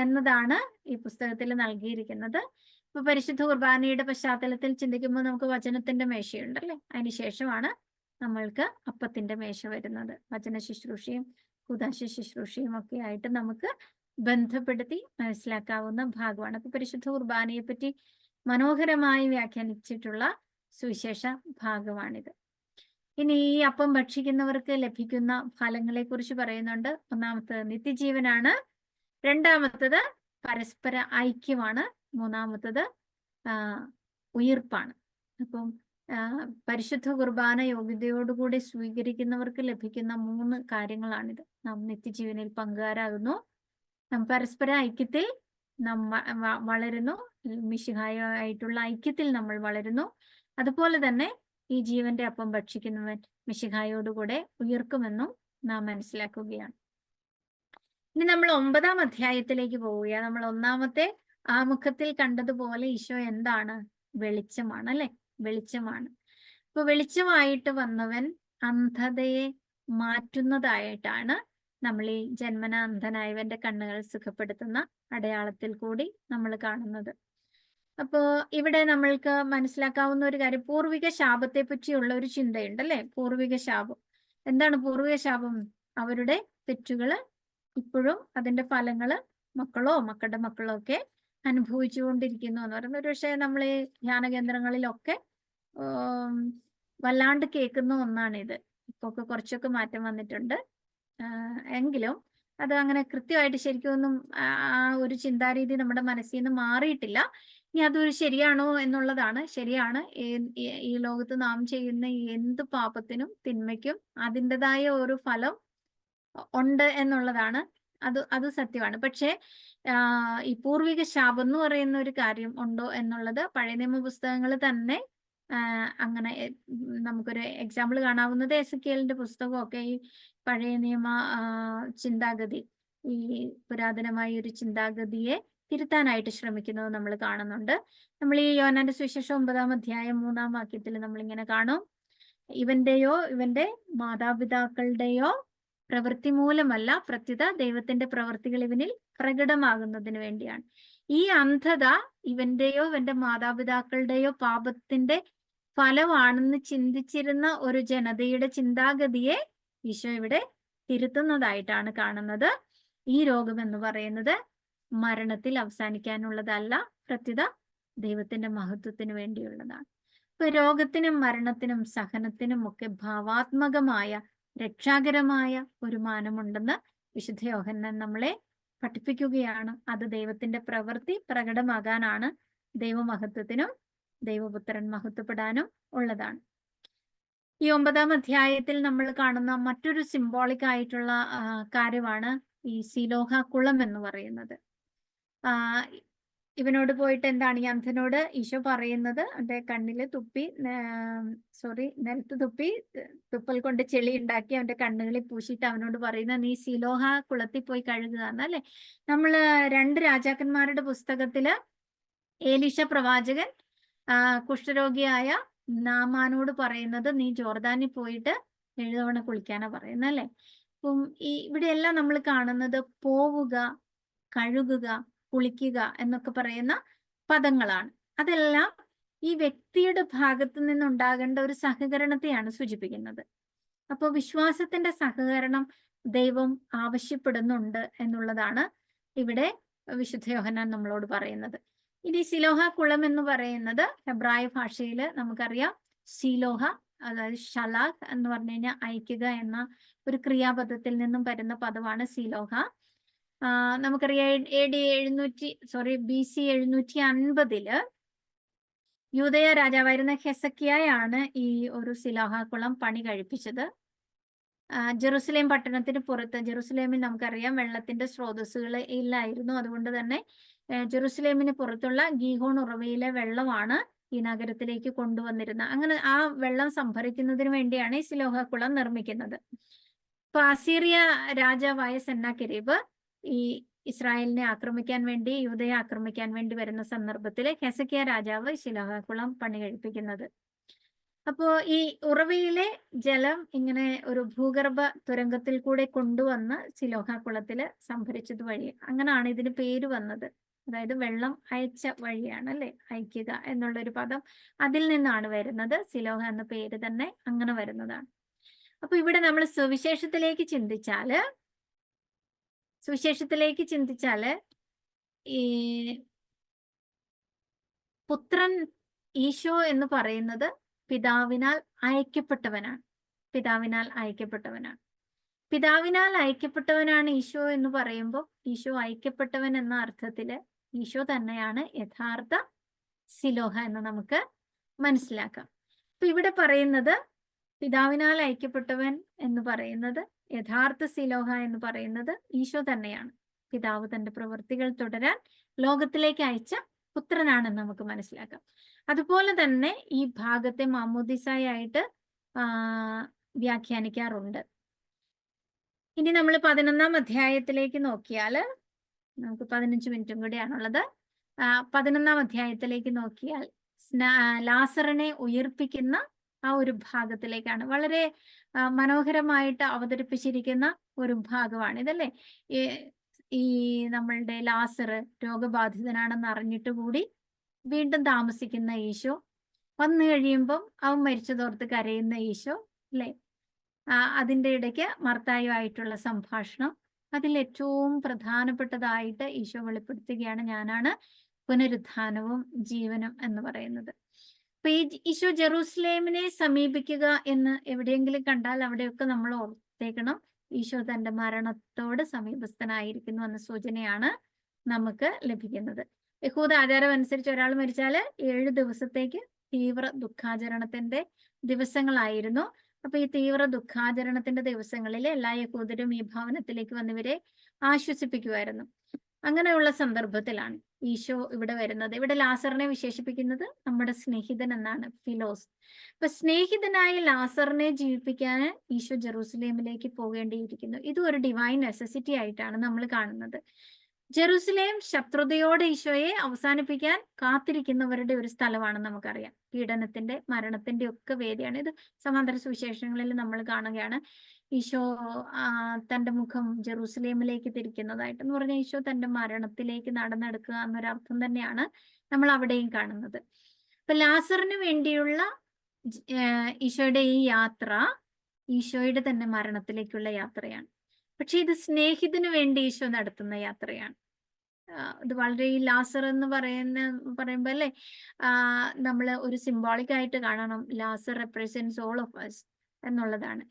എന്നതാണ് ഈ പുസ്തകത്തിൽ നൽകിയിരിക്കുന്നത്. ഇപ്പൊ പരിശുദ്ധ കുർബാനയുടെ പശ്ചാത്തലത്തിൽ ചിന്തിക്കുമ്പോൾ നമുക്ക് വചനത്തിന്റെ മേശയുണ്ടല്ലേ, അതിന് ശേഷമാണ് നമ്മൾക്ക് അപ്പത്തിന്റെ മേശ വരുന്നത്. വചന ശുശ്രൂഷയും കൂദാശ ശുശ്രൂഷയും ഒക്കെ ആയിട്ട് നമുക്ക് ബന്ധപ്പെടുത്തി മനസ്സിലാക്കാവുന്ന ഭാഗമാണ്. അപ്പൊ പരിശുദ്ധ കുർബാനയെ പറ്റി മനോഹരമായി വ്യാഖ്യാനിച്ചിട്ടുള്ള സുവിശേഷ ഭാഗമാണിത്. ഇനി ഈ അപ്പം ഭക്ഷിക്കുന്നവർക്ക് ലഭിക്കുന്ന ഫലങ്ങളെ കുറിച്ച് പറയുന്നുണ്ട്. ഒന്നാമത്തത് നിത്യജീവനാണ്, രണ്ടാമത്തത് പരസ്പര ഐക്യമാണ്, മൂന്നാമത്തത് ഉയിർപ്പാണ്. അപ്പം പരിശുദ്ധ കുർബാന യോഗ്യതയോടുകൂടി സ്വീകരിക്കുന്നവർക്ക് ലഭിക്കുന്ന 3 കാര്യങ്ങളാണിത്. നാം നിത്യജീവനിൽ പങ്കുകാരാകുന്നു, നാം പരസ്പര ഐക്യത്തിൽ നാം വളരുന്നു, മിശിഹായുമായിട്ടുള്ള ഐക്യത്തിൽ നമ്മൾ വളരുന്നു. അതുപോലെ തന്നെ ഈ ജീവന്റെ അപ്പം ഭക്ഷിക്കുന്നവൻ മിശിഹായോടുകൂടെ ഉയർക്കുമെന്നും നാം മനസ്സിലാക്കുകയാണ്. ഇനി നമ്മൾ 9-ാം അധ്യായത്തിലേക്ക് പോവുകയാണ്. നമ്മൾ ഒന്നാമത്തെ ആമുഖത്തിൽ കണ്ടതുപോലെ ഈശോ എന്താണ്? വെളിച്ചമാണ് അല്ലെ, വെളിച്ചമാണ്. ഇപ്പൊ വെളിച്ചമായിട്ട് വന്നവൻ അന്ധതയെ മാറ്റുന്നതായിട്ടാണ് നമ്മൾ ഈ ജന്മന അന്ധനായവന്റെ കണ്ണുകൾ സുഖപ്പെടുത്തുന്ന അടയാളത്തിൽ കൂടി നമ്മൾ കാണുന്നത്. അപ്പോ ഇവിടെ നമ്മൾക്ക് മനസ്സിലാക്കാവുന്ന ഒരു കാര്യം, പൂർവിക ശാപത്തെ പറ്റിയുള്ള ഒരു ചിന്തയുണ്ടല്ലേ. പൂർവിക ശാപം എന്താണ്? പൂർവിക ശാപം അവരുടെ തെറ്റുകള് ഇപ്പോഴും അതിന്റെ ഫലങ്ങള് മക്കളോ മക്കളുടെ മക്കളോ ഒക്കെ അനുഭവിച്ചുകൊണ്ടിരിക്കുന്നു എന്ന് പറയുന്നത്. ഒരു പക്ഷേ നമ്മൾ ഈ ധ്യാന കേന്ദ്രങ്ങളിലൊക്കെ വല്ലാണ്ട് കേൾക്കുന്ന ഒന്നാണിത്. ഇപ്പൊ കുറച്ചൊക്കെ മാറ്റം വന്നിട്ടുണ്ട്, എങ്കിലും അത് അങ്ങനെ കൃത്യമായിട്ട് ശരിക്കും ഒന്നും ആ ഒരു ചിന്താരീതി നമ്മുടെ മനസ്സിൽ നിന്ന് മാറിയിട്ടില്ല. ഇനി അതൊരു ശരിയാണോ എന്നുള്ളതാണ്. ശരിയാണ്, ഈ ലോകത്ത് നാം ചെയ്യുന്ന എന്ത് പാപത്തിനും തിന്മയ്ക്കും അതിൻ്റെതായ ഒരു ഫലം ഉണ്ട് എന്നുള്ളതാണ്. അത് സത്യമാണ്. പക്ഷേ ഈ പൂർവിക ശാപം എന്ന് പറയുന്ന ഒരു കാര്യം ഉണ്ടോ എന്നുള്ളത് പഴയ നിയമ പുസ്തകങ്ങൾ തന്നെ അങ്ങനെ നമുക്കൊരു എക്സാമ്പിൾ കാണാവുന്നത് എസെക്കിയേലിന്റെ പുസ്തകമൊക്കെ ഈ പഴയ നിയമ ചിന്താഗതി, ഈ പുരാതനമായ ഒരു ചിന്താഗതിയെ തിരുത്താനായിട്ട് ശ്രമിക്കുന്നത് നമ്മൾ കാണുന്നുണ്ട്. നമ്മൾ ഈ യോഹന്നാന്റെ സുവിശേഷം 9-ാം അധ്യായം 3-ാം വാക്യത്തിൽ നമ്മളിങ്ങനെ കാണും, ഇവന്റെയോ ഇവന്റെ മാതാപിതാക്കളുടെയോ പ്രവൃത്തി മൂലമല്ല, പ്രത്യുത ദൈവത്തിന്റെ പ്രവൃത്തികൾ ഇവനിൽ പ്രകടമാകുന്നതിന് വേണ്ടിയാണ്. ഈ അന്ധത ഇവന്റെയോ ഇവന്റെ മാതാപിതാക്കളുടെയോ പാപത്തിന്റെ ഫലമാണെന്ന് ചിന്തിച്ചിരുന്ന ഒരു ജനതയുടെ ചിന്താഗതിയെ ഈശോ ഇവിടെ തിരുത്തുന്നതായിട്ടാണ് കാണുന്നത്. ഈ രോഗം എന്ന് പറയുന്നത് മരണത്തിൽ അവസാനിക്കാനുള്ളതല്ല, പ്രത്യുത ദൈവത്തിന്റെ മഹത്വത്തിന് വേണ്ടിയുള്ളതാണ്. ഇപ്പൊ രോഗത്തിനും മരണത്തിനും സഹനത്തിനും ഒക്കെ ഭാവാത്മകമായ രക്ഷാകരമായ ഒരു മാനമുണ്ടെന്ന് വിശുദ്ധ യോഹന്നാൻ നമ്മളെ പഠിപ്പിക്കുകയാണ്. അത് ദൈവത്തിന്റെ പ്രവൃത്തി പ്രകടമാകാനാണ്, ദൈവമഹത്വത്തിനും ദൈവപുത്രൻ മഹത്വപ്പെടാനും ഉള്ളതാണ്. ഈ 9-ാം അധ്യായത്തിൽ നമ്മൾ കാണുന്ന മറ്റൊരു സിംബോളിക് ആയിട്ടുള്ള കാര്യമാണ് ഈ സിലോഹ കുളം എന്ന് പറയുന്നത്. ഇവനോട് പോയിട്ട് എന്താണ് ഈ അന്ധനോട് ഈശോ പറയുന്നത്? അവന്റെ കണ്ണില് നിലത്ത് തുപ്പി തുപ്പൽ കൊണ്ട് ചെളി ഉണ്ടാക്കി അവന്റെ കണ്ണുകളിൽ പൂശിയിട്ട് അവനോട് പറയുന്ന, നീ സിലോഹ കുളത്തിൽ പോയി കഴുകുക എന്നല്ലേ. നമ്മള് 2 രാജാക്കന്മാരുടെ പുസ്തകത്തില് ഏലീശ പ്രവാചകൻ കുഷ്ഠരോഗിയായ നാമാനോട് പറയുന്നത്, നീ ജോർദാനിൽ പോയിട്ട് 7 തവണ കുളിക്കാനാ പറയുന്നല്ലേ. അപ്പം ഇവിടെയെല്ലാം നമ്മൾ കാണുന്നത് പോവുക, കഴുകുക, കുളിക്കുക എന്നൊക്കെ പറയുന്ന പദങ്ങളാണ്. അതെല്ലാം ഈ വ്യക്തിയുടെ ഭാഗത്തു നിന്നുണ്ടാകേണ്ട ഒരു സഹകരണത്തെയാണ് സൂചിപ്പിക്കുന്നത്. അപ്പോൾ വിശ്വാസത്തിന്റെ സഹകരണം ദൈവം ആവശ്യപ്പെടുന്നുണ്ട് എന്നുള്ളതാണ് ഇവിടെ വിശുദ്ധ യോഹന്നാൻ നമ്മളോട് പറയുന്നത്. ഇനി സിലോഹ കുളം എന്ന് പറയുന്നത് ഹെബ്രായ ഭാഷയിൽ നമുക്കറിയാം, സിലോഹ അതായത് ഷലാഖ് എന്ന് പറഞ്ഞു കഴിഞ്ഞാൽ അയക്കുക എന്ന ഒരു ക്രിയാപദത്തിൽ നിന്നും വരുന്ന പദമാണ് സിലോഹ. നമുക്കറിയാം BC 750 യൂദയ രാജാവായിരുന്ന ഹെസക്കിയായാണ് ഈ ഒരു സിലോഹ കുളം പണി കഴിപ്പിച്ചത്. ജെറുസലേം പട്ടണത്തിന് പുറത്ത്, ജെറുസലേമിൽ നമുക്കറിയാം വെള്ളത്തിന്റെ സ്രോതസ്സുകൾ ഇല്ലായിരുന്നു. അതുകൊണ്ട് തന്നെ ജെറുസലേമിന് പുറത്തുള്ള ഗീഹോൺ ഉറവയിലെ വെള്ളമാണ് ഈ നഗരത്തിലേക്ക് കൊണ്ടുവന്നിരുന്നത്. അങ്ങനെ ആ വെള്ളം സംഭരിക്കുന്നതിന് വേണ്ടിയാണ് ഈ സിലോഹ കുളം നിർമ്മിക്കുന്നത്. അപ്പൊ അസീറിയ രാജാവായ സെന്നാകെരീബ് ഈ ഇസ്രായേലിനെ ആക്രമിക്കാൻ വേണ്ടി, യൂദയെ ആക്രമിക്കാൻ വേണ്ടി വരുന്ന സന്ദർഭത്തിൽ ഹെസക്കിയ രാജാവ് സിലോഹ കുളം പണി കഴിപ്പിക്കുന്നത്. അപ്പോ ഈ ഉറവയിലെ ജലം ഇങ്ങനെ ഒരു ഭൂഗർഭ തുരങ്കത്തിൽ കൂടെ കൊണ്ടുവന്ന് സിലോഹ കുളത്തിൽ സംഭരിച്ചത് വഴി, അങ്ങനെയാണ് ഇതിന് പേര് വന്നത്. അതായത് വെള്ളം അയച്ച വഴിയാണ് അല്ലെ, അയക്കുക എന്നുള്ളൊരു പദം അതിൽ നിന്നാണ് വരുന്നത്. സിലോഹ എന്ന പേര് തന്നെ അങ്ങനെ വരുന്നതാണ്. അപ്പൊ ഇവിടെ നമ്മൾ സുവിശേഷത്തിലേക്ക് ചിന്തിച്ചാല് ഈ പുത്രൻ ഈശോ എന്ന് പറയുന്നത് പിതാവിനാൽ അയക്കപ്പെട്ടവനാണ്. പിതാവിനാൽ അയക്കപ്പെട്ടവനാണ് ഈശോ എന്ന് പറയുമ്പോൾ ഈശോ അയക്കപ്പെട്ടവൻ എന്ന അർത്ഥത്തില് ഈശോ തന്നെയാണ് യഥാർത്ഥ സിലോഹ എന്ന് നമുക്ക് മനസ്സിലാക്കാം. അപ്പൊ ഇവിടെ പറയുന്നത് പിതാവിനാൽ അയക്കപ്പെട്ടവൻ എന്ന് പറയുന്നത്, യഥാർത്ഥ സിലോഹ എന്ന് പറയുന്നത് ഈശോ തന്നെയാണ്. പിതാവ് തന്റെ പ്രവൃത്തികൾ തുടരാൻ ലോകത്തിലേക്ക് അയച്ച പുത്രനാണെന്ന് നമുക്ക് മനസ്സിലാക്കാം. അതുപോലെ തന്നെ ഈ ഭാഗത്തെ മാമോദിസായായിട്ട് വ്യാഖ്യാനിക്കാറുണ്ട്. ഇനി നമ്മൾ 11-ാം അധ്യായത്തിലേക്ക് നോക്കിയാൽ, നമുക്ക് 15 മിനിറ്റും കൂടിയാണുള്ളത്. 11-ാം അധ്യായത്തിലേക്ക് നോക്കിയാൽ ലാസറിനെ ഉയർപ്പിക്കുന്ന ആ ഒരു ഭാഗത്തിലേക്കാണ്. വളരെ മനോഹരമായിട്ട് അവതരിപ്പിച്ചിരിക്കുന്ന ഒരു ഭാഗമാണ് ഇതല്ലേ. ഈ നമ്മളുടെ ലാസർ രോഗബാധിതനാണെന്ന് അറിഞ്ഞിട്ട് കൂടി വീണ്ടും താമസിക്കുന്ന ഈശോ, വന്നു കഴിയുമ്പം അവൻ മരിച്ചതോർത്ത് കരയുന്ന ഈശോ അല്ലേ. അതിൻ്റെ ഇടയ്ക്ക് മർത്തായുമായിട്ടുള്ള സംഭാഷണം, അതിൽ ഏറ്റവും പ്രധാനപ്പെട്ടതായിട്ട് ഈശോ വെളിപ്പെടുത്തുകയാണ്, ഞാനാണ് പുനരുത്ഥാനവും ജീവനും എന്ന് പറയുന്നത്. അപ്പൊ ഈ ഈശോ ജെറൂസലേമിനെ സമീപിക്കുക എന്ന് എവിടെയെങ്കിലും കണ്ടാൽ അവിടെയൊക്കെ നമ്മൾ ഓർത്തേക്കണം, ഈശോ തന്റെ മരണത്തോട് സമീപസ്ഥനായിരിക്കുന്നു എന്ന സൂചനയാണ് നമുക്ക് ലഭിക്കുന്നത്. യഹൂദ ആചാരം അനുസരിച്ച് ഒരാൾ മരിച്ചാല് 7 ദിവസത്തേക്ക് തീവ്ര ദുഃഖാചരണത്തിന്റെ ദിവസങ്ങളായിരുന്നു. അപ്പൊ ഈ തീവ്ര ദുഃഖാചരണത്തിന്റെ ദിവസങ്ങളിൽ എല്ലാ യഹൂദരും ഈ ഭവനത്തിലേക്ക് വന്നിവരെ ആശ്വസിപ്പിക്കുമായിരുന്നു. അങ്ങനെയുള്ള സന്ദർഭത്തിലാണ് ഈശോ ഇവിടെ വരുന്നത്. ഇവിടെ ലാസറിനെ വിശേഷിപ്പിക്കുന്നത് നമ്മുടെ സ്നേഹിതൻ എന്നാണ്, ഫിലോസ്. അപ്പൊ സ്നേഹിതനായ ലാസറിനെ ജീവിപ്പിക്കാൻ ഈശോ ജെറൂസലേമിലേക്ക് പോകേണ്ടിയിരിക്കുന്നു. ഇതും ഒരു ഡിവൈൻ നെസസിറ്റി ആയിട്ടാണ് നമ്മൾ കാണുന്നത്. ജെറൂസലേം ശത്രുതയോടെ ഈശോയെ അവസാനിപ്പിക്കാൻ കാത്തിരിക്കുന്നവരുടെ ഒരു സ്ഥലമാണെന്ന് നമുക്കറിയാം. പീഡനത്തിന്റെ മരണത്തിന്റെ ഒക്കെ വേദിയാണ് ഇത്. സമാന്തര സുവിശേഷങ്ങളിൽ നമ്മൾ കാണുകയാണ് ഈശോ തന്റെ മുഖം ജെറൂസലേമിലേക്ക് തിരിക്കുന്നതായിട്ട്. എന്ന് പറഞ്ഞാൽ ഈശോ തന്റെ മരണത്തിലേക്ക് നടന്നെടുക്കുക എന്നൊരർത്ഥം തന്നെയാണ് നമ്മൾ അവിടെയും കാണുന്നത്. അപ്പൊ ലാസറിന് വേണ്ടിയുള്ള ഈശോയുടെ ഈ യാത്ര ഈശോയുടെ തന്നെ മരണത്തിലേക്കുള്ള യാത്രയാണ്. പക്ഷെ ഇത് സ്നേഹിതന് വേണ്ടി ഈശോ നടത്തുന്ന യാത്രയാണ്. ഇത് വളരെ, ഈ ലാസർ എന്ന് പറയുമ്പോ അല്ലേ, നമ്മൾ ഒരു സിംബോളിക് ആയിട്ട് കാണണം. ലാസർ റെപ്രസെന്റ്സ് ഓൾ ഓഫ് അസ് എന്നുള്ളതാണ്.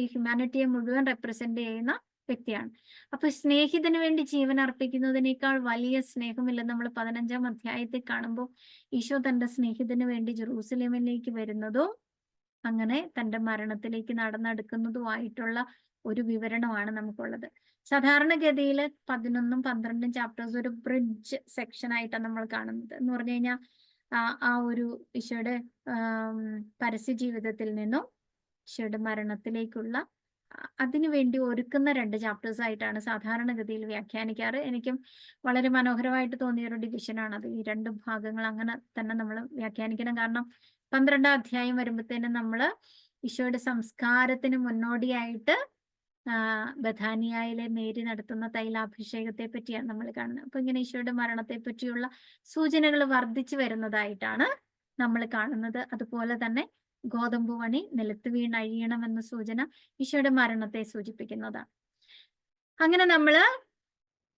ഈ ഹ്യൂമാനിറ്റിയെ മുഴുവൻ റെപ്രസെന്റ് ചെയ്യുന്ന വ്യക്തിയാണ്. അപ്പൊ സ്നേഹിതന് വേണ്ടി ജീവൻ അർപ്പിക്കുന്നതിനേക്കാൾ വലിയ സ്നേഹമില്ലെന്ന് നമ്മൾ 15-ാം അധ്യായത്തിൽ കാണുമ്പോൾ ഈശോ തന്റെ സ്നേഹിതന് വേണ്ടി ജെറൂസലേമിലേക്ക് വരുന്നതും അങ്ങനെ തന്റെ മരണത്തിലേക്ക് നടന്നെടുക്കുന്നതുമായിട്ടുള്ള ഒരു വിവരണമാണ് നമുക്കുള്ളത്. സാധാരണഗതിയിൽ 11ഉം 12ഉം ചാപ്റ്റേഴ്സ് ഒരു ബ്രിഡ്ജ് സെക്ഷൻ ആയിട്ടാണ് നമ്മൾ കാണുന്നത്. എന്ന് പറഞ്ഞു കഴിഞ്ഞാൽ ആ ഒരു ഈശോയുടെ പരസ്യ ജീവിതത്തിൽ നിന്നും ഈശോയുടെ മരണത്തിലേക്കുള്ള അതിനുവേണ്ടി ഒരുക്കുന്ന 2 ചാപ്റ്റേഴ്സ് ആയിട്ടാണ് സാധാരണഗതിയിൽ വ്യാഖ്യാനിക്കാറ്. എനിക്കും വളരെ മനോഹരമായിട്ട് തോന്നിയ ഒരു ഡിവിഷനാണ് അത്. ഈ 2 ഭാഗങ്ങൾ അങ്ങനെ തന്നെ നമ്മൾ വ്യാഖ്യാനിക്കണം. കാരണം 12-ാം അധ്യായം വരുമ്പോഴത്തേനും നമ്മൾ ഈശോയുടെ സംസ്കാരത്തിന് മുന്നോടിയായിട്ട് ബഥാനിയയിലെ മേരി നടത്തുന്ന തൈലാഭിഷേകത്തെ പറ്റിയാണ് നമ്മൾ കാണുന്നത്. അപ്പൊ ഇങ്ങനെ ഈശോയുടെ മരണത്തെ പറ്റിയുള്ള സൂചനകൾ വർദ്ധിച്ചു വരുന്നതായിട്ടാണ് നമ്മൾ കാണുന്നത്. അതുപോലെ തന്നെ ഗോതമ്പ് മണി നിലത്ത് വീണഴിയണമെന്ന സൂചന ഈശോയുടെ മരണത്തെ സൂചിപ്പിക്കുന്നതാണ്. അങ്ങനെ നമ്മള്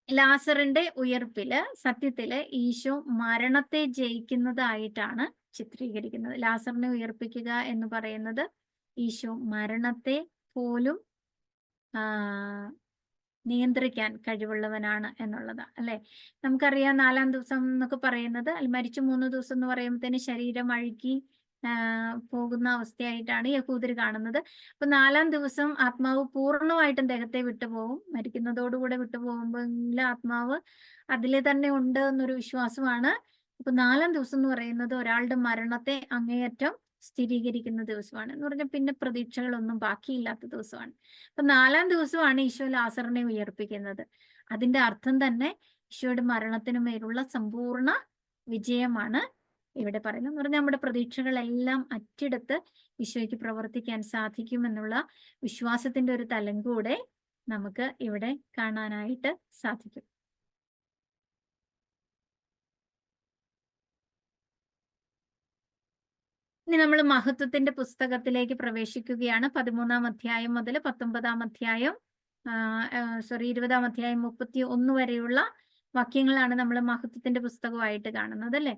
ലാസറിന്റെ ഉയർപ്പില് സത്യത്തില് ഈശോ മരണത്തെ ജയിക്കുന്നതായിട്ടാണ് ചിത്രീകരിക്കുന്നത്. ലാസറിനെ ഉയർപ്പിക്കുക എന്ന് പറയുന്നത് ഈശോ മരണത്തെ പോലും നിയന്ത്രിക്കാൻ കഴിവുള്ളവനാണ് എന്നുള്ളതാണ് അല്ലെ. നമുക്കറിയാം 4-ാം ദിവസം എന്നൊക്കെ പറയുന്നത്, മരിച്ചു 3 ദിവസം എന്ന് പറയുമ്പോഴത്തേന് ശരീരം അഴുകി പോകുന്ന അവസ്ഥയായിട്ടാണ് യഹൂദർ കാണുന്നത്. അപ്പൊ 4-ാം ദിവസം ആത്മാവ് പൂർണ്ണമായിട്ടും ദേഹത്തെ വിട്ടുപോകും. മരിക്കുന്നതോടുകൂടെ വിട്ടുപോകുമ്പോൾ ആത്മാവ് അതില് തന്നെ ഉണ്ട് എന്നൊരു വിശ്വാസമാണ്. അപ്പൊ 4-ാം ദിവസം എന്ന് പറയുന്നത് ഒരാളുടെ മരണത്തെ അങ്ങേയറ്റം സ്ഥിരീകരിക്കുന്ന ദിവസമാണ്. എന്ന് പറഞ്ഞാൽ പിന്നെ പ്രതീക്ഷകളൊന്നും ബാക്കിയില്ലാത്ത ദിവസമാണ്. അപ്പൊ 4-ാം ദിവസമാണ് ഈശോ ലാസറിനെ ഉയർപ്പിക്കുന്നത്. അതിന്റെ അർത്ഥം തന്നെ ഈശോയുടെ മരണത്തിന് മേലുള്ള സമ്പൂർണ്ണ വിജയമാണ് ഇവിടെ പറയുന്നത്. എന്ന് പറഞ്ഞാൽ നമ്മുടെ പ്രതീക്ഷകളെല്ലാം അറ്റിടത്ത് ഈശോയ്ക്ക് പ്രവർത്തിക്കാൻ സാധിക്കുമെന്നുള്ള വിശ്വാസത്തിന്റെ ഒരു തലം കൂടെ നമുക്ക് ഇവിടെ കാണാനായിട്ട് സാധിക്കും. ഇനി നമ്മൾ മഹത്വത്തിന്റെ പുസ്തകത്തിലേക്ക് പ്രവേശിക്കുകയാണ്. 13-ാം അധ്യായം മുതൽ 19-ാം അധ്യായം 20-ാം അധ്യായം 31 വരെയുള്ള വാക്യങ്ങളാണ് നമ്മൾ മഹത്വത്തിന്റെ പുസ്തകമായിട്ട് കാണുന്നത്, അല്ലെ?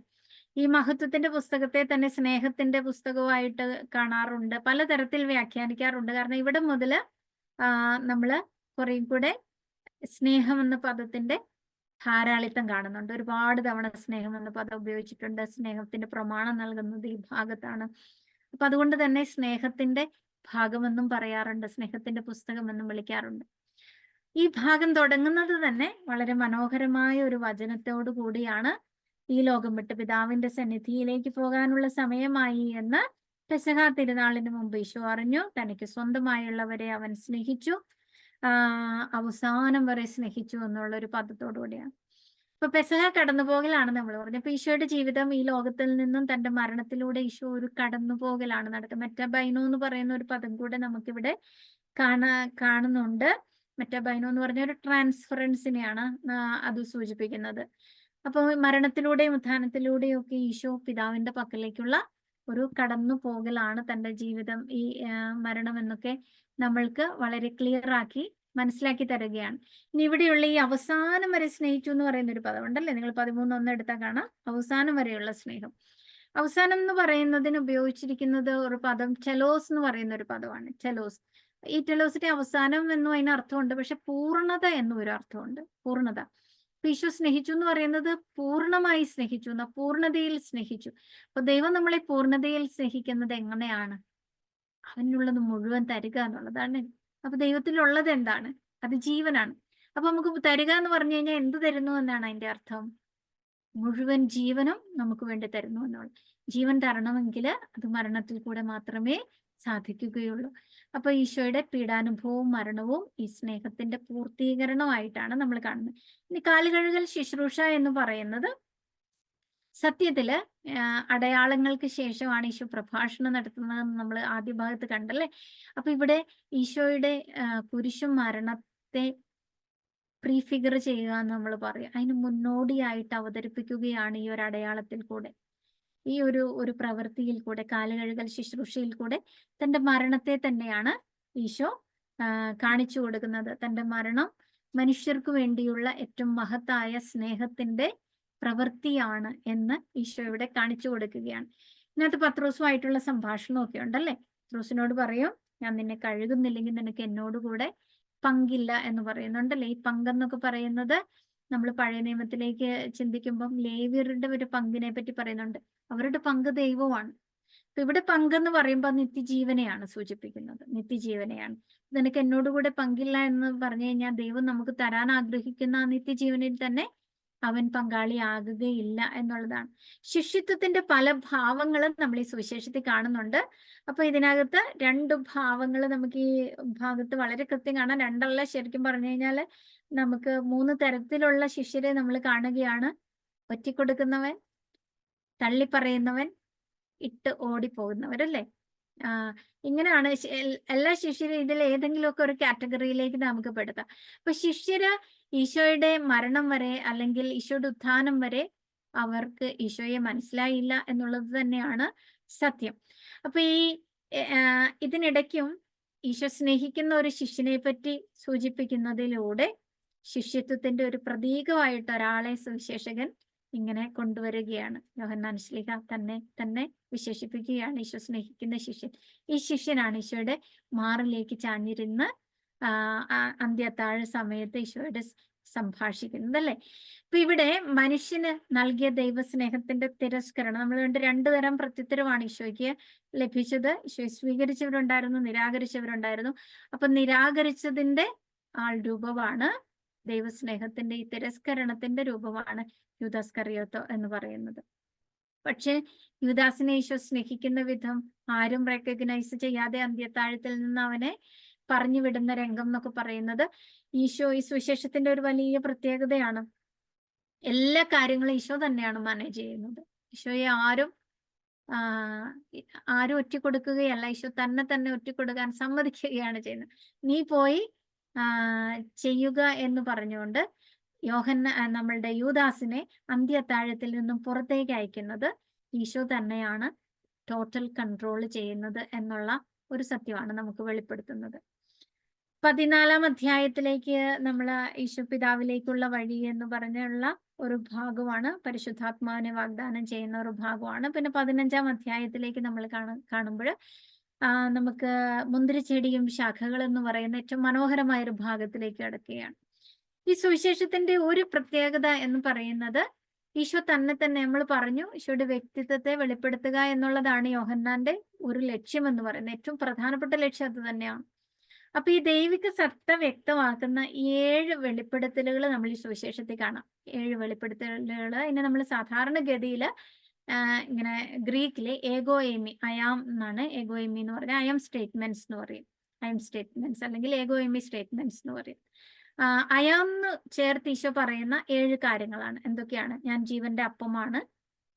ഈ മഹത്വത്തിന്റെ പുസ്തകത്തെ തന്നെ സ്നേഹത്തിന്റെ പുസ്തകമായിട്ട് കാണാറുണ്ട്, പലതരത്തിൽ വ്യാഖ്യാനിക്കാറുണ്ട്. കാരണം ഇവിടെ മുതൽ നമ്മള് കുറെ കൂടെ സ്നേഹം എന്ന പദത്തിന്റെ ധാരാളിത്തം കാണുന്നുണ്ട്. ഒരുപാട് തവണ സ്നേഹം എന്ന പദം ഉപയോഗിച്ചിട്ടുണ്ട്. സ്നേഹത്തിന്റെ പ്രമാണം നൽകുന്നത് ഈ ഭാഗത്താണ്. അപ്പൊ അതുകൊണ്ട് തന്നെ സ്നേഹത്തിന്റെ ഭാഗമെന്നും പറയാറുണ്ട്, സ്നേഹത്തിന്റെ പുസ്തകം എന്നും വിളിക്കാറുണ്ട്. ഈ ഭാഗം തുടങ്ങുന്നത് തന്നെ വളരെ മനോഹരമായ ഒരു വചനത്തോടു കൂടിയാണ്. ഈ ലോകം വിട്ട് പിതാവിന്റെ സന്നിധിയിലേക്ക് പോകാനുള്ള സമയമായി എന്ന് പെസഹ തിരുനാളിന് മുമ്പ് ഈശോ അറിഞ്ഞു. തനിക്ക് സ്വന്തമായുള്ളവരെ അവൻ സ്നേഹിച്ചു, അവസാനം വരെ സ്നേഹിച്ചു എന്നുള്ള ഒരു പദത്തോടു കൂടിയാണ്. ഇപ്പൊ പെസഹ കടന്നുപോകലാണ് നമ്മൾ പറഞ്ഞത്. അപ്പൊ ഈശോയുടെ ജീവിതം ഈ ലോകത്തിൽ നിന്നും തന്റെ മരണത്തിലൂടെ ഈശോ ഒരു കടന്നുപോകലാണ് നടക്കുന്നത്. മെറ്റാബൈനോ എന്ന് പറയുന്ന ഒരു പദം കൂടെ നമുക്കിവിടെ കാണുന്നുണ്ട്. മെറ്റാബൈനോ എന്ന് പറഞ്ഞ ഒരു ട്രാൻസ്ഫറൻസിനെയാണ് അത് സൂചിപ്പിക്കുന്നത്. അപ്പോൾ മരണത്തിലൂടെയും ഉത്ഥാനത്തിലൂടെയും ഒക്കെ ഈശോ പിതാവിന്റെ പക്കലേക്കുള്ള ഒരു കടന്നു പോകലാണ് തന്റെ ജീവിതം, ഈ മരണം എന്നൊക്കെ നമ്മൾക്ക് വളരെ ക്ലിയർ ആക്കി മനസ്സിലാക്കി തരികയാണ്. ഇനി ഇവിടെയുള്ള ഈ അവസാനം വരെ സ്നേഹിച്ചു എന്ന് പറയുന്ന ഒരു പദം ഉണ്ടല്ലേ, നിങ്ങൾ 13:1 എടുത്താൽ കാണാം. അവസാനം വരെയുള്ള സ്നേഹം. അവസാനം എന്ന് പറയുന്നതിന് ഉപയോഗിച്ചിരിക്കുന്നത് ഒരു പദം ടെലോസ് എന്ന് പറയുന്ന ഒരു പദമാണ്. ടെലോസ്. ഈ ടെലോസിന്റെ അവസാനം എന്നും അതിന് അർത്ഥമുണ്ട്, പക്ഷെ പൂർണ്ണത എന്നും ഒരു അർത്ഥമുണ്ട്. പൂർണ്ണത. ഈശോ സ്നേഹിച്ചു എന്ന് പറയുന്നത് പൂർണ്ണമായി സ്നേഹിച്ചു, പൂർണ്ണതയിൽ സ്നേഹിച്ചു. അപ്പൊ ദൈവം നമ്മളെ പൂർണ്ണതയിൽ സ്നേഹിക്കുന്നത് എങ്ങനെയാണ്? അവനുള്ളത് മുഴുവൻ തരിക എന്നുള്ളതാണ്. അപ്പൊ ദൈവത്തിലുള്ളത് എന്താണ്? അത് ജീവനാണ്. അപ്പൊ നമുക്ക് തരിക എന്ന് പറഞ്ഞു കഴിഞ്ഞാൽ എന്ത് തരുന്നു എന്നാണ് അതിന്റെ അർത്ഥം? മുഴുവൻ ജീവനും നമുക്ക് വേണ്ടി തരുന്നു എന്നുള്ളത്. ജീവൻ തരണമെങ്കിൽ അത് മരണത്തിൽ കൂടെ മാത്രമേ സാധിക്കുകയുള്ളൂ. അപ്പൊ ഈശോയുടെ പീഡാനുഭവവും മരണവും ഈ സ്നേഹത്തിന്റെ പൂർത്തീകരണമായിട്ടാണ് നമ്മൾ കാണുന്നത്. ഇനി കാലുകഴുകൽ ശുശ്രൂഷ എന്ന് പറയുന്നത് സത്യത്തില് അടയാളങ്ങൾക്ക് ശേഷമാണ് ഈശോ പ്രഭാഷണം നടത്തുന്നതെന്ന് നമ്മൾ ആദ്യ ഭാഗത്ത് കണ്ടല്ലേ. അപ്പൊ ഇവിടെ ഈശോയുടെ കുരിശും മരണത്തെ പ്രീഫിഗർ ചെയ്യുക എന്ന് നമ്മൾ പറയും. അതിന് മുന്നോടിയായിട്ട് അവതരിപ്പിക്കുകയാണ് ഈ ഒരു അടയാളത്തിൽ കൂടെ, ഈ ഒരു പ്രവൃത്തിയിൽ കൂടെ, കാലുകഴുകൽ ശുശ്രൂഷയിൽ കൂടെ തന്റെ മരണത്തെ തന്നെയാണ് ഈശോ കാണിച്ചു കൊടുക്കുന്നത്. തന്റെ മരണം മനുഷ്യർക്ക് വേണ്ടിയുള്ള ഏറ്റവും മഹത്തായ സ്നേഹത്തിന്റെ പ്രവൃത്തിയാണ് എന്ന് ഈശോ ഇവിടെ കാണിച്ചു കൊടുക്കുകയാണ്. ഇതിനകത്ത് പത്രോസുമായിട്ടുള്ള സംഭാഷണമൊക്കെ ഉണ്ടല്ലേ. പത്രോസിനോട് പറയും, ഞാൻ നിന്നെ കഴുകുന്നില്ലെങ്കിൽ നിനക്ക് എന്നോടുകൂടെ പങ്കില്ല എന്ന് പറയുന്നുണ്ടല്ലേ. ഈ പങ്കെന്നൊക്കെ പറയുന്നത് നമ്മൾ പഴയ നിയമത്തിലേക്ക് ചിന്തിക്കുമ്പം ലേവ്യരുടെ ഒരു പങ്കിനെ പറ്റി പറയുന്നുണ്ട്. അവരുടെ പങ്ക് ദൈവമാണ്. അപ്പൊ ഇവിടെ പങ്കെന്ന് പറയുമ്പോൾ നിത്യജീവനെയാണ് സൂചിപ്പിക്കുന്നത്. നിത്യജീവനെയാണ്. നിനക്ക് എന്നോടുകൂടെ പങ്കില്ല എന്ന് പറഞ്ഞു കഴിഞ്ഞാൽ ദൈവം നമുക്ക് തരാൻ ആഗ്രഹിക്കുന്ന ആ നിത്യജീവനിൽ തന്നെ അവൻ പങ്കാളിയാകുകയില്ല എന്നുള്ളതാണ്. ശിഷ്യത്വത്തിന്റെ പല ഭാവങ്ങളും നമ്മൾ ഈ സുവിശേഷത്തിൽ കാണുന്നുണ്ട്. അപ്പൊ ഇതിനകത്ത് 2 ഭാവങ്ങൾ നമുക്ക് ഈ ഭാഗത്ത് വളരെ കൃത്യം കാണാം. 2 ശരിക്കും പറഞ്ഞു കഴിഞ്ഞാല് നമുക്ക് 3 തരത്തിലുള്ള ശിഷ്യരെ നമ്മൾ കാണുകയാണ്. ഒറ്റിക്കൊടുക്കുന്നവൻ, തള്ളിപ്പറയുന്നവൻ, ഇട്ട് ഓടിപ്പോകുന്നവരല്ലേ. ഇങ്ങനെയാണ് എല്ലാ ശിഷ്യരും ഇതിൽ ഏതെങ്കിലുമൊക്കെ ഒരു കാറ്റഗറിയിലേക്ക് നമുക്ക് പെടുത്താം. അപ്പൊ ശിഷ്യര് ഈശോയുടെ മരണം വരെ അല്ലെങ്കിൽ ഈശോയുടെ ഉത്ഥാനം വരെ അവർക്ക് ഈശോയെ മനസ്സിലായില്ല എന്നുള്ളത് തന്നെയാണ് സത്യം. അപ്പൊ ഇതിനിടയ്ക്കും ഈശോ സ്നേഹിക്കുന്ന ഒരു ശിഷ്യനെ പറ്റി സൂചിപ്പിക്കുന്നതിലൂടെ ശിഷ്യത്വത്തിന്റെ ഒരു പ്രതീകമായിട്ട് ഒരാളെ സുവിശേഷകൻ ഇങ്ങനെ കൊണ്ടുവരികയാണ്. യോഹന്നാൻ ശ്ലീഹ തന്നെ വിശേഷിപ്പിക്കുകയാണ് ഈശോ സ്നേഹിക്കുന്ന ശിഷ്യൻ. ഈ ശിഷ്യനാണ് ഈശോയുടെ മാറിലേക്ക് ചാഞ്ഞിരുന്ന് അന്ത്യത്താഴ സമയത്ത് ഈശോയുടെ സംഭാഷിക്കുന്നത്, അല്ലെ. അപ്പൊ ഇവിടെ മനുഷ്യന് നൽകിയ ദൈവസ്നേഹത്തിന്റെ തിരസ്കരണം, നമ്മൾ കണ്ട് 2 തരം പ്രത്യുത്തരവാണ് ഈശോയ്ക്ക് ലഭിച്ചത്. ഈശോയെ സ്വീകരിച്ചവരുണ്ടായിരുന്നു, നിരാകരിച്ചവരുണ്ടായിരുന്നു. അപ്പൊ നിരാകരിച്ചതിന്റെ ആൾ രൂപമാണ് ദൈവസ്നേഹത്തിന്റെ ഈ തിരസ്കരണത്തിന്റെ രൂപമാണ് യൂദാസ് കറിയോത്തോ എന്ന് പറയുന്നത്. പക്ഷെ യൂദാസിനെ ഈശോ സ്നേഹിക്കുന്ന വിധം ആരും റെക്കഗ്നൈസ് ചെയ്യാതെ അന്ത്യത്താഴത്തിൽ നിന്ന് അവനെ പറഞ്ഞു വിടുന്ന രംഗം എന്നൊക്കെ പറയുന്നത് ഈശോ ഈ സുവിശേഷത്തിന്റെ ഒരു വലിയ പ്രത്യേകതയാണ്. എല്ലാ കാര്യങ്ങളും ഈശോ തന്നെയാണ് മാനേജ് ചെയ്യുന്നത്. ഈശോയെ ആരും ഒറ്റിക്കൊടുക്കുകയല്ല, ഈശോ തന്നെ ഒറ്റിക്കൊടുക്കാൻ സമ്മതിക്കുകയാണ് ചെയ്യുന്നത്. നീ പോയി ചെയ്യുക എന്ന് പറഞ്ഞുകൊണ്ട് നമ്മളുടെ യൂദാസിനെ അന്ത്യത്താഴത്തിൽ നിന്നും പുറത്തേക്ക് അയക്കുന്നത് ഈശോ തന്നെയാണ് ടോട്ടൽ കൺട്രോൾ ചെയ്യുന്നത് എന്നുള്ള ഒരു സത്യമാണ് നമുക്ക് വെളിപ്പെടുത്തുന്നത്. 14-ാം അധ്യായത്തിലേക്ക് നമ്മൾ ഈശോ പിതാവിലേക്കുള്ള വഴി എന്ന് പറഞ്ഞുള്ള ഒരു ഭാഗമാണ്, പരിശുദ്ധാത്മാവിനെ വാഗ്ദാനം ചെയ്യുന്ന ഒരു ഭാഗമാണ്. പിന്നെ 15-ാം അധ്യായത്തിലേക്ക് നമ്മൾ കാണുമ്പോൾ നമുക്ക് മുന്തിരിച്ചെടിയും ശാഖകൾ എന്ന് പറയുന്ന ഏറ്റവും മനോഹരമായ ഒരു ഭാഗത്തിലേക്ക് കടക്കുകയാണ്. ഈ സുവിശേഷത്തിന്റെ ഒരു പ്രത്യേകത എന്ന് പറയുന്നത് ഈശോ തന്നെ നമ്മൾ പറഞ്ഞു, ഈശോയുടെ വ്യക്തിത്വത്തെ വെളിപ്പെടുത്തുക എന്നുള്ളതാണ് യോഹന്നാന്റെ ഒരു ലക്ഷ്യം എന്ന് പറയുന്നത്. ഏറ്റവും പ്രധാനപ്പെട്ട ലക്ഷ്യം അത് തന്നെയാണ്. അപ്പൊ ഈ ദൈവിക സത്ത വ്യക്തമാക്കുന്ന 7 വെളിപ്പെടുത്തലുകൾ നമ്മൾ ഈ സുവിശേഷത്തിൽ കാണാം. 7 വെളിപ്പെടുത്തലുകൾ. ഇനി നമ്മൾ സാധാരണഗതിയിൽ ഇങ്ങനെ ഗ്രീക്കിലെ ഏഗോഎമി, അയാം എന്നാണ് ഏഗോഎമി എന്ന് പറഞ്ഞാൽ അയം സ്റ്റേറ്റ്മെന്റ്സ് എന്ന് പറയും. അയം സ്റ്റേറ്റ്മെന്റ്സ് അല്ലെങ്കിൽ ഏഗോഎമി സ്റ്റേറ്റ്മെന്റ്സ് എന്ന് പറയും. അയാന്ന് ചേർത്ത് ഈശോ പറയുന്ന 7 കാര്യങ്ങളാണ്. എന്തൊക്കെയാണ്? ഞാൻ ജീവന്റെ അപ്പമാണ്,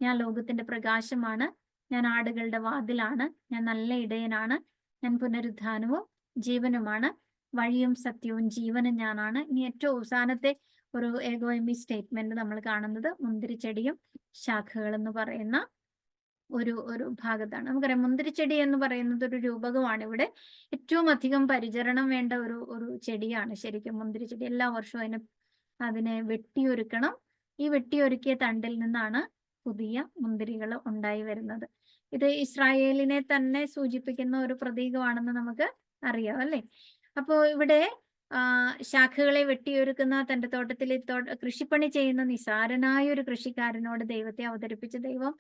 ഞാൻ ലോകത്തിന്റെ പ്രകാശമാണ്, ഞാൻ ആടുകളുടെ വാതിലാണ്, ഞാൻ നല്ല ഇടയനാണ്, ഞാൻ പുനരുദ്ധാനവും ജീവനുമാണ്, വഴിയും സത്യവും ജീവനും ഞാനാണ്. ഇനി ഏറ്റവും അവസാനത്തെ ഒരു ഏഗോഎമി സ്റ്റേറ്റ്മെന്റ് നമ്മൾ കാണുന്നത് മുന്തിരിച്ചെടിയും ശാഖകൾ എന്ന് പറയുന്ന ഒരു ഭാഗത്താണ്. നമുക്കറിയാം മുന്തിരിച്ചെടി എന്ന് പറയുന്നത് ഒരു രൂപകമാണ്. ഇവിടെ ഏറ്റവും അധികം പരിചരണം വേണ്ട ഒരു ചെടിയാണ് ശരിക്കും മുന്തിരിച്ചെടി. എല്ലാ വർഷവും അതിനെ വെട്ടിയൊരുക്കണം. ഈ വെട്ടിയൊരുക്കിയ തണ്ടിൽ നിന്നാണ് പുതിയ മുന്തിരികൾ ഉണ്ടായി വരുന്നത്. ഇത് ഇസ്രായേലിനെ തന്നെ സൂചിപ്പിക്കുന്ന ഒരു പ്രതീകമാണെന്ന് നമുക്ക് അറിയാം അല്ലേ? അപ്പോ ഇവിടെ ശാഖകളെ വെട്ടിയൊരുക്കുന്ന തന്റെ തോട്ടത്തിൽ കൃഷിപ്പണി ചെയ്യുന്ന നിസാരനായ ഒരു കൃഷിക്കാരനോട് ദൈവത്തെ അവതരിപ്പിച്ച ദൈവം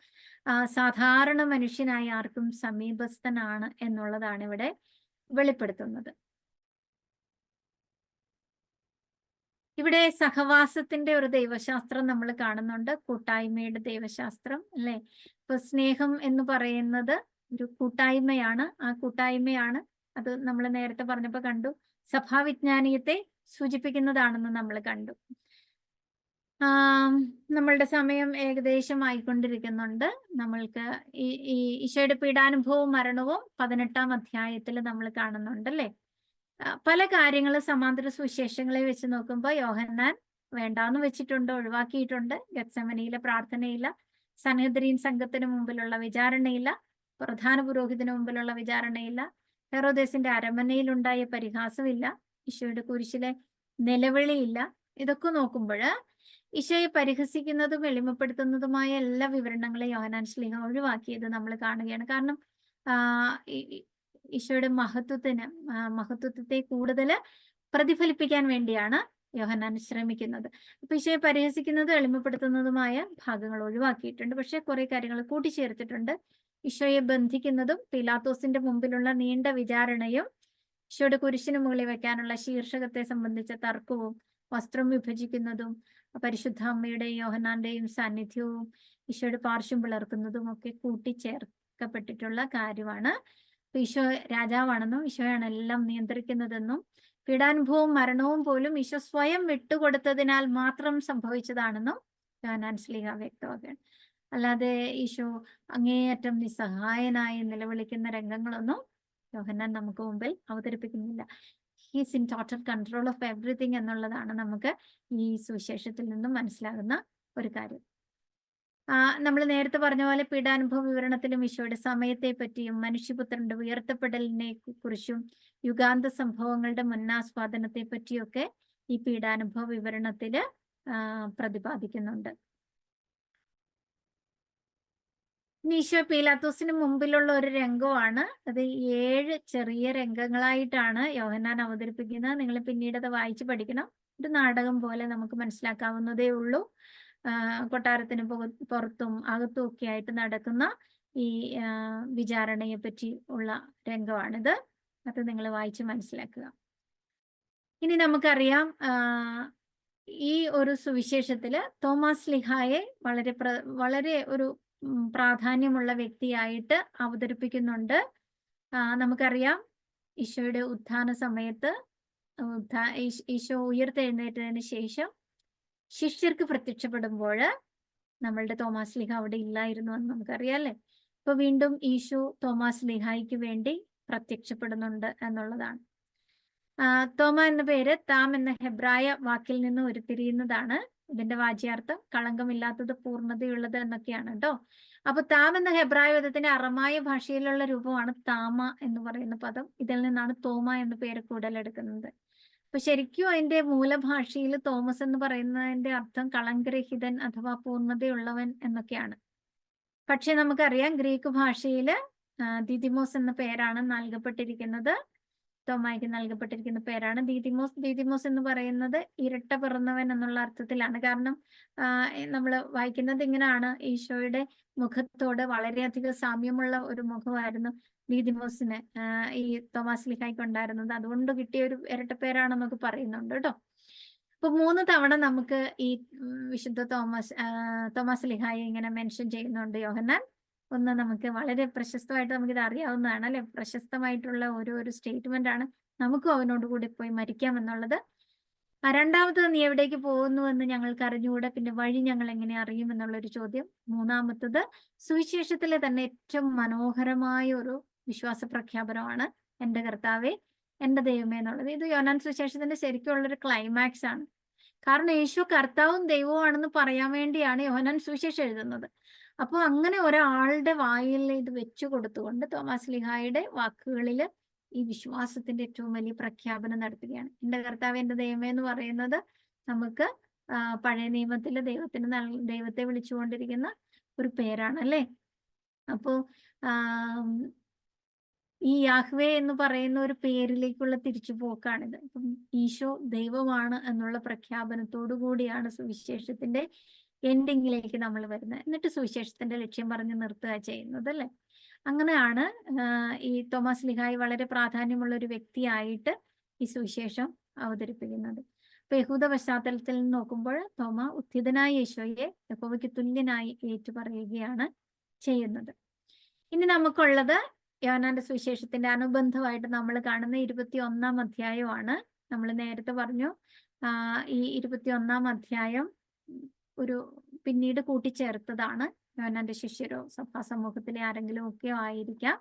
സാധാരണ മനുഷ്യനായി ആർക്കും സമീപസ്ഥനാണ് എന്നുള്ളതാണ് ഇവിടെ വെളിപ്പെടുത്തുന്നത്. ഇവിടെ സഹവാസത്തിന്റെ ഒരു ദൈവശാസ്ത്രം നമ്മൾ കാണുന്നുണ്ട്, കൂട്ടായ്മയുടെ ദൈവശാസ്ത്രം അല്ലെ? ഇപ്പൊ സ്നേഹം എന്ന് പറയുന്നത് ഒരു കൂട്ടായ്മയാണ്. ആ കൂട്ടായ്മയാണ്, അത് നമ്മൾ നേരത്തെ പറഞ്ഞപ്പോ കണ്ടു, സഭാവിജ്ഞാനീയത്തെ സൂചിപ്പിക്കുന്നതാണെന്ന് നമ്മൾ കണ്ടു. നമ്മളുടെ സമയം ഏകദേശം ആയിക്കൊണ്ടിരിക്കുന്നുണ്ട്. നമ്മൾക്ക് ഈ ഈശോയുടെ പീഡാനുഭവവും മരണവും 18-ാം അധ്യായത്തിൽ നമ്മൾ കാണുന്നുണ്ട് അല്ലേ? പല കാര്യങ്ങൾ സമാന്തര സുവിശേഷങ്ങളെ വെച്ച് നോക്കുമ്പോൾ യോഹന്നാൻ വേണ്ടാന്ന് വെച്ചിട്ടുണ്ട്, ഒഴിവാക്കിയിട്ടുണ്ട്. ഗത്സമനിയിലെ പ്രാർത്ഥനയില്ല, സനഹദ്രീൻ സംഘത്തിന് മുമ്പിലുള്ള വിചാരണയില്ല, പ്രധാന പുരോഹിതന് മുമ്പിലുള്ള വിചാരണയില്ല, ഹെറോദേസിന്റെ അരമനയിലുണ്ടായ പരിഹാസമില്ല, ഈശോയുടെ കുരിശിലെ നിലവിളിയില്ല. ഇതൊക്കെ നോക്കുമ്പോൾ ഈശോയെ പരിഹസിക്കുന്നതും എളിമപ്പെടുത്തുന്നതുമായ എല്ലാ വിവരണങ്ങളെ യോഹന്നാൻ ശ്ലീഹ ഒഴിവാക്കിയത് നമ്മൾ കാണുകയാണ്. കാരണം ഈശോയുടെ മഹത്വത്തെ കൂടുതൽ പ്രതിഫലിപ്പിക്കാൻ വേണ്ടിയാണ് യോഹന്നാൻ ശ്രമിക്കുന്നത്. അപ്പൊ ഈശോയെ പരിഹസിക്കുന്നതും എളിമപ്പെടുത്തുന്നതുമായ ഭാഗങ്ങൾ ഒഴിവാക്കിയിട്ടുണ്ട്. പക്ഷെ കുറെ കാര്യങ്ങൾ കൂട്ടിച്ചേർത്തിട്ടുണ്ട്. ഈശോയെ ബന്ധിക്കുന്നതും പീലാത്തോസിന്റെ മുമ്പിലുള്ള നീണ്ട വിചാരണയും, ഈശോയുടെ കുരിശിന് മുകളിൽ വെക്കാനുള്ള ശീർഷകത്തെ സംബന്ധിച്ച തർക്കവും, വസ്ത്രം വിഭജിക്കുന്നതും, പരിശുദ്ധ അമ്മയുടെയും യോഹന്നാന്റെയും സാന്നിധ്യവും ഈശോയുടെ പാർശ്വം പിളർക്കുന്നതും ഒക്കെ കൂട്ടിച്ചേർക്കപ്പെട്ടിട്ടുള്ള കാര്യമാണ്. ഈശോ രാജാവാണെന്നും ഈശോയാണ് എല്ലാം നിയന്ത്രിക്കുന്നതെന്നും പീഡാനുഭവവും മരണവും പോലും ഈശോ സ്വയം വിട്ടുകൊടുത്തതിനാൽ മാത്രം സംഭവിച്ചതാണെന്നും യോഹന്നാൻ ശ്ലീഹ വ്യക്തമാക്കുകയാണ്. അല്ലാതെ ഈശോ അങ്ങേയറ്റം നിസ്സഹായനായി നിലവിളിക്കുന്ന രംഗങ്ങളൊന്നും യോഹന്നാൻ നമുക്ക് മുമ്പിൽ അവതരിപ്പിക്കുന്നില്ല. He's in total control of everything എന്നുള്ളതാണ് നമുക്ക് ഈ സുവിശേഷത്തിൽ നിന്നും മനസ്സിലാകുന്ന ഒരു കാര്യം. നമ്മൾ നേരത്തെ പറഞ്ഞ പോലെ പീഡാനുഭവ വിവരണത്തിലും ഈശോയുടെ സമയത്തെ പറ്റിയും മനുഷ്യപുത്രന്റെ ഉയർത്തപ്പെടലിനെ കുറിച്ചും യുഗാന്ത സംഭവങ്ങളുടെ മുന്നാസ്വാദനത്തെ പറ്റിയൊക്കെ ഈ പീഡാനുഭവ വിവരണത്തില് പ്രതിപാദിക്കുന്നുണ്ട്. ഈശോ പീലാത്തോസിന് മുമ്പിലുള്ള ഒരു രംഗമാണ്. അത് 7 ചെറിയ രംഗങ്ങളായിട്ടാണ് യോഹന്നാൻ അവതരിപ്പിക്കുന്നത്. നിങ്ങൾ പിന്നീട് അത് വായിച്ച് പഠിക്കണം. ഒരു നാടകം പോലെ നമുക്ക് മനസ്സിലാക്കാവുന്നതേ ഉള്ളൂ. കൊട്ടാരത്തിന് പുറത്തും അകത്തും ഒക്കെ ആയിട്ട് നടക്കുന്ന ഈ വിചാരണയെ പറ്റി ഉള്ള രംഗമാണിത്. അത് നിങ്ങൾ വായിച്ച് മനസ്സിലാക്കുക. ഇനി നമുക്കറിയാം ഈ ഒരു സുവിശേഷത്തില് തോമാസ് ശ്ലീഹായെ വളരെ ഒരു പ്രാധാന്യമുള്ള വ്യക്തിയായിട്ട് അവതരിപ്പിക്കുന്നുണ്ട്. നമുക്കറിയാം ഈശോയുടെ ഉത്ഥാന സമയത്ത് ഈശോ ഉയർത്തെഴുന്നേറ്റതിന് ശേഷം ശിഷ്യർക്ക് പ്രത്യക്ഷപ്പെടുമ്പോൾ നമ്മളുടെ തോമാസ് ലീഹ അവിടെ ഇല്ലായിരുന്നു എന്ന് നമുക്കറിയാം അല്ലേ. അപ്പൊ വീണ്ടും ഈശോ തോമാസ് ലീഹായ്ക്ക് വേണ്ടി പ്രത്യക്ഷപ്പെടുന്നുണ്ട് എന്നുള്ളതാണ്. തോമ എന്ന പേര് താം എന്ന ഹെബ്രായ വാക്കിൽ നിന്ന് ഉരുത്തിരിയുന്നതാണ്. ഇതിന്റെ വാച്യാർത്ഥം കളങ്കമില്ലാത്തത്, പൂർണ്ണതയുള്ളത് എന്നൊക്കെയാണ് കേട്ടോ. അപ്പൊ താം എന്ന ഹെബ്രായ പദത്തിന്റെ അറമായ ഭാഷയിലുള്ള രൂപമാണ് താമ എന്ന് പറയുന്ന പദം. ഇതിൽ നിന്നാണ് തോമ എന്ന പേര് കൂടുതലെടുക്കുന്നത്. അപ്പൊ ശരിക്കും അതിന്റെ മൂലഭാഷയിൽ തോമസ് എന്ന് പറയുന്നതിന്റെ അർത്ഥം കളങ്കരഹിതൻ അഥവാ പൂർണ്ണതയുള്ളവൻ എന്നൊക്കെയാണ്. പക്ഷെ നമുക്കറിയാം ഗ്രീക്ക് ഭാഷയില് ദിദിമോസ് എന്ന പേരാണ് നൽകപ്പെട്ടിരിക്കുന്നത്. തോമായ്ക്ക് നൽകപ്പെട്ടിരിക്കുന്ന പേരാണ് ദീദിമോസ്. ദീദിമോസ് എന്ന് പറയുന്നത് ഇരട്ട പിറന്നവൻ എന്നുള്ള അർത്ഥത്തിലാണ്. കാരണം നമ്മൾ വായിക്കുന്നത് ഇങ്ങനെയാണ്, ഈശോയുടെ മുഖത്തോട് വളരെയധികം സാമ്യമുള്ള ഒരു മുഖമായിരുന്നു ദീദിമോസിന് ഈ തോമാസ് ലീഹായ്ക്ക് ഉണ്ടായിരുന്നത്. അതുകൊണ്ട് കിട്ടിയ ഒരു ഇരട്ടപ്പേരാണെന്നൊക്കെ പറയുന്നുണ്ട് കേട്ടോ. അപ്പൊ 3 തവണ നമുക്ക് ഈ വിശുദ്ധ തോമാസ് ലീഹായെ ഇങ്ങനെ മെൻഷൻ ചെയ്യുന്നുണ്ട് യോഹന്നാൻ. ഒന്ന് നമുക്ക് വളരെ പ്രശസ്തമായിട്ട് നമുക്കിത് അറിയാവുന്നതാണ് അല്ലെ. പ്രശസ്തമായിട്ടുള്ള ഒരു സ്റ്റേറ്റ്മെന്റ് ആണ്, നമുക്കും അവനോട് കൂടി പോയി മരിക്കാം എന്നുള്ളത്. രണ്ടാമത്തത്, നീ എവിടേക്ക് പോകുന്നു എന്ന് ഞങ്ങൾക്ക് അറിഞ്ഞുകൂടെ, പിന്നെ വഴി ഞങ്ങൾ എങ്ങനെ അറിയും എന്നുള്ളൊരു ചോദ്യം. മൂന്നാമത്തത്, സുവിശേഷത്തിലെ തന്നെ ഏറ്റവും മനോഹരമായ ഒരു വിശ്വാസ പ്രഖ്യാപനമാണ്, എൻ്റെ കർത്താവേ എൻ്റെ ദൈവമേ എന്നുള്ളത്. ഇത് യോഹന്നാൻ സുവിശേഷത്തിന്റെ ശരിക്കുള്ളൊരു ക്ലൈമാക്സ് ആണ്. കാരണം യേശു കർത്താവും ദൈവവുമാണെന്ന് പറയാൻ വേണ്ടിയാണ് യോഹന്നാൻ സുവിശേഷം എഴുതുന്നത്. അപ്പോൾ അങ്ങനെ ഒരാളുടെ വായിൽ ഇത് വെച്ചു കൊടുത്തുകൊണ്ട് തോമാസ് ലീഹായുടെ വാക്കുകളിൽ ഈ വിശ്വാസത്തിന്റെ ഏറ്റവും വലിയ പ്രഖ്യാപനം നടത്തുകയാണ്. എൻ്റെ കർത്താവ് എൻ്റെ ദൈവമേ എന്ന് പറയുന്നത് നമുക്ക് പഴയ നിയമത്തിലെ ദൈവത്തെ വിളിച്ചുകൊണ്ടിരിക്കുന്ന ഒരു പേരാണ് അല്ലേ. അപ്പോ ഈ യാഹ്വേ എന്ന് പറയുന്ന ഒരു പേരിലേക്കുള്ള തിരിച്ചുപോക്കാണിത്. അപ്പം ഈശോ ദൈവമാണ് എന്നുള്ള പ്രഖ്യാപനത്തോടു കൂടിയാണ് സുവിശേഷത്തിന്റെ എൻഡിങ്ങിലേക്ക് നമ്മൾ വരുന്നത്. എന്നിട്ട് സുവിശേഷത്തിന്റെ ലക്ഷ്യം പറഞ്ഞ് നിർത്തുക ചെയ്യുന്നത് അല്ലേ. അങ്ങനെയാണ് ഈ തോമാസ് ലീഹായി വളരെ പ്രാധാന്യമുള്ള ഒരു വ്യക്തിയായിട്ട് ഈ സുവിശേഷം അവതരിപ്പിക്കുന്നത്. അപ്പൊ യഹൂദ പശ്ചാത്തലത്തിൽ നിന്ന് നോക്കുമ്പോൾ തോമ ഉത്ഥിതനായ യേശോയെ യഹോവയ്ക്ക് തുല്യനായി ഏറ്റുപറയുകയാണ് ചെയ്യുന്നത്. ഇനി നമുക്കുള്ളത് യോഹന്നാന്റെ സുവിശേഷത്തിന്റെ അനുബന്ധമായിട്ട് നമ്മൾ കാണുന്ന 21-ാം അധ്യായമാണ്. നമ്മൾ നേരത്തെ പറഞ്ഞു ഈ 21-ാം അധ്യായം ഒരു പിന്നീട് കൂട്ടിച്ചേർത്തതാണ്. യോഹന്നാന്റെ ശിഷ്യരോ സഭാ സമൂഹത്തിലെ ആരെങ്കിലും ഒക്കെ ആയിരിക്കാം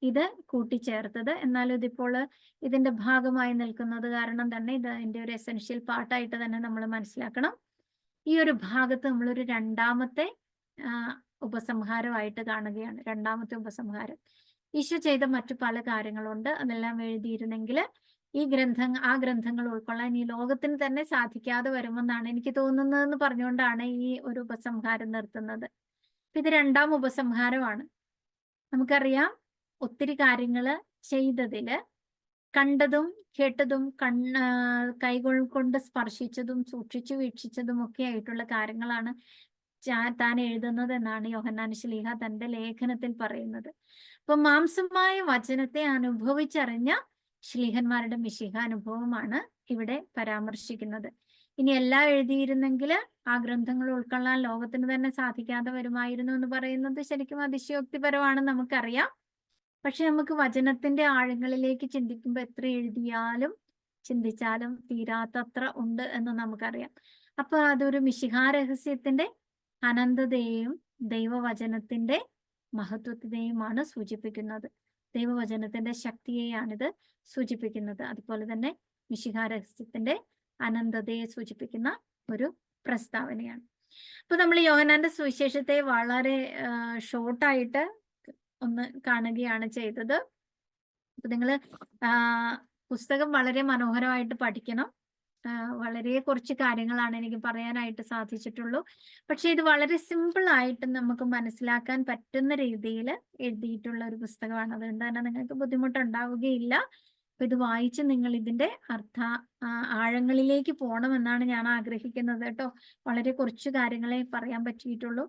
ഇത് കൂട്ടിച്ചേർത്തത്. എന്നാലും ഇതിപ്പോൾ ഇതിന്റെ ഭാഗമായി നിൽക്കുന്നത് കാരണം തന്നെ ഇത് അതിന്റെ ഒരു എസെൻഷ്യൽ പാർട്ടായിട്ട് തന്നെ നമ്മൾ മനസ്സിലാക്കണം. ഈ ഒരു ഭാഗത്ത് നമ്മളൊരു രണ്ടാമത്തെ ഉപസംഹാരമായിട്ട് കാണുകയാണ്. രണ്ടാമത്തെ ഉപസംഹാരം ഈശോ ചെയ്ത മറ്റു പല കാര്യങ്ങളുണ്ട്. അതെല്ലാം എഴുതിയിരുന്നെങ്കിൽ ആ ഗ്രന്ഥങ്ങൾ ഉൾക്കൊള്ളാൻ ഈ ലോകത്തിന് തന്നെ സാധിക്കാതെ വരുമെന്നാണ് എനിക്ക് തോന്നുന്നതെന്ന് പറഞ്ഞുകൊണ്ടാണ് ഈ ഒരു ഉപസംഹാരം നിർത്തുന്നത്. ഇത് രണ്ടാം ഉപസംഹാരമാണ്. നമുക്കറിയാം ഒത്തിരി കാര്യങ്ങൾ ചെയ്തതില് കണ്ടതും കേട്ടതും കൈകൾ കൊണ്ട് സ്പർശിച്ചതും സൂക്ഷിച്ചു വീക്ഷിച്ചതും ഒക്കെ ആയിട്ടുള്ള കാര്യങ്ങളാണ് താൻ എഴുതുന്നത് എന്നാണ് യോഹന്നാൻ ശ്ലീഹ തന്റെ ലേഖനത്തിൽ പറയുന്നത്. അപ്പൊ മാംസമായ വചനത്തെ അനുഭവിച്ചറിഞ്ഞ ശ്ലീഹന്മാരുടെ മിശിഹ അനുഭവമാണ് ഇവിടെ പരാമർശിക്കുന്നത്. ഇനി എല്ലാം എഴുതിയിരുന്നെങ്കിൽ ആ ഗ്രന്ഥങ്ങൾ ഉൾക്കൊള്ളാൻ ലോകത്തിന് തന്നെ സാധിക്കാതെ വരുമായിരുന്നു എന്ന് പറയുന്നത് ശരിക്കും അതിശയോക്തിപരമാണെന്ന് നമുക്കറിയാം. പക്ഷെ നമുക്ക് വചനത്തിന്റെ ആഴങ്ങളിലേക്ക് ചിന്തിക്കുമ്പോൾ എത്ര എഴുതിയാലും ചിന്തിച്ചാലും തീരാത്തത്ര ഉണ്ട് എന്ന് നമുക്കറിയാം. അപ്പൊ അതൊരു മിശിഹാ രഹസ്യത്തിന്റെ അനന്തതയെയും ദൈവവചനത്തിന്റെ മഹത്വത്തെയുമാണ് സൂചിപ്പിക്കുന്നത്. ദൈവവചനത്തിന്റെ ശക്തിയെയാണിത് സൂചിപ്പിക്കുന്നത്. അതുപോലെ തന്നെ മിശിഹാ രഹസ്യത്തിന്റെ അനന്തതയെ സൂചിപ്പിക്കുന്ന ഒരു പ്രസ്താവനയാണ്. അപ്പൊ നമ്മൾ യോഹന്നാന്റെ സുവിശേഷത്തെ വളരെ ഷോർട്ടായിട്ട് ഒന്ന് കാണുകയാണ് ചെയ്തത്. അപ്പൊ നിങ്ങള് പുസ്തകം വളരെ മനോഹരമായിട്ട് പഠിക്കണം. വളരെ കുറച്ച് കാര്യങ്ങളാണ് എനിക്ക് പറയാനായിട്ട് സാധിച്ചിട്ടുള്ളൂ. പക്ഷെ ഇത് വളരെ സിമ്പിൾ ആയിട്ട് നമുക്ക് മനസ്സിലാക്കാൻ പറ്റുന്ന രീതിയിൽ എഴുതിയിട്ടുള്ള ഒരു പുസ്തകമാണ്. അതുകൊണ്ട് തന്നെ നിങ്ങൾക്ക് ബുദ്ധിമുട്ടുണ്ടാവുകയില്ല. അപ്പൊ ഇത് വായിച്ച് നിങ്ങൾ ഇതിന്റെ ആഴങ്ങളിലേക്ക് പോകണമെന്നാണ് ഞാൻ ആഗ്രഹിക്കുന്നത് കേട്ടോ. വളരെ കുറച്ച് കാര്യങ്ങളെ പറയാൻ പറ്റിയിട്ടുള്ളൂ.